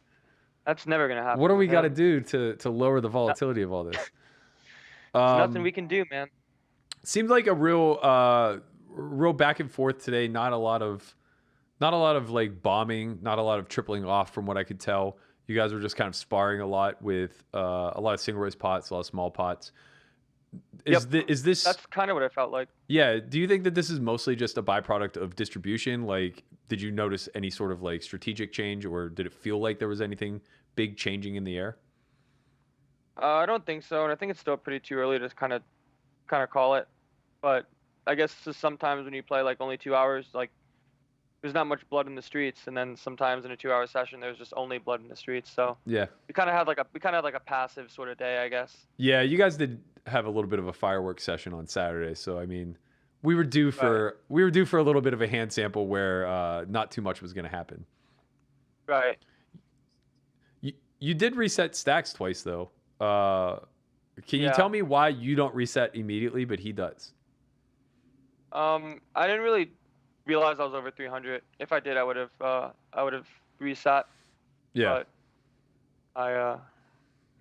Speaker 2: That's never gonna happen.
Speaker 1: What do we got to do to lower the volatility of all this?
Speaker 2: Nothing we can do, man.
Speaker 1: Seemed like a real back and forth today. Not a lot of like bombing, not a lot of tripling off from what I could tell. You guys were just kind of sparring a lot with a lot of single raise pots, a lot of small pots. Is this?
Speaker 2: That's kind of what it felt like.
Speaker 1: Yeah. Do you think that this is mostly just a byproduct of distribution? Like, did you notice any sort of like strategic change, or did it feel like there was anything big changing in the air?
Speaker 2: I don't think so, and I think it's still pretty too early to kind of call it. But I guess just sometimes when you play like only 2 hours, like there's not much blood in the streets, and then sometimes in a 2 hour session there's just only blood in the streets. So
Speaker 1: Yeah.
Speaker 2: we kind of had like a passive sort of day, I guess.
Speaker 1: Yeah, you guys did have a little bit of a fireworks session on Saturday, so I mean,
Speaker 2: Right.
Speaker 1: we were due for a little bit of a hand sample where not too much was going to happen.
Speaker 2: Right.
Speaker 1: You did reset stacks twice though. Can you
Speaker 2: Yeah.
Speaker 1: tell me why you don't reset immediately, but he does?
Speaker 2: I didn't really realize I was over 300. If I did, I would have reset,
Speaker 1: Yeah,
Speaker 2: but I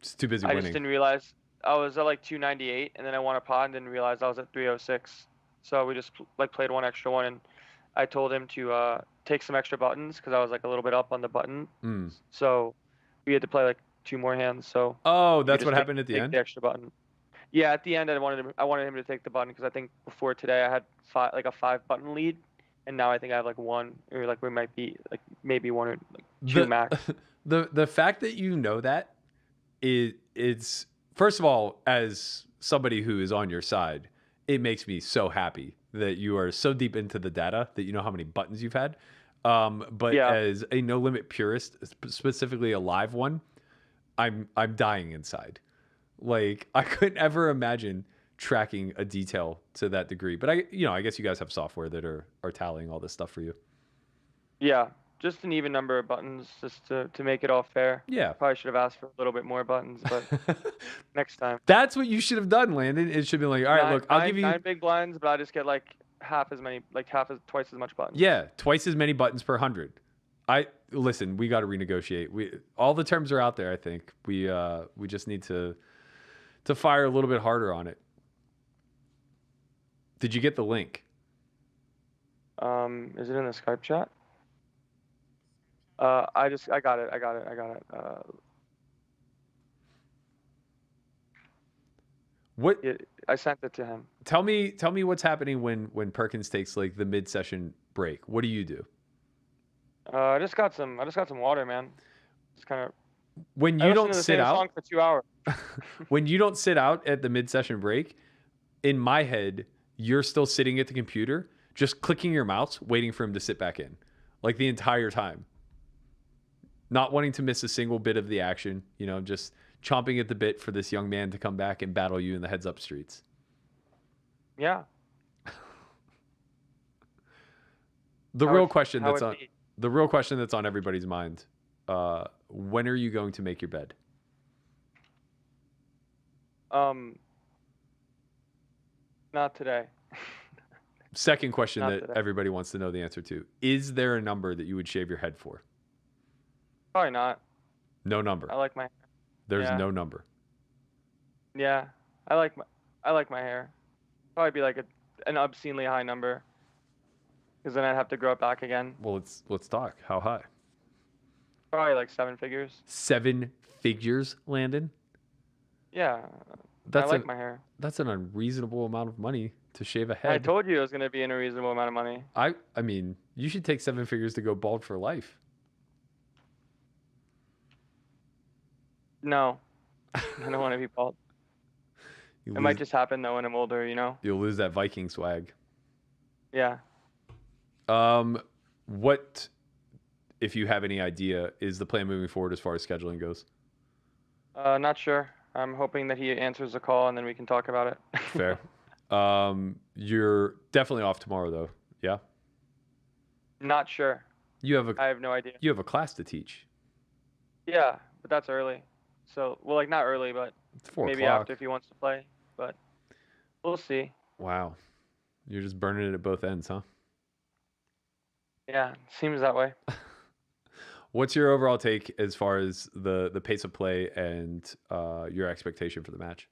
Speaker 1: just too busy
Speaker 2: I just
Speaker 1: winning.
Speaker 2: didn't realize I was at like 298, and then I won a pot and didn't realize I was at 306. So we just like played one extra one, and I told him to take some extra buttons because I was like a little bit up on the button.
Speaker 1: Mm.
Speaker 2: So we had to play like two more hands, so
Speaker 1: Oh,
Speaker 2: he could
Speaker 1: that's
Speaker 2: just
Speaker 1: what
Speaker 2: take
Speaker 1: happened at the
Speaker 2: take the
Speaker 1: end?
Speaker 2: extra button. Yeah, at the end I wanted him to take the button because I think before today I had a 5 button lead, and now I think I have like one, or like we might be like maybe one or like two
Speaker 1: The
Speaker 2: max.
Speaker 1: the fact that you know that it's first of all, as somebody who is on your side, it makes me so happy that you are so deep into the data that you know how many buttons you've had. But
Speaker 2: Yeah,
Speaker 1: as a no limit purist, specifically a live one, I'm dying inside. Like I couldn't ever imagine tracking a detail to that degree. But I guess you guys have software that are tallying all this stuff for you.
Speaker 2: yeah, just an even number of buttons just to make it all fair.
Speaker 1: Yeah.
Speaker 2: Probably should have asked for a little bit more buttons, but next time.
Speaker 1: That's what you should have done, Landon. It should be like, all right,
Speaker 2: Nine,
Speaker 1: look, I'll give
Speaker 2: nine,
Speaker 1: you,
Speaker 2: nine big blinds, but I just get like twice as much buttons.
Speaker 1: yeah, twice as many buttons per 100. I listen. We got to renegotiate. We all the terms are out there. I think we just need to fire a little bit harder on it. Did you get the link?
Speaker 2: Is it in the Skype chat? I got it. I got it. I got it.
Speaker 1: What?
Speaker 2: I sent it to him.
Speaker 1: Tell me what's happening when Perkins takes like the mid session break. What do you do
Speaker 2: I just got some water, man. Just kind of.
Speaker 1: when
Speaker 2: I
Speaker 1: you
Speaker 2: listened
Speaker 1: don't
Speaker 2: to the
Speaker 1: sit
Speaker 2: same
Speaker 1: out?
Speaker 2: song for 2 hours.
Speaker 1: When you don't sit out at the mid session break, in my head, you're still sitting at the computer, just clicking your mouse, waiting for him to sit back in, like the entire time, not wanting to miss a single bit of the action. Just chomping at the bit for this young man to come back and battle you in the heads up streets.
Speaker 2: Yeah.
Speaker 1: The
Speaker 2: How
Speaker 1: real
Speaker 2: it
Speaker 1: question
Speaker 2: how
Speaker 1: that's
Speaker 2: it
Speaker 1: on
Speaker 2: be.
Speaker 1: the real question that's on everybody's mind: when are you going to make your bed?
Speaker 2: Um, not today.
Speaker 1: Second question
Speaker 2: Not
Speaker 1: that
Speaker 2: today.
Speaker 1: everybody wants to know the answer to: is there a number that you would shave your head for?
Speaker 2: Probably not.
Speaker 1: No number.
Speaker 2: I like my.
Speaker 1: There's
Speaker 2: Yeah.
Speaker 1: no number.
Speaker 2: Yeah. I like my hair. Probably be like an obscenely high number, because then I'd have to grow it back again.
Speaker 1: Well, let's talk. How high?
Speaker 2: Probably like 7 figures.
Speaker 1: 7 figures, Landon.
Speaker 2: Yeah. I
Speaker 1: That's
Speaker 2: like
Speaker 1: an
Speaker 2: my hair.
Speaker 1: that's an unreasonable amount of money to shave a
Speaker 2: I
Speaker 1: head.
Speaker 2: told you it was gonna be in a reasonable amount of money.
Speaker 1: I mean, you should take 7 figures to go bald for life.
Speaker 2: No, I don't want to be bald.
Speaker 1: You
Speaker 2: It
Speaker 1: lose,
Speaker 2: might just happen though when I'm older, you know?
Speaker 1: you'll lose that Viking swag.
Speaker 2: Yeah.
Speaker 1: What, if you have any idea, is the plan moving forward as far as scheduling goes?
Speaker 2: Not sure. I'm hoping that he answers the call and then we can talk about it.
Speaker 1: Fair. You're definitely off tomorrow though. Yeah.
Speaker 2: Not sure.
Speaker 1: You have a
Speaker 2: I have no idea.
Speaker 1: you have a class to teach.
Speaker 2: Yeah, but that's early. So, well, like not early, but
Speaker 1: It's 4
Speaker 2: maybe
Speaker 1: o'clock.
Speaker 2: after if he wants to play. But we'll see.
Speaker 1: Wow. You're just burning it at both ends, huh?
Speaker 2: Yeah, seems that way.
Speaker 1: What's your overall take as far as the pace of play and your expectation for the match?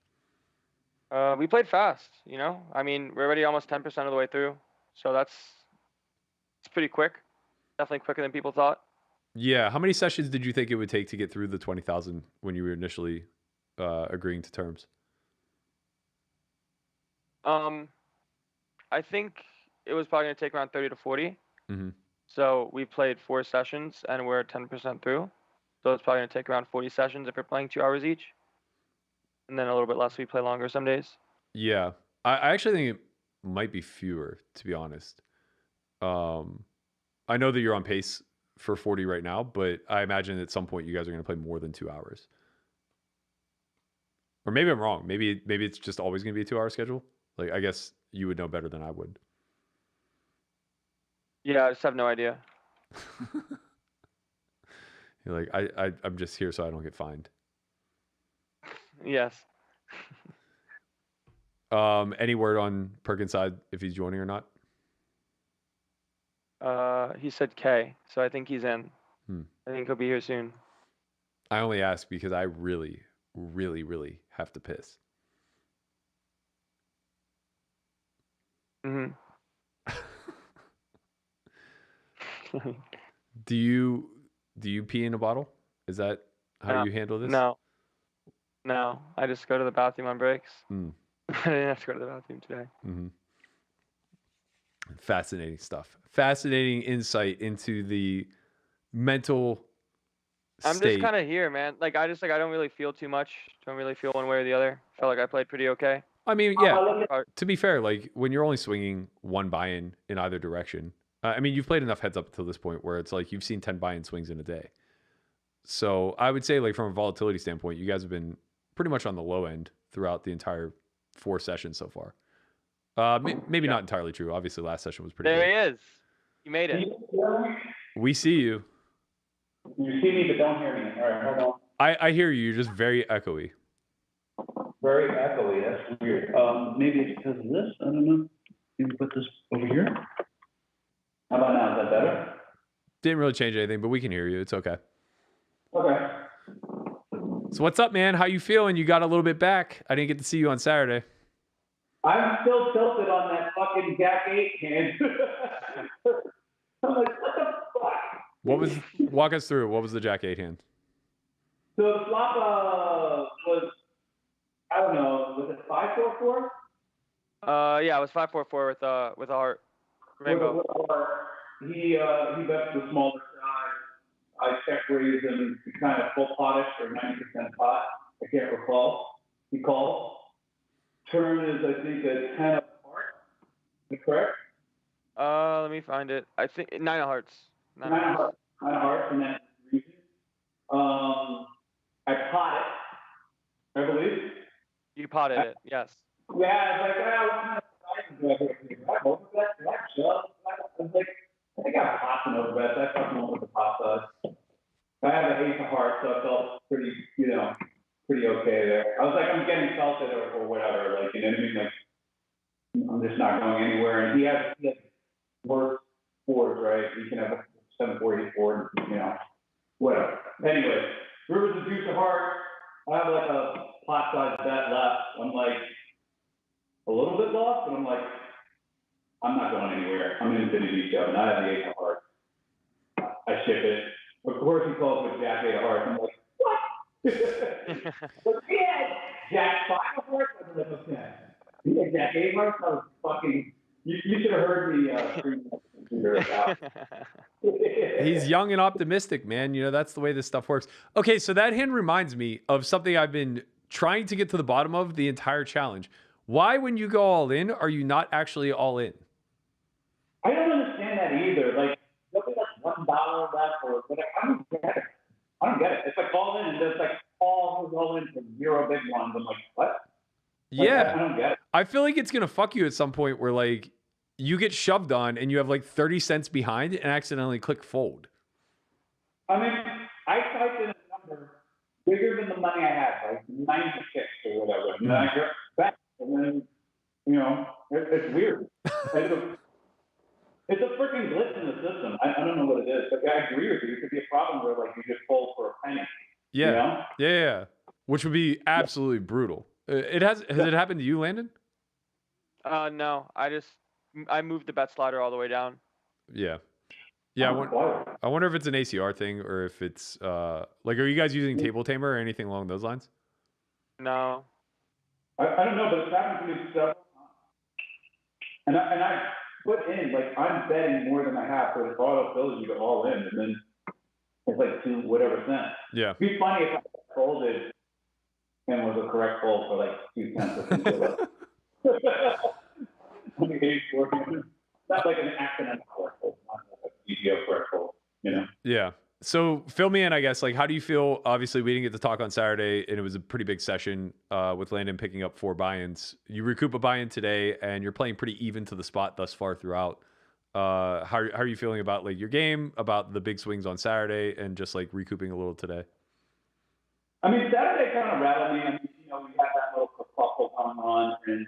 Speaker 2: We played fast, you know? I mean, we're already almost 10% of the way through. So it's pretty quick. Definitely quicker than people thought.
Speaker 1: Yeah. How many sessions did you think it would take to get through the 20,000 when you were initially agreeing to terms?
Speaker 2: Um, I think it was probably gonna take around 30 to 40.
Speaker 1: Mm-hmm.
Speaker 2: So we played 4 sessions and we're 10% through. So it's probably gonna take around 40 sessions if we're playing 2 hours each. and then a little bit less. We play longer some days.
Speaker 1: Yeah, I actually think it might be fewer, to be honest. I know that you're on pace for 40 right now, but I imagine at some point you guys are going to play more than 2 hours. Or maybe I'm wrong. Maybe it's just always going to be a 2-hour schedule. Like, I guess you would know better than I would.
Speaker 2: Yeah, I just have no idea.
Speaker 1: You're like, I'm just here so I don't get fined.
Speaker 2: Yes.
Speaker 1: Any word on Perkins' side if he's joining or not?
Speaker 2: He said K, so I think he's in. I think he'll be here soon.
Speaker 1: I only ask because I really, really, really have to piss.
Speaker 2: Mm-hmm.
Speaker 1: Do you pee in a bottle? Is that how you handle this?
Speaker 2: No. I just go to the bathroom on breaks.
Speaker 1: Mm.
Speaker 2: I didn't have to go to the bathroom today.
Speaker 1: Mm-hmm. Fascinating stuff. Fascinating insight into the mental
Speaker 2: I'm
Speaker 1: state.
Speaker 2: just kind of here, man. Like I don't really feel too much. Don't really feel one way or the other. Felt like I played pretty okay.
Speaker 1: I mean, yeah. To be fair, like when you're only swinging one buy-in in either direction. I mean, you've played enough heads up until this point where it's like you've seen 10 buy-in swings in a day. So I would say, like from a volatility standpoint, you guys have been pretty much on the low end throughout the entire 4 sessions so far. Maybe not entirely true. Obviously, last session was pretty.
Speaker 2: There he is. You made it.
Speaker 1: We see you.
Speaker 3: You see me, but don't hear me. All right, hold on.
Speaker 1: I hear you. You're just very echoey.
Speaker 3: Very echoey. That's weird. Maybe it's because of this. I don't know. Maybe put this over here. How about now? Is that better?
Speaker 1: Didn't really change anything, but we can hear you. It's okay.
Speaker 3: Okay.
Speaker 1: So what's up, man? How you feeling? You got a little bit back. I didn't get to see you on Saturday.
Speaker 3: I'm still tilted on that fucking Jack 8 hand. I'm like, what the fuck?
Speaker 1: Walk us through it. What was the Jack 8 hand?
Speaker 3: So the flop was, I don't know, was it 5-4-4?
Speaker 2: Yeah, it was 5-4-4 with a heart. Rainbow.
Speaker 3: He bets the smaller side. I check raise him kind of full pottish or 90% pot. I can't recall. He calls. Turn is, I think, a 10 of hearts. Is that correct?
Speaker 2: Let me find it. I think 9 of hearts.
Speaker 3: 9 of hearts. 9 of hearts, and then reason. I pot it, I believe.
Speaker 2: You potted it, yes.
Speaker 3: Yeah, I was like, what kind of size do I have here? I overbet that shove. I was like, I think I'm popping overbet. I fucking know what the pop does. I have an 8 of hearts, so I felt pretty, pretty okay there. I was like, I'm getting salted or whatever, like, you know what I mean? Like, I'm just not going anywhere. And he has worse fours, right? You can have a 7-4, 8-4, whatever. Anyway, river's a deuce of heart. I have like a pot size bet left. I'm like a little bit lost, but I'm like, I'm not going anywhere. I'm in infinity shove, and I have the 8 of hearts. I ship it. Of course, he calls with Jack 8 of hearts. I'm like, what? But yeah, Jack 5 of hearts. I'm like, okay. Yeah, Jack 8 of hearts. I was fucking. You should have heard me scream.
Speaker 1: He's young and optimistic, man. That's the way this stuff works. Okay, so that hand reminds me of something I've been trying to get to the bottom of the entire challenge. Why, when you go all in, are you not actually all in?
Speaker 3: I don't understand that either. Like, there'll be like $1 left or whatever. I don't get it. It's like all in, and there's like all in for 0 big ones. I'm like, what?
Speaker 1: Yeah.
Speaker 3: I don't get it.
Speaker 1: I feel like it's going to fuck you at some point where, like, you get shoved on and you have like 30 cents behind and accidentally click fold. I
Speaker 3: mean, I typed in a number bigger than the money I had, like 96 or whatever. And then I go back, and then, it's weird. It's a freaking glitch in the system. I don't know what it is, but I agree with you. It could be a problem where, like, you just fold for a penny.
Speaker 1: Yeah. Yeah. Which would be absolutely brutal. Has it happened to you, Landon?
Speaker 2: No. I moved the bet slider all the way down.
Speaker 1: Yeah. Yeah. I wonder if it's an ACR thing or if it's like, are you guys using Table Tamer or anything along those lines?
Speaker 2: No.
Speaker 3: I don't know, but it's happened to me several times. And I put in, like, I'm betting more than I have, so it auto fills you to all in, and then it's like 2 whatever cents.
Speaker 1: Yeah.
Speaker 3: It'd be funny if I folded and was a correct fold for like 2 cents of chinchilla. On the 84 hand. Not like an accidental correct fold, not like a GTO correct fold, you know?
Speaker 1: Yeah. So fill me in, I guess. Like, how do you feel? Obviously, we didn't get to talk on Saturday, and it was a pretty big session with Landon picking up 4 buy-ins. You recoup a buy-in today, and you're playing pretty even to the spot thus far throughout. How are you feeling about like your game, about the big swings on Saturday, and just like recouping a little today?
Speaker 3: I mean, Saturday kind of rattled me. I mean, you know, we had that little kerfuffle going on, and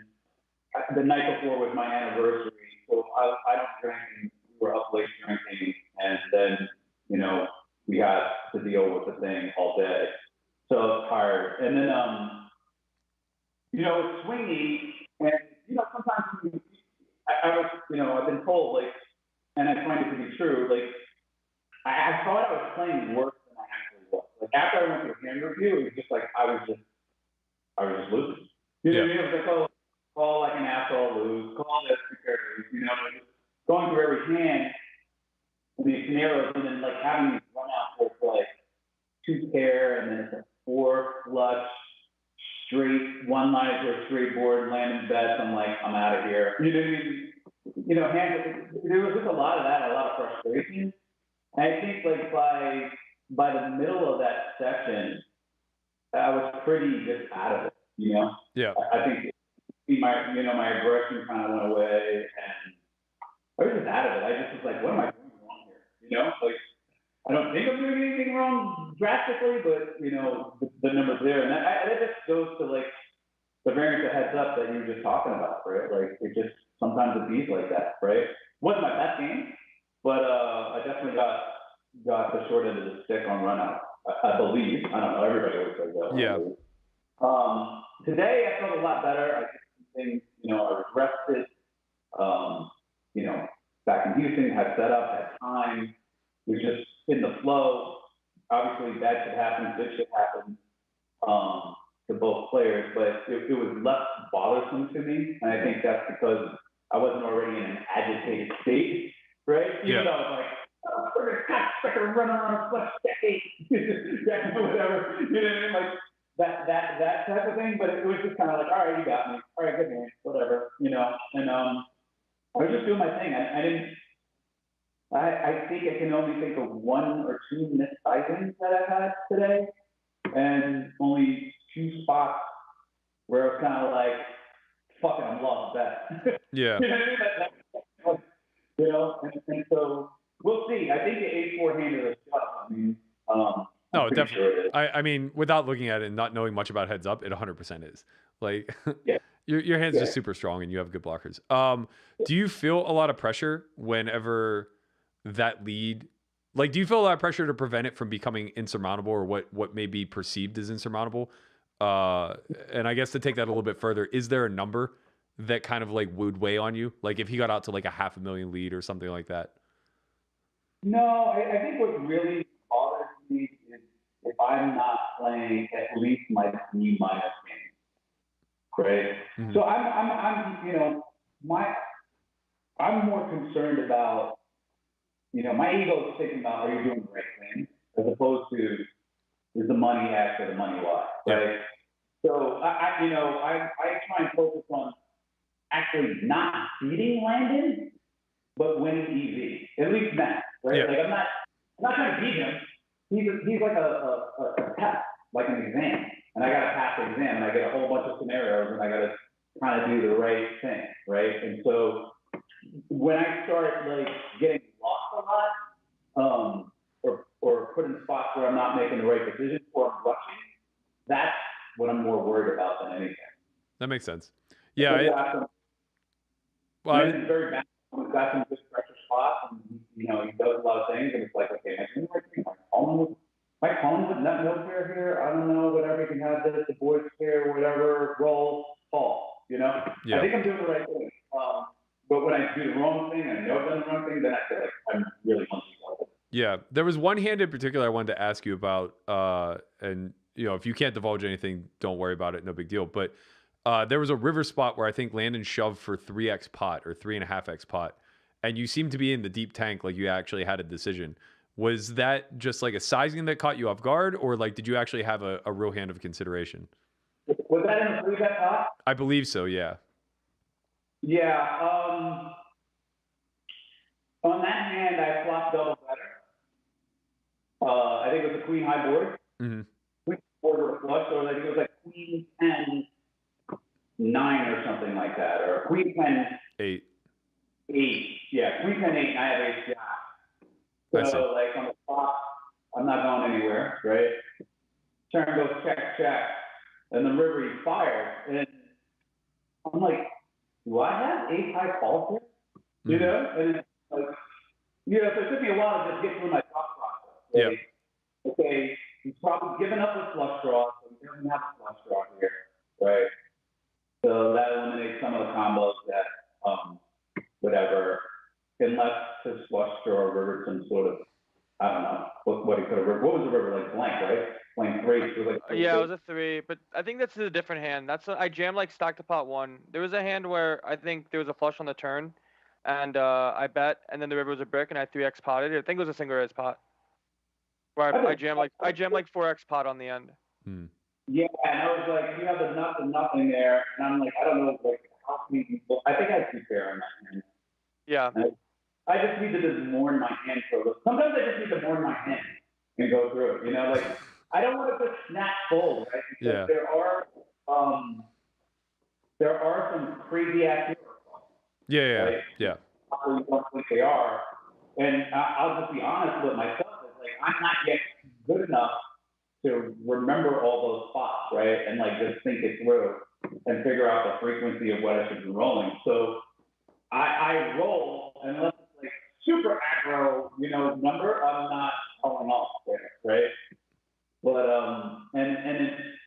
Speaker 3: the night before was my anniversary, so I don't drink, and we were up late drinking, and then, you know, we had to deal with the thing all day. So I was tired. And then, you know, it's swingy, and, you know, sometimes I was, you know, I've been told, like, and I find it to be true, like, I thought I was playing worse than I actually was. Like, after I went through hand review, it was just like, I was just losing. You know what I mean? It was like, oh, call like an asshole, lose, call this, because, you know, just going through every hand in these scenarios, and then, like, having these run out for like 2 pair, and then it's a 4 flush, straight, 1 line to a straight board, landing bets. I'm like, I'm out of here. You know what I mean? You know, there was just a lot of that, a lot of frustration. And I think, like, by the middle of that session, I was pretty just out of it, you know?
Speaker 1: Yeah.
Speaker 3: I think my aggression kind of went away, and I was just out of it. I just was like, what am I doing wrong here? You know, like, I don't think I'm doing anything wrong drastically, but, you know, the number's there. And that just goes to, like, the variance of heads up that you were just talking about, right? Like, it just, sometimes it beats like that, right? Wasn't my best game, but I definitely got the short end of the stick on run out. I believe. I don't know. Everybody always says that.
Speaker 1: Yeah.
Speaker 3: Today I felt a lot better. I did some things, you know, I was rested. You know, back in Houston, had setup, had time, was just in the flow. Obviously, bad shit happens, good shit happens to both players, but it was less bothersome to me, and I think that's because I wasn't already in an agitated state, right? Even though I was like, oh, we're gonna cocksucker run around a flush state, whatever, you know what I mean? Like that type of thing. But it was just kind of like, all right, you got me, all right, good man, whatever, you know. And I was just doing my thing. I think I can only think of 1 or 2 missed sizings that I had today, and only 2 spots where I was kind of like, fuck it, I'm lost bet.
Speaker 1: Yeah.
Speaker 3: You know, and so we'll see. I think the 8-4 hand is a stuff. I mean,
Speaker 1: no, definitely. Sure I mean, without looking at it and not knowing much about heads up, it 100% is. Like,
Speaker 3: yeah.
Speaker 1: your hand's just super strong, and you have good blockers. Do you feel a lot of pressure whenever that lead? Like, do you feel a lot of pressure to prevent it from becoming insurmountable, or what may be perceived as insurmountable? And I guess to take that a little bit further, is there a number that kind of like would weigh on you? Like if he got out to like a 500,000 lead or something like that?
Speaker 3: No, I think what really bothers me is if I'm not playing at least my B- game, right? Mm-hmm. So I'm you know, I'm more concerned about, you know, my ego is thinking about, are you doing the right thing, as opposed to, is the money X or the money Y, right? Yeah. So I try and focus on actually not beating Landon, but winning EV, at least that, right? Yeah. Like I'm not trying to beat him. He's like a test, like an exam, and I got to pass the exam, and I get a whole bunch of scenarios, and I got to kind of do the right thing, right? And so when I start like getting lost a lot, or put in spots where I'm not making the right decisions or I'm rushing, that's what I'm more worried about than anything.
Speaker 1: That makes sense. Yeah.
Speaker 3: He's very bad. He's got some good pressure spots, and you know, he does a lot of things, and it's like, okay, am I doing the right thing? Am I calling with net no pair here? I don't know, whatever, you can have this, the boys pair, whatever, roll, fall, you know? Yeah. I think I'm doing the right thing. But when I do the wrong thing, and I know I've done the wrong thing, then I feel like I'm really punching myself.
Speaker 1: Yeah. There was one hand in particular I wanted to ask you about, and you know, if you can't divulge anything, don't worry about it, no big deal. But there was a river spot where I think Landon shoved for 3x pot or 3.5x pot, and you seemed to be in the deep tank, like you actually had a decision. Was that just like a sizing that caught you off guard, or like did you actually have a real hand of consideration?
Speaker 3: Was that in the 3-bet pot?
Speaker 1: I believe so. Yeah.
Speaker 3: Yeah. On that hand, I flopped double better. I think it was a queen high board.
Speaker 1: Mm-hmm.
Speaker 3: Queen board with a flush, or I think it was like queen 10 9 or something like that, or queen 10
Speaker 1: 8.
Speaker 3: 8. Yeah, queen 10 8. And I have ace jack. So like on the flop, I'm not going anywhere, right? Turn goes check check, and the river he fired, and I'm like, do I have ace high call here? You know, and it's like, you know, so it took me a while to just get through my thought process. Like,
Speaker 1: Yeah.
Speaker 3: Okay, he's probably given up with flush draw, so he doesn't have a flush draw here, right? So that eliminates some of the combos that, whatever, unless his flush draw river some sort of, I don't know, what he could have, what was the river, like blank, right? Blank 3, it was like.
Speaker 2: Yeah, it was a 3, but I think that's a different hand. That's I jammed like stack to pot 1. There was a hand where I think there was a flush on the turn, and I bet, and then the river was a brick, and I 3x potted it. I think it was a single raise pot, where I jammed like 4x pot on the end.
Speaker 3: Yeah, and I was like, you have the nothing there, and I'm like, I don't know, like, how many people, I think I have 2 pair on that hand.
Speaker 2: Yeah.
Speaker 3: I just need to just mourn my hand for a little. Sometimes I just need to mourn my hand and go through it, you know, like, I don't want to just snap full, right? Because there are some crazy ass heroes.
Speaker 1: Yeah.
Speaker 3: Right?
Speaker 1: Yeah.
Speaker 3: I don't think they are. And I'll just be honest with myself. It's like, I'm not yet good enough to remember all those spots, right? And like just think it through and figure out the frequency of what I should be rolling. So I roll, and unless it's like super aggro, you know, number, I'm not calling off there, right? But and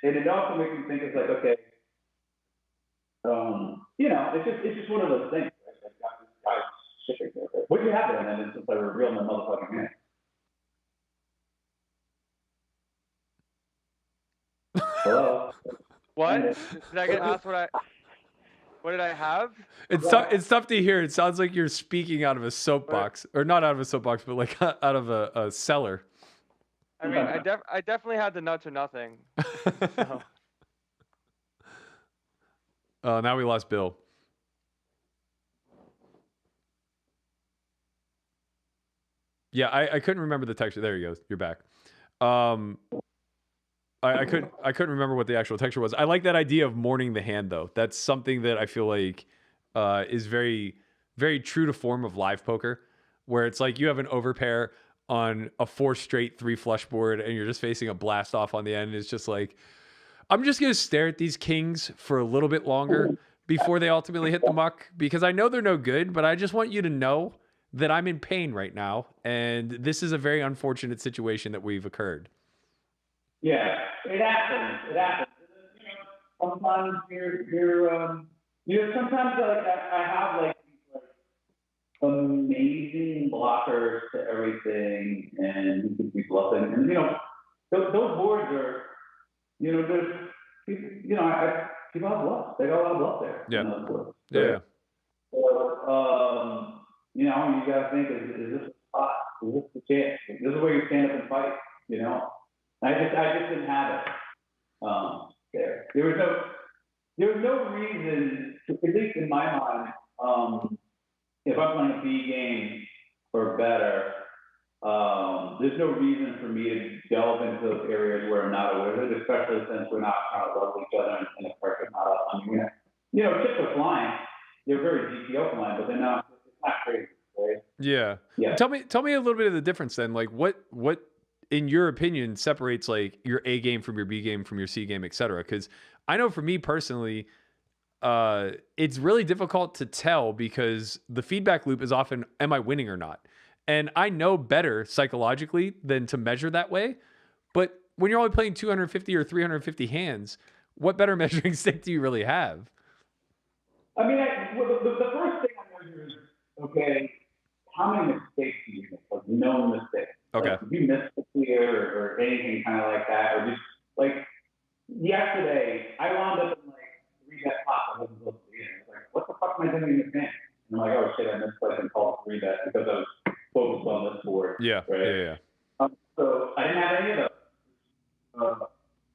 Speaker 3: it also makes me think it's like, okay, you know, it's just one of those things, right? Like, got this guy shipping there. What do you have there? And then it's just like reveal my motherfucking hand. Hello.
Speaker 2: What? Did I get asked what did I have?
Speaker 1: It's tough to hear. It sounds like you're speaking out of a soapbox, or not out of a soapbox, but like out of a cellar.
Speaker 2: I mean, I definitely had the nuts or nothing. So.
Speaker 1: Now we lost Bill. Yeah, I couldn't remember the texture. There you go. You're back. I couldn't remember what the actual texture was. I like that idea of mourning the hand, though. That's something that I feel like is very, very true to form of live poker, where it's like you have an overpair on a 4 straight 3 flush board, and you're just facing a blast off on the end. And it's just like, I'm just gonna stare at these kings for a little bit longer before they ultimately hit the muck, because I know they're no good, but I just want you to know that I'm in pain right now, and this is a very unfortunate situation that we've occurred.
Speaker 3: Yeah, it happens. It happens. You know, sometimes sometimes like I have like amazing blockers to everything, and you can be bluffing, and you know, those boards are, you know, people have bluff. They got a lot of bluff there.
Speaker 1: Yeah.
Speaker 3: Boards,
Speaker 1: Yeah.
Speaker 3: So, you know, you gotta think, is this a spot? Is this the chance? This is where you stand up and fight, you know? I just didn't have it there. There was no reason, at least in my mind, if I'm playing a B game or better, there's no reason for me to delve into those areas where I'm not aware of it, especially since we're not trying to love each other and the pressure's not up on you. You know, chips are flying. They're very GTO flying, but they're not. It's not crazy, right?
Speaker 1: Yeah. Tell me a little bit of the difference then. Like, what in your opinion separates like your A game from your B game from your C game, et cetera? Because I know for me personally, it's really difficult to tell because the feedback loop is often, am I winning or not? And I know better psychologically than to measure that way. But when you're only playing 250 or 350 hands, what better measuring stick do you really have?
Speaker 3: I mean, the first thing I measure is, okay, how many mistakes do you make? Like, known mistakes.
Speaker 1: Okay.
Speaker 3: Like, if you missed the clear or anything kind of like that, or just, like, yesterday, I wound up in, like, 3-bet pot. I wasn't supposed to be in. I was like, what the fuck am I doing in this game? And I'm like, oh, shit, I missed something called 3-bet because I was focused on this board.
Speaker 1: Yeah,
Speaker 3: right?
Speaker 1: yeah.
Speaker 3: So I didn't have any of those.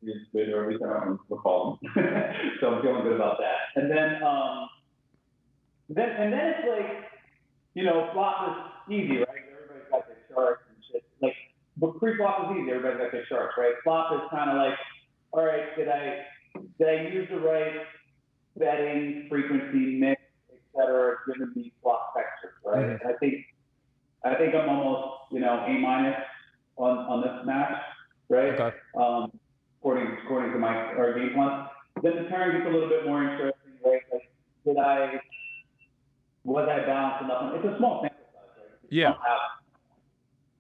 Speaker 3: is good, or at least I don't recall them. So I'm feeling good about that. And then it's like, you know, flop is easy, right? Everybody's got their charts and shit. Like, but pre-flop is easy. Everybody's got their charts, right? Flop is kind of like, all right, did I use the right betting frequency mix, et cetera, given the flop textures, right?
Speaker 1: Mm-hmm.
Speaker 3: And I think I'm almost, you know, A- on this match, right?
Speaker 1: Okay.
Speaker 3: According to our game plan. Then the turn gets a little bit more interesting, right? Like, was I balanced enough? It's a small sample size, right?
Speaker 1: Yeah.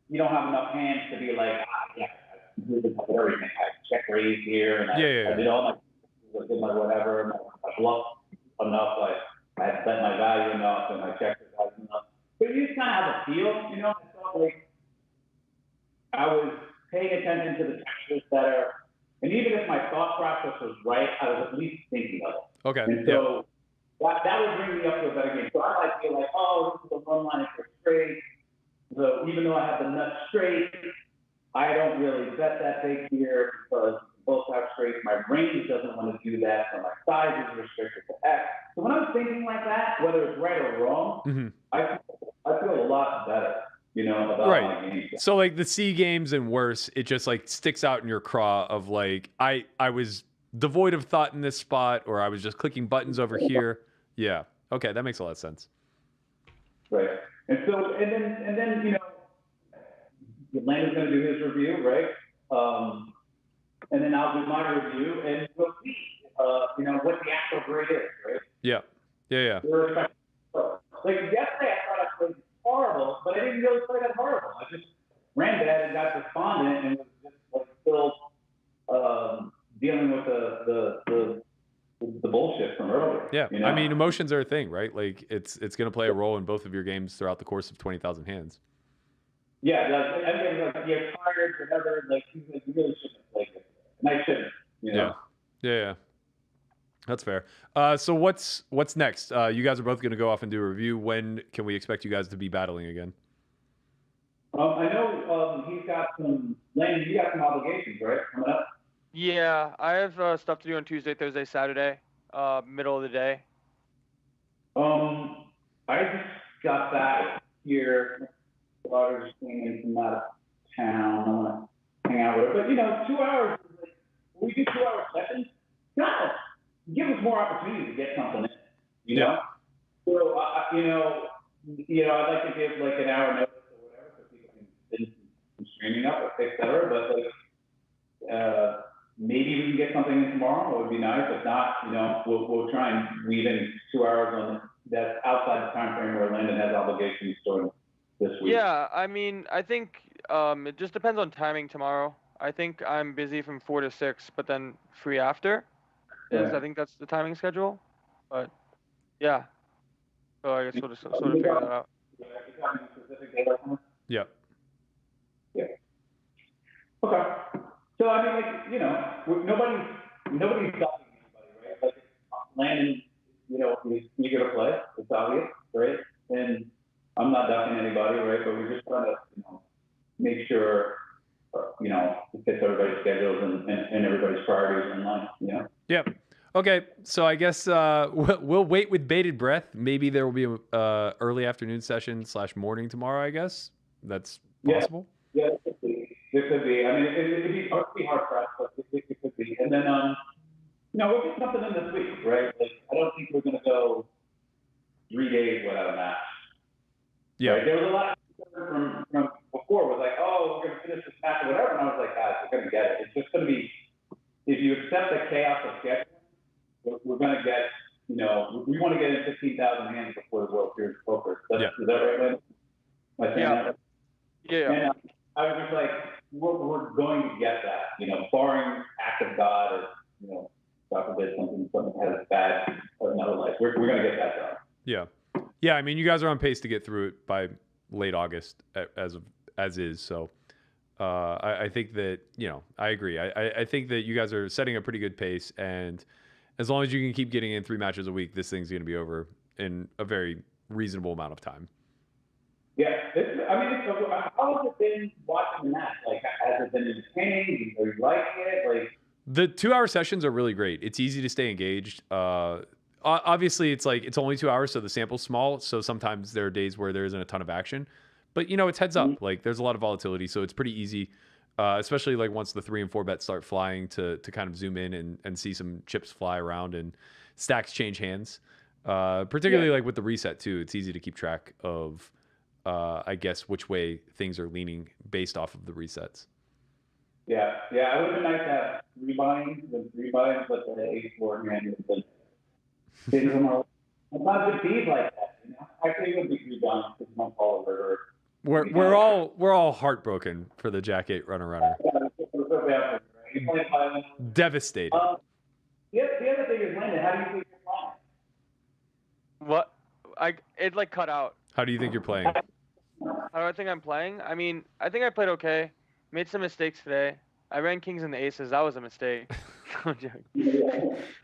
Speaker 3: You don't have enough hands to be like, yeah, I completely covered everything. I check raise here, and I did all my whatever. I bluffed enough. I had bet my value enough, and I checked the value enough. But you just kind of have a feel, you know. I felt like I was paying attention to the textures better, and even if my thought process was right, I was at least thinking of it.
Speaker 1: Okay.
Speaker 3: And so that would bring me up to a better game. So I might feel like, oh, this is a one line for straight. So even though I have the nut straight, I don't really bet that big here because both have straights. My range doesn't want to do that, so my size is restricted to X. So when I'm thinking like that, whether it's right or wrong,
Speaker 1: Mm-hmm.
Speaker 3: I feel a lot better, you know, about my game.
Speaker 1: So like the C games and worse, it just like sticks out in your craw of like I was devoid of thought in this spot, or I was just clicking buttons over here. Yeah. Okay, that makes a lot of sense.
Speaker 3: Right. And so and then you know, Landon's going to do his review, right? And then I'll do my review, and we'll see, you know, what the actual grade is, right?
Speaker 1: Yeah.
Speaker 3: Like yesterday, I thought I played horrible, but I didn't really play that horrible. I just ran bad and got despondent, and was just like still dealing with the bullshit from earlier.
Speaker 1: Yeah.
Speaker 3: You know?
Speaker 1: I mean, emotions are a thing, right? Like it's going to play a role in both of your games throughout the course of 20,000 hands.
Speaker 3: Yeah, I mean, like you're tired, whatever. Like you really shouldn't have played it, and I shouldn't. You know?
Speaker 1: Yeah. That's fair. So what's next? You guys are both going to go off and do a review. When can we expect you guys to be battling again?
Speaker 3: I know he's got some. Landon, you got some obligations, right? Coming up.
Speaker 2: Yeah, I have stuff to do on Tuesday, Thursday, Saturday, middle of the day.
Speaker 3: I just got back here. Daughter's came in from out of town. I'm gonna hang out with her, but you know, 2 hours. When we do 2 hour sessions, God, give us more opportunity to get something in. You know. So I'd like to give like an hour notice or whatever, so people can finish some streaming up, et cetera. But like, maybe we can get something in tomorrow. It would be nice. If not, you know, we'll try and weave in 2 hours on that's outside the time frame where Landon has obligations during this week.
Speaker 2: Yeah, I mean, I think it just depends on timing tomorrow. I think I'm busy from 4 to 6, but then free after. I think that's the timing schedule. But yeah, so I guess we'll just sort of figure that out.
Speaker 1: Yeah.
Speaker 3: Yeah. Okay. So I mean, like, you know, nobody's stopping anybody, right? Like Landon, you know, he's eager to play. It's obvious, right? And I'm not ducking anybody, right? But we're just trying to, you know, make sure, you know, it fits everybody's schedules and everybody's priorities in line, you know?
Speaker 1: Yeah. Okay. So I guess we'll wait with bated breath. Maybe there will be a early afternoon session / morning tomorrow, I guess. That's possible.
Speaker 3: Yeah, it could be. It could be. I mean, it'd be hard pressed, but it could be. And then, you know, we'll get something in this week, right? Like, I don't think we're going to go 3 days without a match.
Speaker 1: Yeah.
Speaker 3: Right? There was a lot of from before was like, oh, we're going to finish this match or whatever. And I was like, guys, we're going to get it. It's just going to be, if you accept the chaos of scheduling, we're going to get, you know, we want to get in 15,000 hands before the World Series of Poker. Is that right, Landon? Am I saying that?
Speaker 2: Yeah.
Speaker 3: And I was just like, we're going to get that, you know, barring act of God or, you know, God forbid something has bad or another life. We're going to get that done.
Speaker 1: Yeah. Yeah. I mean, you guys are on pace to get through it by late August as is. So I think that, you know, I agree. I think that you guys are setting a pretty good pace, and as long as you can keep getting in 3 matches a week, this thing's going to be over in a very reasonable amount of time.
Speaker 3: Yeah, how has it been watching that? Like, has it been entertaining? Are you liking it? Like,
Speaker 1: The 2-hour sessions are really great. It's easy to stay engaged. Obviously, it's like it's only 2 hours, so the sample's small. So sometimes there are days where there isn't a ton of action, but it's heads up. Like there's a lot of volatility, so it's pretty easy. Especially like once the 3 and 4 bets start flying to kind of zoom in and see some chips fly around and stacks change hands. Particularly like with the reset too, it's easy to keep track of, I guess, which way things are leaning based off of the resets.
Speaker 3: Yeah. It would have been nice to have 3 buy-ins than 3 buy-ins, but the 8-4 hand is I'm not good fees like that. Actually, it would be 3 buy-ins because my follower.
Speaker 1: We're all heartbroken for the Jack 8 runner. Devastated.
Speaker 3: The other thing is, Landon, how do you think you're playing?
Speaker 2: What? It like cut out.
Speaker 1: How do you think you're playing?
Speaker 2: How do I think I'm playing? I mean, I think I played okay. Made some mistakes today. I ran kings and the aces. That was a mistake. I'm joking.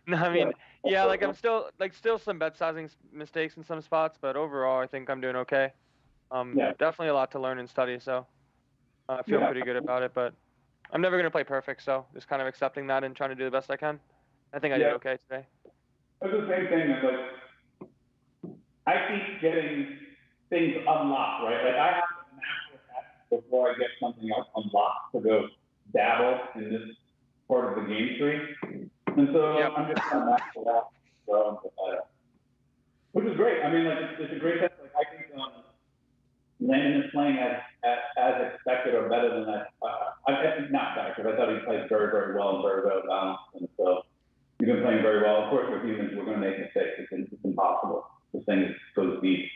Speaker 2: No, I mean, yeah, like I'm still some bet sizing mistakes in some spots, but overall, I think I'm doing okay. Definitely a lot to learn and study, so I feel pretty good about it. But I'm never gonna play perfect, so just kind of accepting that and trying to do the best I can. I think I did okay today.
Speaker 3: It's the same thing. It's like I keep getting things unlocked, right? Like I have to master that before I get something else unlocked to go dabble in this part of the game tree. And so I'm just trying to master that. So, which is great. I mean, like it's a great test. Like I think Landon is playing as expected or better than that. I think not better because I thought he played very, very well and very well balanced. And so he's been playing very well. Of course, with humans, we're going to make mistakes. It's impossible. This thing goes deep.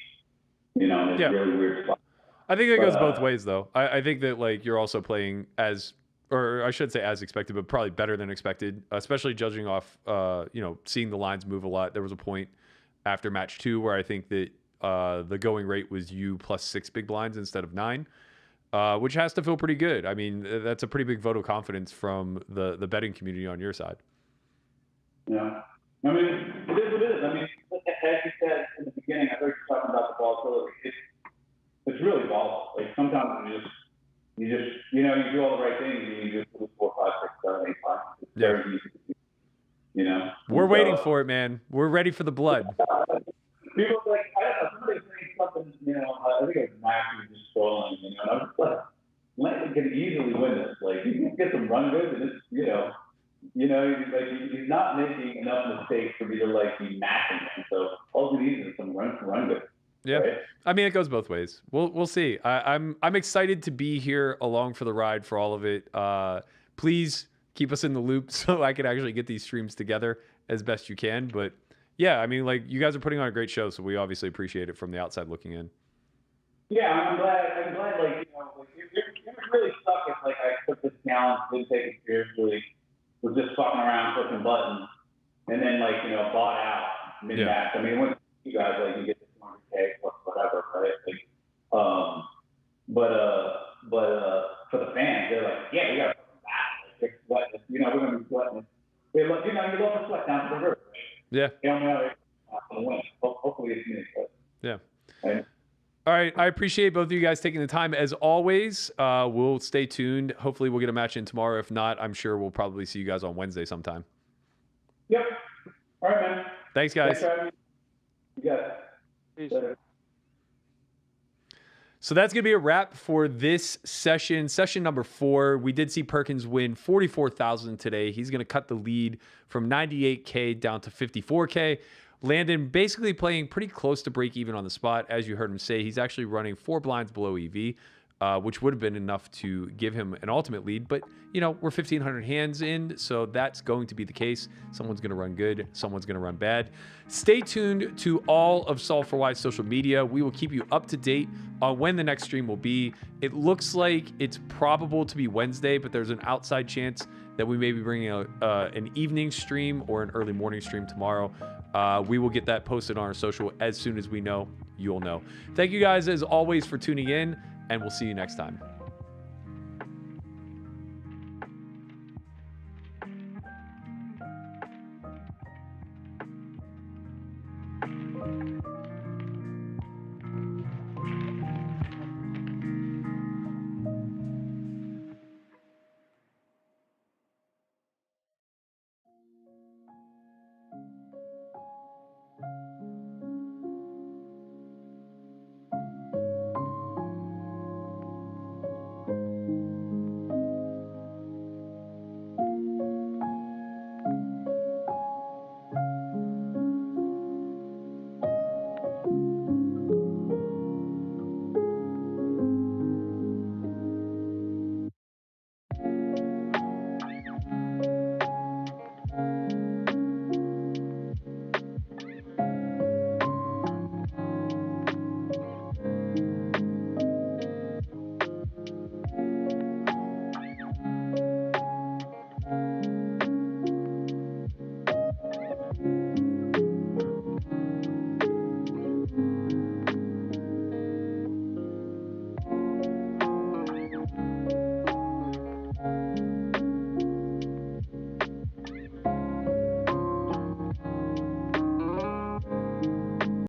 Speaker 3: It's really weird spot.
Speaker 1: I think it goes both ways, though. I think that like you're also playing as, or I should say as expected, but probably better than expected, especially judging off, seeing the lines move a lot. There was a point after match 2 where I think that the going rate was you plus 6 big blinds instead of 9, which has to feel pretty good. I mean, that's a pretty big vote of confidence from the betting community on your side.
Speaker 3: Yeah. I mean, it is what it is. I mean, as you said in the beginning, I heard you talking about the volatility. It's really volatile. Like sometimes you do all the right things and you just lose 4, 5, 6, 7, 8 times. It's very easy to do.
Speaker 1: We're waiting for it, man. We're ready for the blood.
Speaker 3: People like, I don't know, somebody saying something, I think it was Matthew just trolling, and I was like, Landon can easily win this. Like, he can get some run goods, and it's, he's not making enough mistakes for me to, be matching him. So all he needs is some run goods.
Speaker 1: Yeah,
Speaker 3: right?
Speaker 1: I mean, it goes both ways. We'll see. I'm excited to be here along for the ride for all of it. Please keep us in the loop so I can actually get these streams together as best you can. But yeah, I mean, like you guys are putting on a great show, so we obviously appreciate it from the outside looking in.
Speaker 3: Yeah, I'm glad. You're really stuck if I took this challenge, didn't take it seriously, was just fucking around pushing buttons, and then bought out mid-match. Yeah. I mean, when you guys you get the 200K plus whatever, right? But for the fans, they're like, yeah, we got to back. We're gonna be sweating. You love to sweat down to the river. Right?
Speaker 1: Yeah.
Speaker 3: Hopefully it's me.
Speaker 1: Yeah.
Speaker 3: Right?
Speaker 1: All right. I appreciate both of you guys taking the time. As always, we'll stay tuned. Hopefully we'll get a match in tomorrow. If not, I'm sure we'll probably see you guys on Wednesday sometime.
Speaker 3: Yep. All right, man.
Speaker 1: Thanks, guys.
Speaker 3: Yeah.
Speaker 2: Peace.
Speaker 1: So that's going to be a wrap for this session number 4. We did see Perkins win 44,000 today. He's going to cut the lead from 98K down to 54K. Landon basically playing pretty close to break even on the spot. As you heard him say, he's actually running 4 blinds below EV, which would have been enough to give him an ultimate lead. But, we're 1,500 hands in, so that's going to be the case. Someone's going to run good. Someone's going to run bad. Stay tuned to all of Solve for Wise social media. We will keep you up to date on when the next stream will be. It looks like it's probable to be Wednesday, but there's an outside chance that we may be bringing an evening stream or an early morning stream tomorrow. We will get that posted on our social as soon as we know. You'll know. Thank you guys, as always, for tuning in, and we'll see you next time.